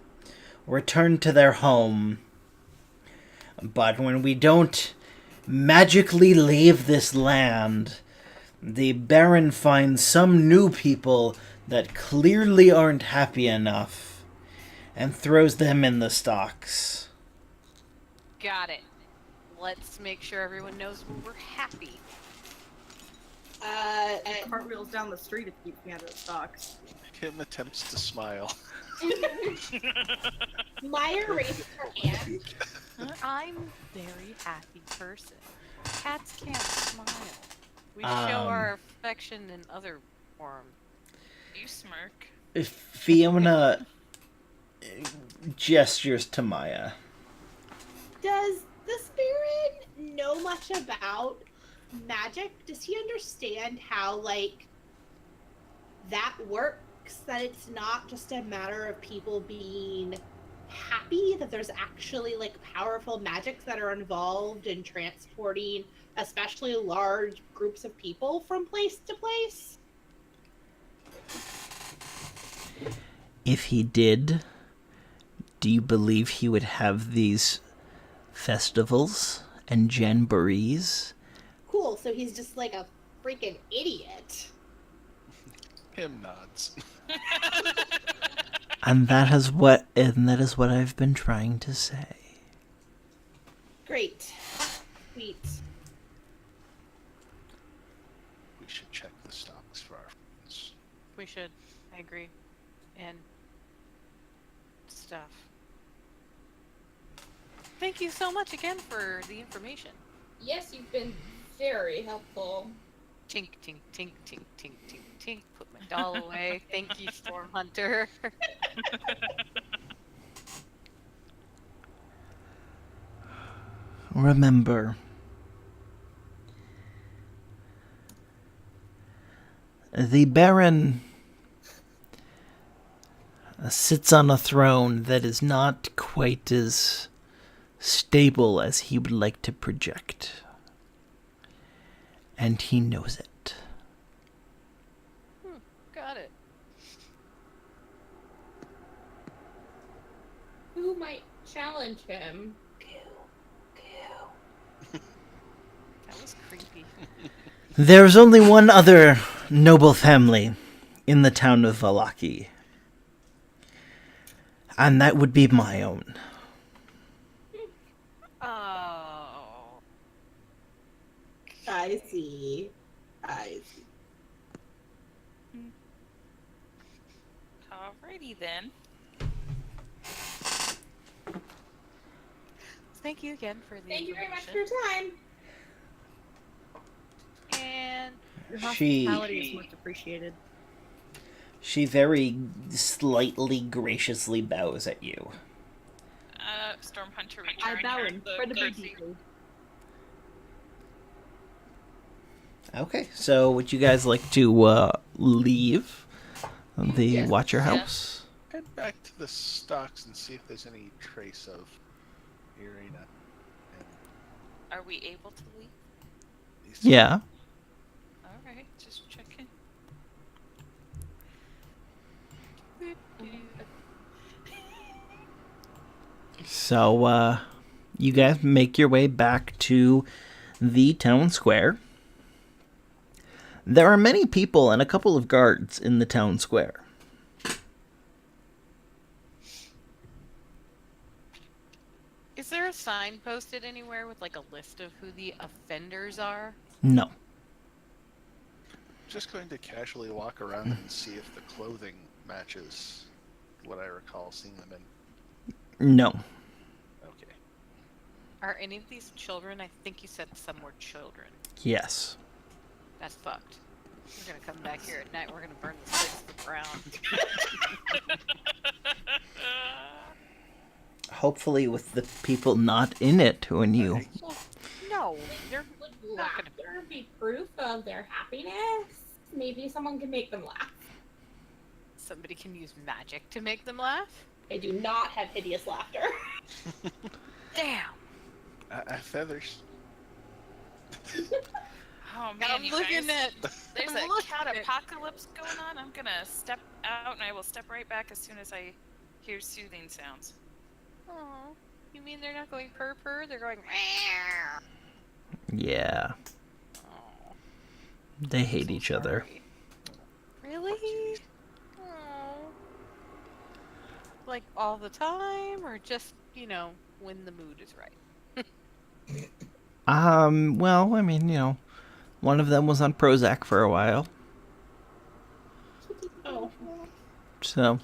returned to their home. But when we don't magically leave this land, the Baron finds some new people that clearly aren't happy enough and throws them in the stocks. Got it. Let's make sure everyone knows we're happy. And cartwheels down the street if he keeps me out of the stocks. Kim attempts to smile. Maya raised her hand. I'm a very happy person. Cats can't smile. We show our affection in other forms. You smirk. Fiona gestures to Maya. Does this Baron know much about magic? Does he understand how, like, that works? That it's not just a matter of people being happy, that there's actually, like, powerful magics that are involved in transporting especially large groups of people from place to place? If he did, do you believe he would have these festivals and jamborees? Cool, so he's just like a freaking idiot. Kim nods. And that is what I've been trying to say. Great. Sweet. We should check the stocks for our friends. We should. I agree. And stuff. Thank you so much again for the information. Yes, you've been very helpful. Tink, tink, tink, tink, tink, tink, tink. Put my doll away. Thank you, Storm Hunter. Remember, the Baron sits on a throne that is not quite as stable as he would like to project. And he knows it. Got it. Who might challenge him? That was creepy. There's only one other noble family in the town of Vallaki. And that would be my own. Oh. I see. Alrighty then. Thank you again for the Thank you very much for information. your time. And Your She hospitality is much appreciated. very slightly graciously bows at you. Storm Hunter I returned bow her incredibly courtesy. deeply. Okay, so would you guys like to leave the Yes. Watcher Yes. House? Head back to the stocks and see if there's any trace of Irina. Are we able to leave? These- Yeah. Alright, just checking. So, you guys make your way back to the town square. There are many people and a couple of guards in the town square. is there a sign posted anywhere with like a list of who the offenders are? No. Just going to casually walk around and see if the clothing matches what I recall seeing them in. No. Okay. Are any of these children? I think you said some were children. Yes. That's fucked. We're gonna come back here at night. We're gonna burn this place to the ground. Hopefully with the people not in it when you... Well, no, they're Would not gonna. laughter be proof of their happiness? Maybe someone can make them laugh. Somebody can use magic to make them laugh. I do not have hideous laughter. Damn. Feathers. Oh man, I'm you looking guys. at. There's I'm a looking cat at- apocalypse going on. I'm gonna step out and I will step right back as soon as I hear soothing sounds. Oh, you mean they're not going purr purr? They're going. Yeah. Oh, They hate so each other. sorry. Really? Oh. Like all the time, or just when the mood is right? Well, I mean, one of them was on Prozac for a while. Oh. So,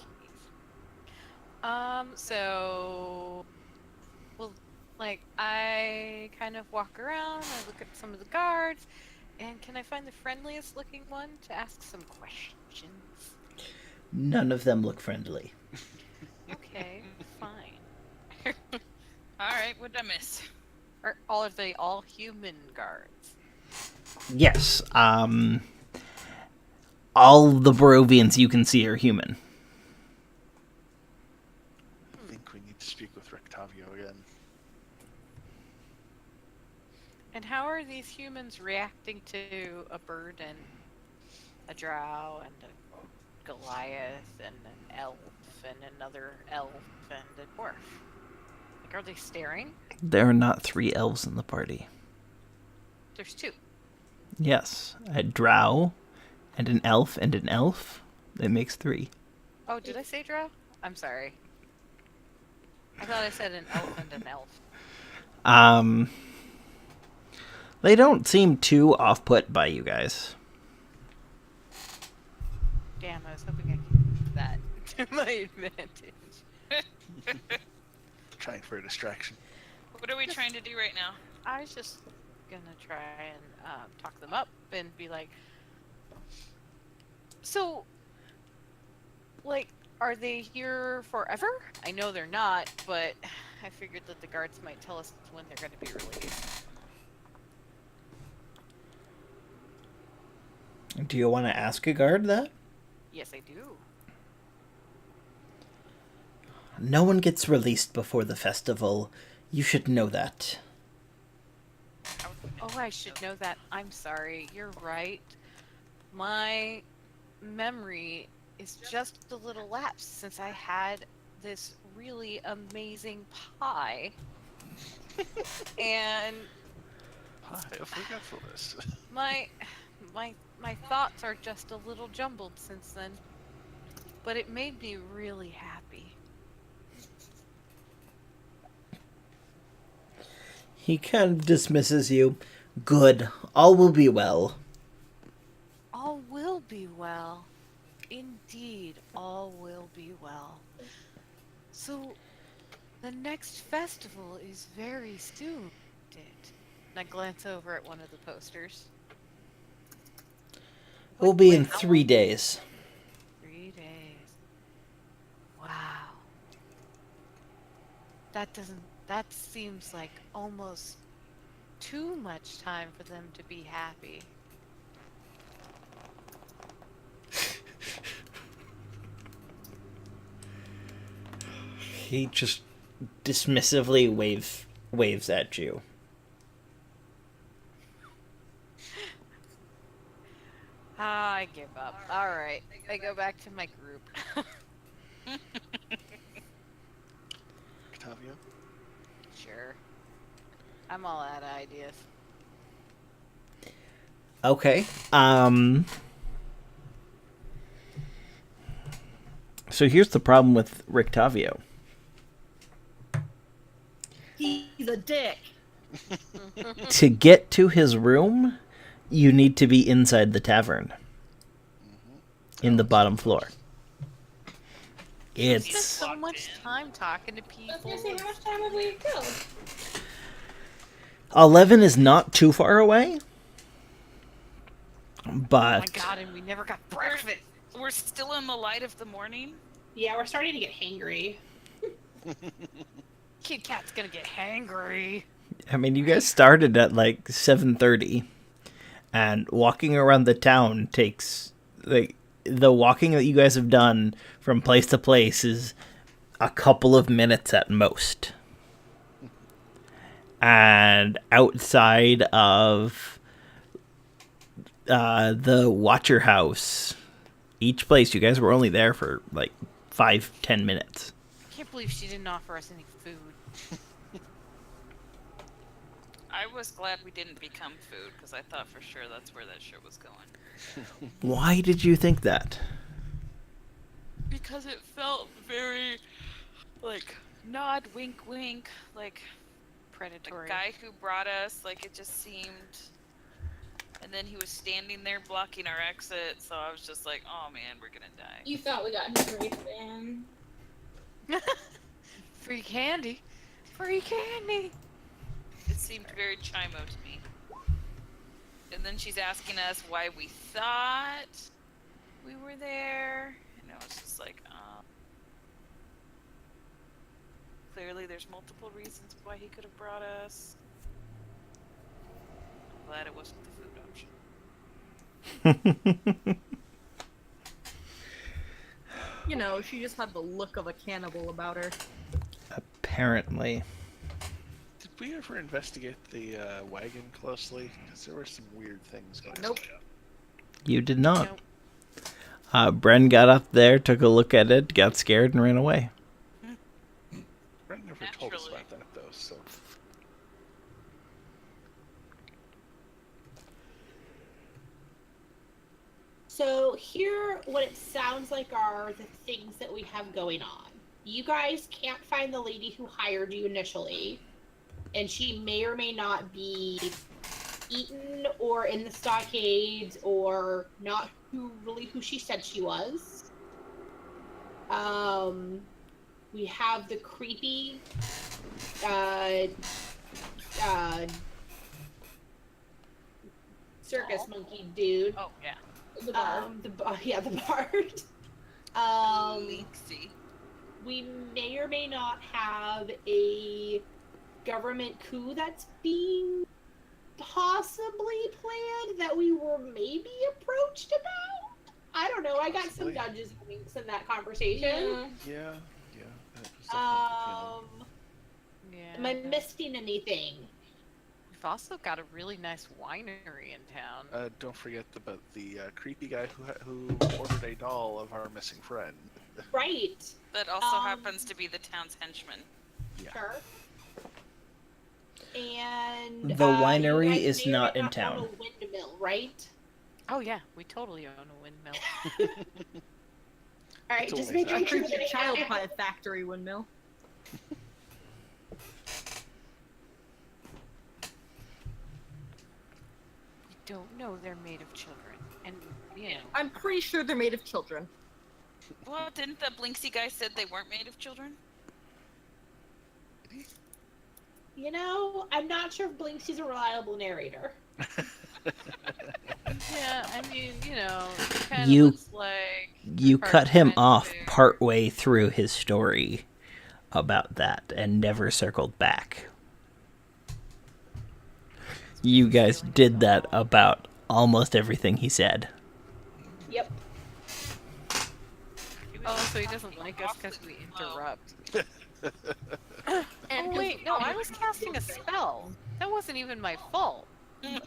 So, well, like, I kind of walk around, I look at some of the guards, and can I find the friendliest looking one to ask some questions? none of them look friendly. Okay, fine. Alright, what did I miss? Are they all human guards? Yes, all the Barovians you can see are human. I think we need to speak with Rectavio again. And how are these humans reacting to a bird and a drow and a Goliath and an elf and another elf and a dwarf? Like, are they staring? There are not 3 elves in the party. There's 2. Yes, a drow and an elf and an elf. That makes 3. Oh, did I say drow? I'm sorry. I thought I said an elf and an elf. They don't seem too off-put by you guys. Damn, I was hoping I could use that to my advantage. Trying for a distraction. What are we trying to do right now? I was just gonna try and talk them up and be like, so, like, are they here forever? I know they're not, but I figured that the guards might tell us when they're gonna be released. Do you want to ask a guard that? Yes, I do. No one gets released before the festival. You should know that. Oh, I should know that. I'm sorry. You're right. My memory is just a little lapsed since I had this really amazing pie. And Pie of forgetfulness. my thoughts are just a little jumbled since then. But it made me really happy. He kind of dismisses you. Good. All will be well. All will be well. Indeed, all will be well. well. So, the next festival is very soon, isn't it? And I glance over at one of the posters. We'll be in how 3 long? days. 3 days. Wow. That seems like almost too much time for them to be happy. He just dismissively waves at you. I give up. Alright, I go back to my group. Octavio? Sure. I'm all out of ideas. Okay. So here's the problem with Rictavio. He's a dick. To get to his room, you need to be inside the tavern. In the bottom floor. Spend It's so much time talking to I was gonna say, people. how much time have we killed? 11 is not too far away. Oh my But god, and we never got breakfast. We're still in the light of the morning. Yeah, we're starting to get hangry. Kid Cat's gonna get hangry. I mean, you guys started at like 7:30, and walking around the town takes like the walking that you guys have done from place to place is a couple of minutes at most. And outside of the Watcher House, each place you guys were only there for like 5-10 minutes. I can't believe she didn't offer us any food. I was glad we didn't become food because I thought for sure that's where that shit was going. Why did you think that? Because it felt very, like, nod, wink, wink, like the Predatory. guy who brought us, like it just seemed. And then he was standing there blocking our exit, so I was just like, oh man, we're gonna die. You thought we got hungry, then. Free candy. Free candy. It seemed very Chimo to me. And then she's asking us why we thought we were there. And I was just like, clearly there's multiple reasons why he could have brought us. I'm glad it wasn't the food option. You know, she just had the look of a cannibal about her. Apparently. Did we ever investigate the wagon closely? Because there were some weird things going Nope. on. You did not. Nope. Bren got up there, took a look at it, got scared, and ran away. Brent never told us Naturally. about that, though, so... So here, what it sounds like are the things that we have going on. You guys can't find the lady who hired you initially, and she may or may not be eaten or in the stockades or not who she said she was. We have the creepy circus monkey dude. Oh, yeah. The bar. The bard. Leaksy. We may or may not have a government coup that's being possibly planned that we were maybe approached about. I don't know. I got some Possibly. nudges and winks in that conversation. Yeah. Yeah, that was definitely the Yeah. Am I missing anything? We've also got a really nice winery in town. feeling. Don't forget about the creepy guy who ordered a doll of our missing friend. Right. That also Um, happens to be the town's henchman. Yeah. Sure. And The you winery guys is may or may not in own town. a windmill, right? Oh, yeah. We totally own a windmill. All right, It's just always making that. sure Creepy that child pie factory windmill. We don't know they're made of children. And, you know. I'm pretty sure they're made of children. Well, didn't the Blinksy guy said they weren't made of children? You know, I'm not sure if Blinksy's a reliable narrator. Yeah, I mean, you know, he kind of You- looks like You part cut him French off bear. partway through his story about that and never circled back. You guys did that about almost everything he said. Yep. Oh, so he doesn't like us because we interrupt. And Oh wait, no, I was casting a spell. That wasn't even my fault.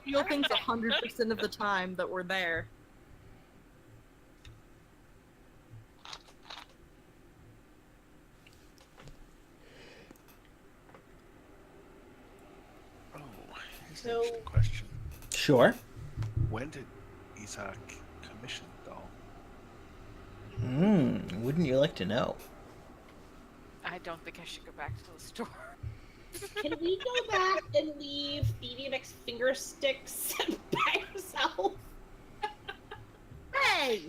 You'll think 100% of the time that we're there. Oh, here's So- an interesting question. Sure. When did Isaac commission the doll? Wouldn't you like to know? I don't think I should go back to the store. Can we go back and leave Phoebe Mc's finger sticks by herself? Hey!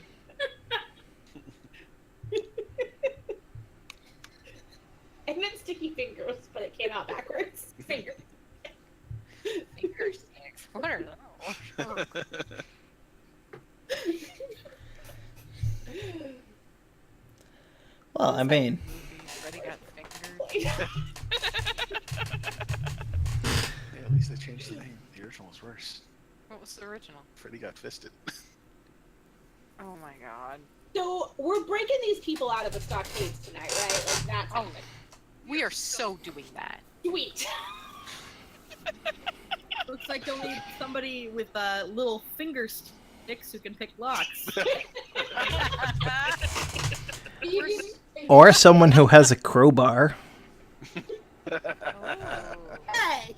I meant sticky fingers, but it came out backwards. Finger. Finger sticks. What are those? Well, I mean, Freddy got fingered. Yeah, at least they changed the name. The original was worse. What was the original? Freddy got fisted. Oh my god. So we're breaking these people out of the stockades tonight, right? Like that's Oh, we are so doing that. sweet. Looks like you'll need somebody with little finger sticks who can pick locks. or someone who has a crowbar. Oh. Hey,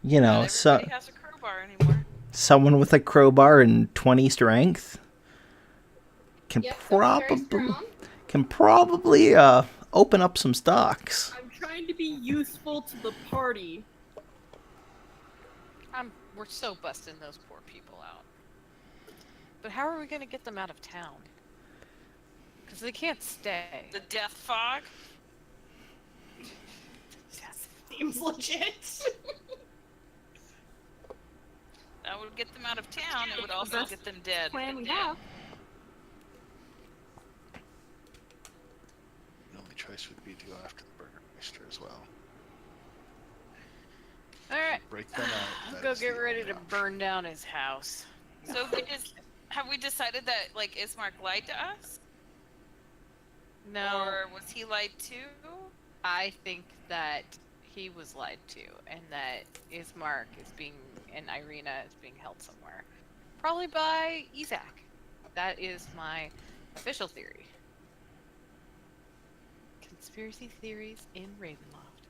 You know, Not so everybody has a crowbar anymore. someone with a crowbar and 20 strength can Yep, that's very probably strong. open up some stocks. I'm trying to be useful to the party. We're so busting those poor people out. But how are we going to get them out of town? Because they can't stay. The death fog. seems legit. That would get them out of town. It would also Best get them dead. Plan we Dead. have. The only choice would be to go after the Burgermeister as well. Alright, Break them out. I'll that go is get the ready only to option. burn down his house. So have we decided that like Ismark lied to us, No, or was he lied to? I think that he was lied to, and that Ismark is being, and Irina is being held somewhere. Probably by Isaac. That is my official theory. Conspiracy theories in Ravenloft.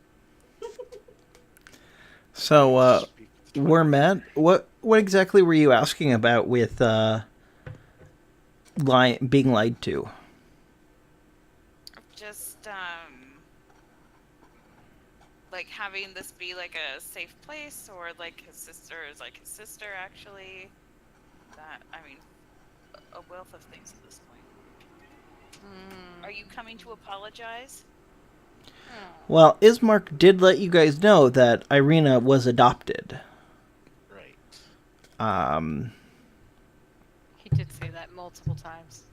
So, Speak with the Wormat, what exactly were you asking about with being lied to? Just like having this be like a safe place, or like his sister is like his sister actually. That, I mean, a wealth of things at this point. Are you coming to apologize? Well, Ismark did let you guys know that Irina was adopted. Right. He did say that multiple times.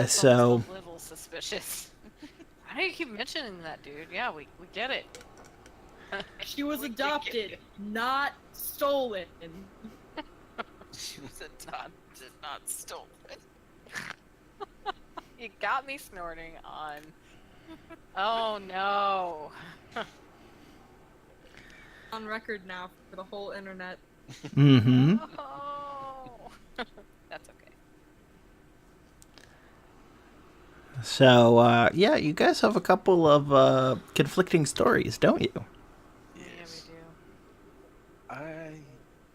So, Almost a little suspicious. Why do you keep mentioning that, dude? Yeah, we get it. She was adopted, not stolen. She was not stolen. You got me snorting on. Oh no. On record now for the whole internet. mm-hmm. Oh. That's okay. So, yeah, you guys have a couple of conflicting stories, don't you? Yes. Yeah, I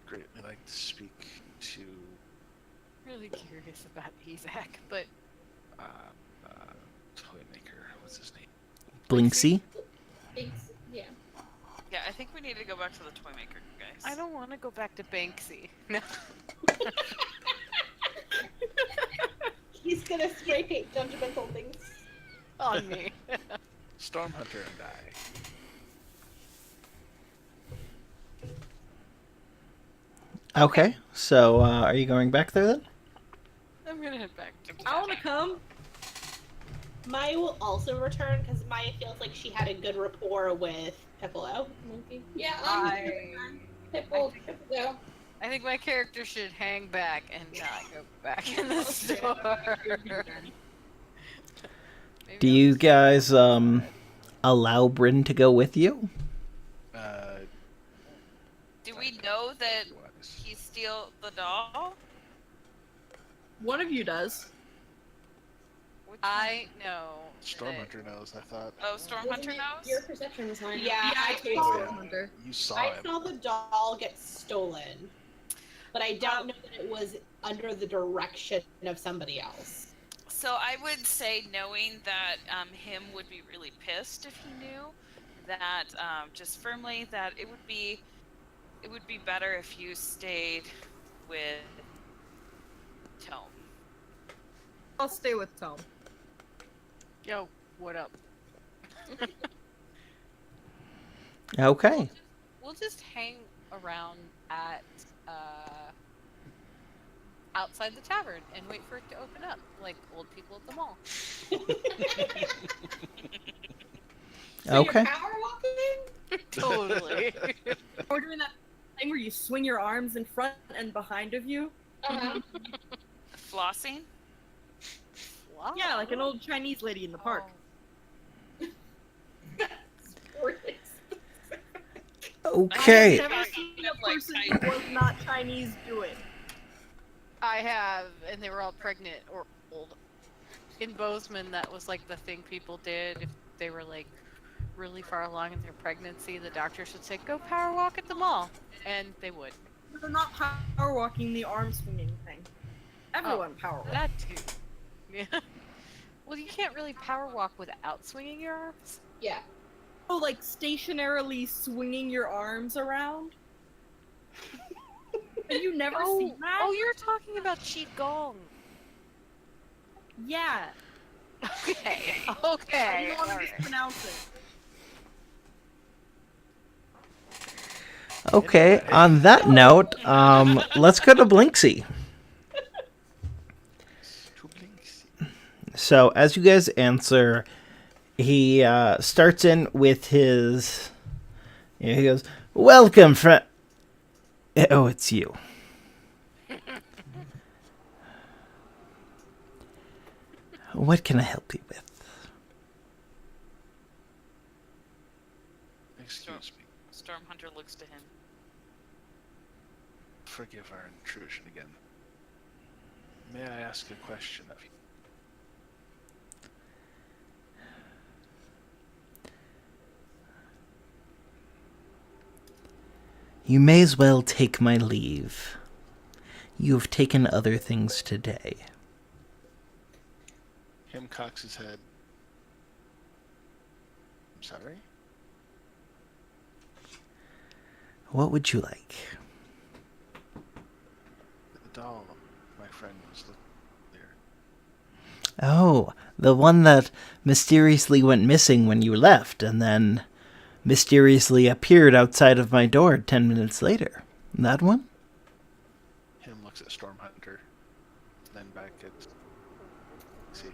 greatly like to speak to we do. Really curious about Isaac, but uh, Toymaker. What's his name? Blinksy? Thanks. Yeah. Yeah, I think we need to go back to the toy maker, guys. I don't want to go back to Banksy. No. He's gonna spray paint judgmental things. On me. Stormhunter and I. Okay, so are you going back there then? I'm gonna head back to I want to come. Maya will also return because Maya feels like she had a good rapport with Piccolo. Monkey. Yeah, I Pipple. I think my character should hang back and not go back in the store. Maybe Do I'll you just- guys allow Bryn to go with you? Do we know that Was. he steal the doll? One of you does. Which I know. that- Stormhunter knows, I thought. Oh, Stormhunter knows? Your perception was fine. Yeah, I I told saw, Stormhunter. You saw I him. saw the doll get stolen, but I don't know that it was under the direction of somebody else. So I would say, knowing that him would be really pissed if he knew that, just firmly that it would be better if you stayed with Tome. I'll stay with Tome. Yo, what up? Okay. We'll just hang around at outside the tavern and wait for it to open up, like old people at the mall. So Okay. You're power walking? Totally. We're doing that thing where you swing your arms in front and behind of you. Uh-huh. Flossing? Wow. Yeah, like an old Chinese lady in the park. Okay. I've never seen a Like person tight. who was not Chinese do it. I have, and they were all pregnant or old. In Bozeman, that was like the thing people did if they were like really far along in their pregnancy. The doctors would say, "Go power walk at the mall," and they would. But they're not power walking the arm swinging thing. Everyone power walks. That too. Yeah. Well, you can't really power walk without swinging your arms. Yeah. Oh, like stationarily swinging your arms around? Have you never seen that? Oh, you're talking about qigong. Yeah. Okay. I Okay. don't want to alright. mispronounce it. Okay. On that note, let's go to Blinksy. Two blinks. So as you guys answer, he starts in with his. He goes, "Welcome, friend." Oh, it's you. What can I help you with? Excuse me. Stormhunter looks to him. Forgive our intrusion again. May I ask a question of you? You may as well take my leave. You have taken other things today. Him cocks his head. I'm sorry? What would you like? The doll my friend was looking there. Oh, the one that mysteriously went missing when you left and then mysteriously appeared outside of my door 10 minutes later. That one? Him looks at Stormhunter, then back at. See.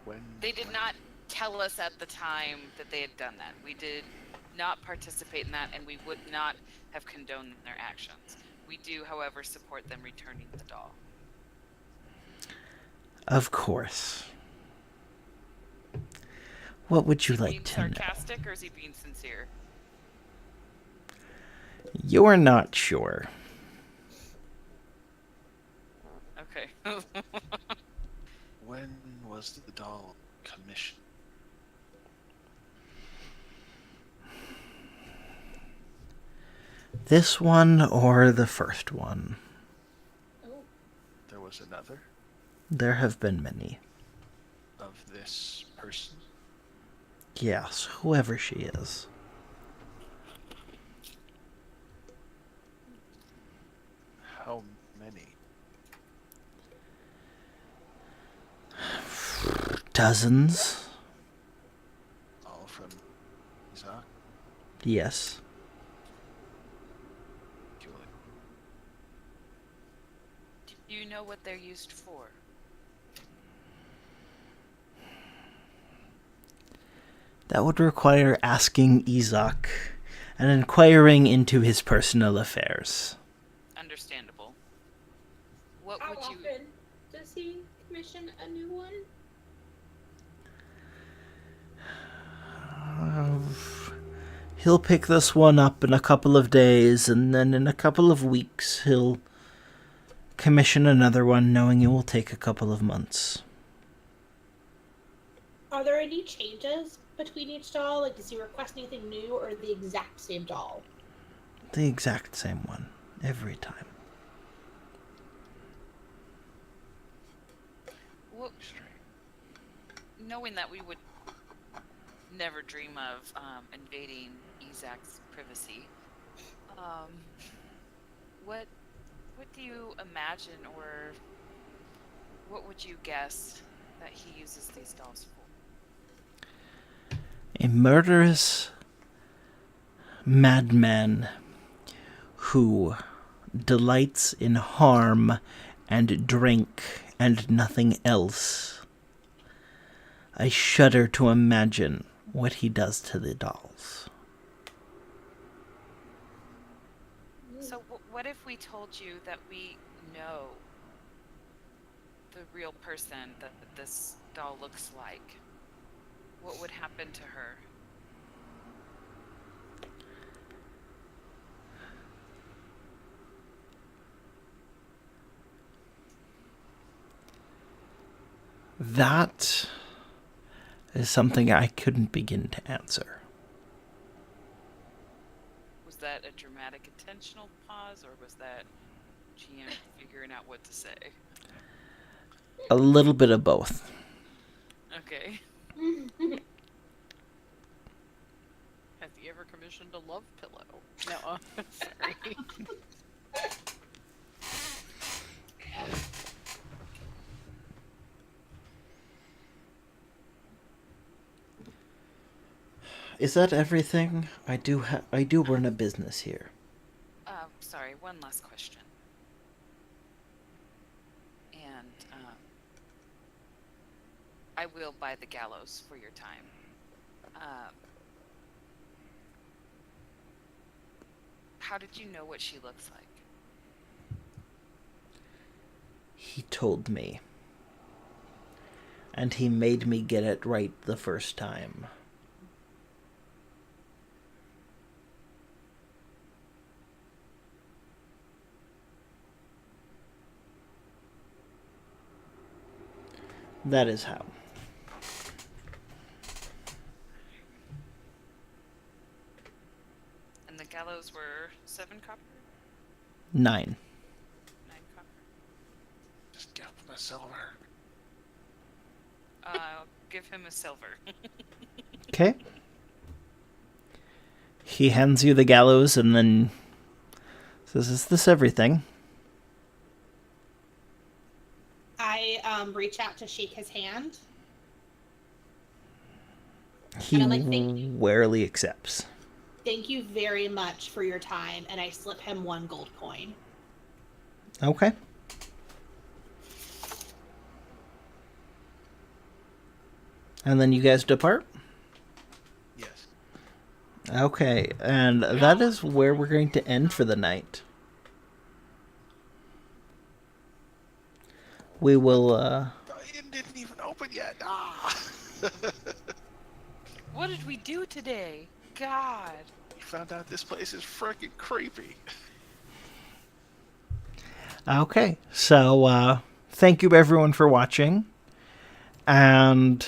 When They did not tell us at the time that they had done that. We did not participate in that, and we would not have condoned their actions. We do, however, support them returning the doll. Of course. What would you like Being to know? sarcastic, or is he being sincere? You're not sure. Okay. when was the doll commissioned? This one or the first one? There was another There have been many. of this person. Yes, whoever she is. How many? Dozens? All from Isaac? Yes. Kill it. Do you know what they're used for? That would require asking Isaac and inquiring into his personal affairs. Understandable. What How would you... often does he commission a new one? He'll pick this one up in a couple of days, and then in a couple of weeks he'll commission another one, knowing it will take a couple of months. Are there any changes between each doll? Like, does he request anything new or the exact same doll? The exact same one, every time. Well, knowing that we would never dream of invading Isaac's privacy, what do you imagine, or what would you guess that he uses these dolls for? A murderous madman who delights in harm and drink and nothing else. I shudder to imagine what he does to the dolls. So what if we told you that we know the real person that this doll looks like? What would happen to her? That is something I couldn't begin to answer. Was that a dramatic intentional pause, or was that GM figuring out what to say? A little bit of both. Okay. Has he ever commissioned a love pillow? No, sorry. Is that everything? I do run a business here. Sorry, one last question. And I will buy the gallows for your time. How did you know what she looks like? He told me. And he made me get it right the first time. That is how. And the gallows were 7 copper? 9. 9 copper? Just give him a silver. I'll give him a silver. Okay. He hands you the gallows and then says, "Is this everything?" I reach out to shake his hand. He And I'm like, "Thank you." warily accepts. Thank you very much for your time, and I slip him 1 gold coin. Okay. And then you guys depart? Yes. Okay, and that is where we're going to end for the night. We will, The inn didn't even open yet. Ah! What did we do today? God. We found out this place is freaking creepy. Okay, so thank you everyone for watching, and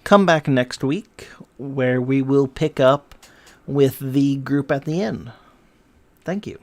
come back next week where we will pick up with the group at the inn. Thank you.